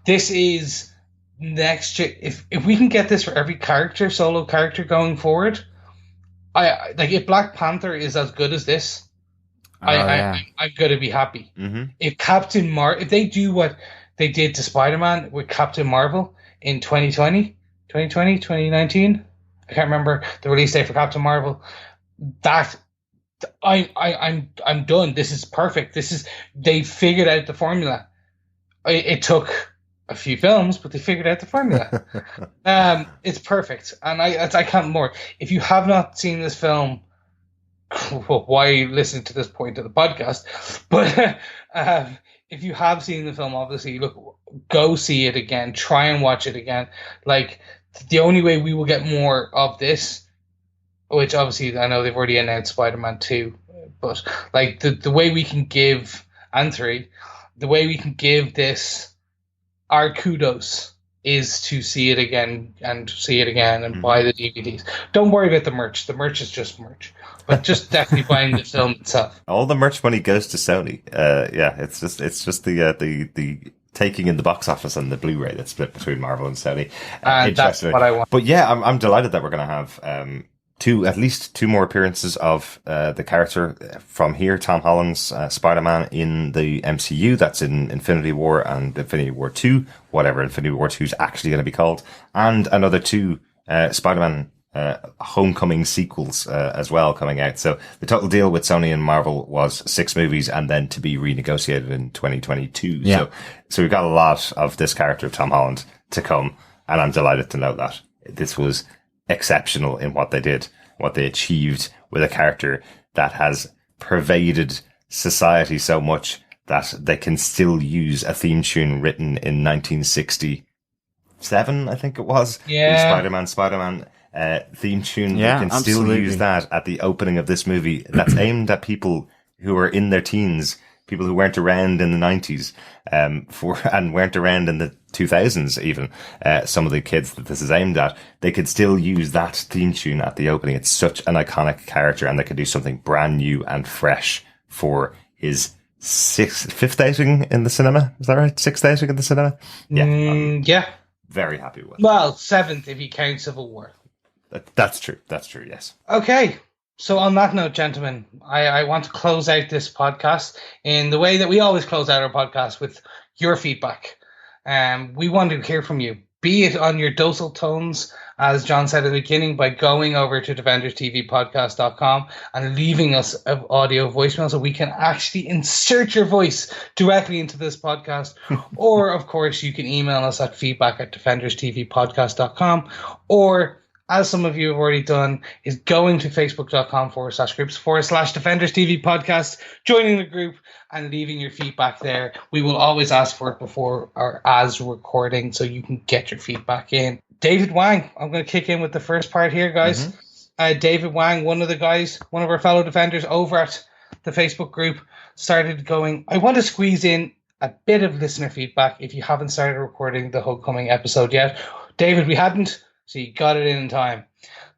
This is next year. If we can get this for every solo character going forward, I like if Black Panther is as good as this, I'm gonna be happy. If if they do what they did to Spider-Man with Captain Marvel in 2019, I can't remember the release date for Captain Marvel, that I'm done. This is perfect. They figured out the formula. It took a few films, but they figured out the formula. It's perfect, and I can't more. If you have not seen this film, well, why are you listening to this point of the podcast? But if you have seen the film, obviously, go see it again. Try and watch it again. Like, the only way we will get more of this, which obviously I know they've already announced Spider-Man 2, but like the way we can give, and 3, the way we can give this our kudos is to see it again and see it again and buy the DVDs. Don't worry about the merch. The merch is just merch. But just definitely buying the film itself.
All the merch money goes to Sony. Yeah, it's just the taking in the box office and the Blu-ray that's split between Marvel and Sony.
And that's what I want.
But yeah, I'm delighted that we're going to have at least two more appearances of the character from here, Tom Holland's Spider-Man in the MCU. That's in Infinity War and Infinity War 2, whatever Infinity War 2 is actually going to be called, and another two Spider-Man Homecoming sequels as well coming out. So the total deal with Sony and Marvel was 6 movies and then to be renegotiated in 2022.
Yeah.
So we've got a lot of this character of Tom Holland to come, and I'm delighted to know that this was exceptional in what they did, what they achieved with a character that has pervaded society so much that they can still use a theme tune written in 1967, I think it was.
Yeah.
The Spider-Man theme tune.
Yeah,
they can still use that at the opening of this movie that's aimed at people who are in their teens, people who weren't around in the 90s, and weren't around in the 2000s even. Some of the kids that this is aimed at, they could still use that theme tune at the opening. It's such an iconic character, and they could do something brand new and fresh for his fifth outing in the cinema. Is that right? 6th outing in the cinema? Yeah.
Yeah.
Very happy with it.
Well, 7th if you count Civil War.
That's true. That's true, yes.
Okay. So on that note, gentlemen, I want to close out this podcast in the way that we always close out our podcast, with your feedback. We want to hear from you, be it on your docile tones, as John said at the beginning, by going over to DefendersTVPodcast.com and leaving us an audio voicemail so we can actually insert your voice directly into this podcast. Or, of course, you can email us at feedback@DefendersTVPodcast.com, or, as some of you have already done, is going to facebook.com/groups/Defenders TV podcast, joining the group and leaving your feedback there. We will always ask for it before or as recording, so you can get your feedback in. David Wang, I'm going to kick in with the first part here, guys. David Wang, one of our fellow defenders over at the Facebook group, started going, I want to squeeze in a bit of listener feedback if you haven't started recording the Homecoming episode yet. David, we hadn't. So you got it in time.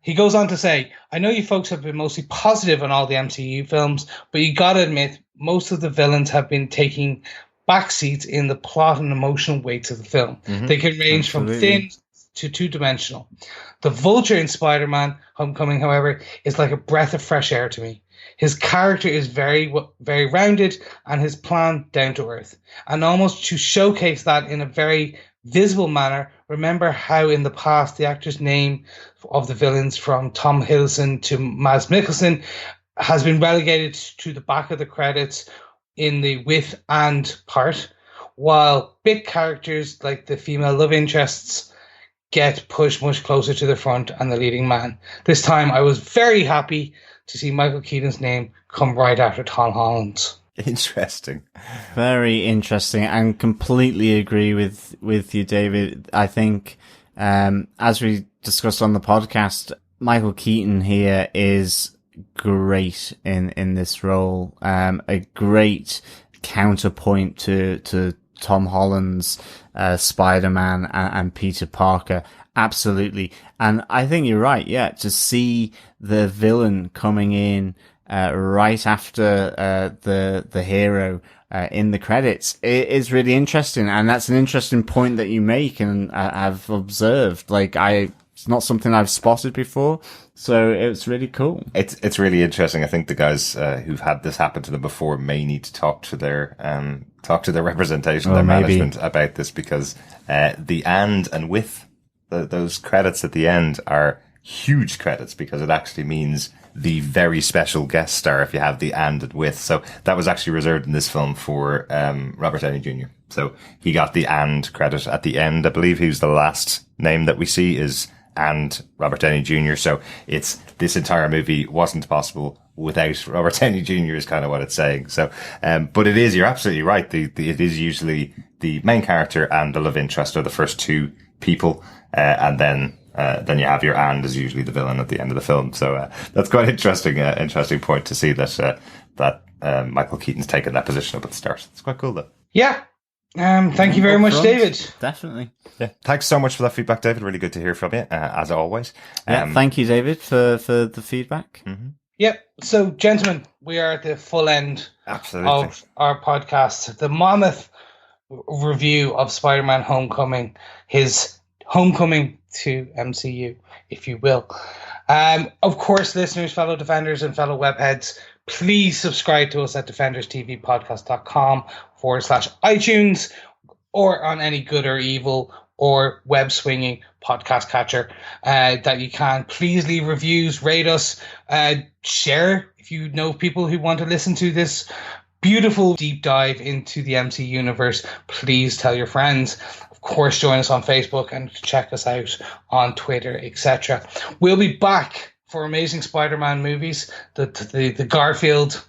He goes on to say, I know you folks have been mostly positive on all the MCU films, but you got to admit, most of the villains have been taking backseats in the plot and emotional weights of the film. They can range from thin to two-dimensional. The Vulture in Spider-Man Homecoming, however, is like a breath of fresh air to me. His character is very, very rounded and his plan down to earth. And almost to showcase that in a very visible manner, remember how in the past the actor's name of the villains, from Tom Hiddleston to Mads Mikkelsen, has been relegated to the back of the credits in the with and part, while big characters like the female love interests get pushed much closer to the front and the leading man. This time I was very happy to see Michael Keaton's name come right after Tom Holland's.
Interesting.
Very interesting, and completely agree with you, David. I think, as we discussed on the podcast, Michael Keaton here is great in this role. A great counterpoint to Tom Holland's Spider-Man and Peter Parker. Absolutely. And I think you're right. Yeah. To see the villain coming in right after the hero in the credits, it is really interesting, and that's an interesting point that you make, and I've observed. It's not something I've spotted before, so it's really cool.
It's really interesting. I think the guys who've had this happen to them before may need to talk to their representation, their management about this, because the and with those credits at the end are huge credits, because it actually means the very special guest star if you have the and with. So that was actually reserved in this film for Robert Downey Jr. So he got the and credit at the end. I believe he was the last name that we see is and Robert Downey Jr. So it's this entire movie wasn't possible without Robert Downey Jr. is kind of what it's saying. So, but it is, you're absolutely right. It is usually the main character and the love interest are the first two people, and then you have your and is usually the villain at the end of the film. So that's quite interesting point to see that Michael Keaton's taken that position up at the start. It's quite cool though.
Yeah. Thank you very much,
Upfront.
David.
Definitely.
Yeah. Thanks so much for that feedback, David. Really good to hear from you, as always.
Thank you, David, for the feedback.
Mm-hmm.
Yep. So, gentlemen, we are at the full end of our podcast. The mammoth review of Spider-Man Homecoming, his homecoming to MCU, if you will. Of course, listeners, fellow Defenders and fellow webheads, please subscribe to us at defenderstvpodcast.com/iTunes or on any good or evil or web swinging podcast catcher that you can. Please leave reviews, rate us, share if you know people who want to listen to this beautiful deep dive into the MC universe. Please tell your friends. Of course, join us on Facebook and check us out on Twitter, etc. We'll be back for Amazing Spider-Man movies, the Garfield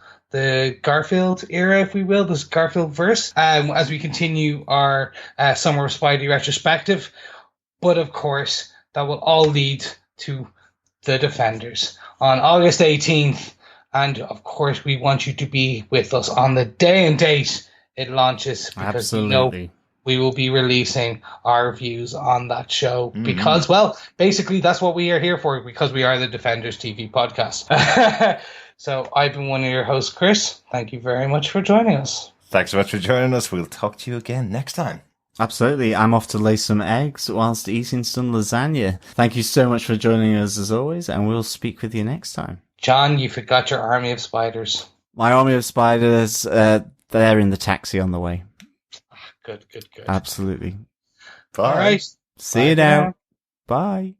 era, if we will, this Garfield verse, as we continue our Summer of Spidey retrospective. But of course, that will all lead to The Defenders on August 18th. And of course, we want you to be with us on the day and date it launches, because
Absolutely.
we will be releasing our views on that show because, well, basically that's what we are here for, because we are the Defenders TV podcast. So I've been one of your hosts, Chris. Thank you very much for joining us.
Thanks so much for joining us. We'll talk to you again next time.
Absolutely. I'm off to lay some eggs whilst eating some lasagna. Thank you so much for joining us as always, and we'll speak with you next time.
John, you forgot your army of spiders.
My army of spiders, they're in the taxi on the way.
Good.
Absolutely.
Bye.
All right.
See you now. Bye.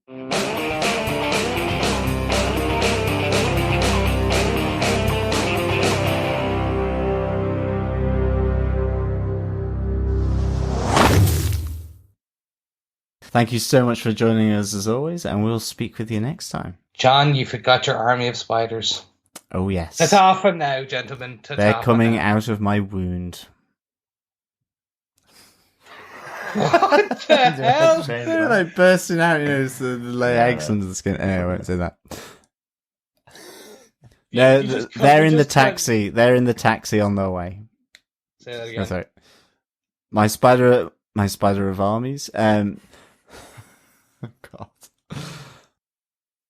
Thank you so much for joining us as always, and we'll speak with you next time.
John, you forgot your army of spiders.
Oh, yes.
Ta-ta for now, gentlemen. Ta-ta.
They're coming out of my wound.
What the hell?
They're like bursting out, it's the lay eggs under the skin. Anyway, I won't say that. No, they're in the taxi. They're in the taxi on their way.
Say that again.
Oh, sorry. My spider of armies. God.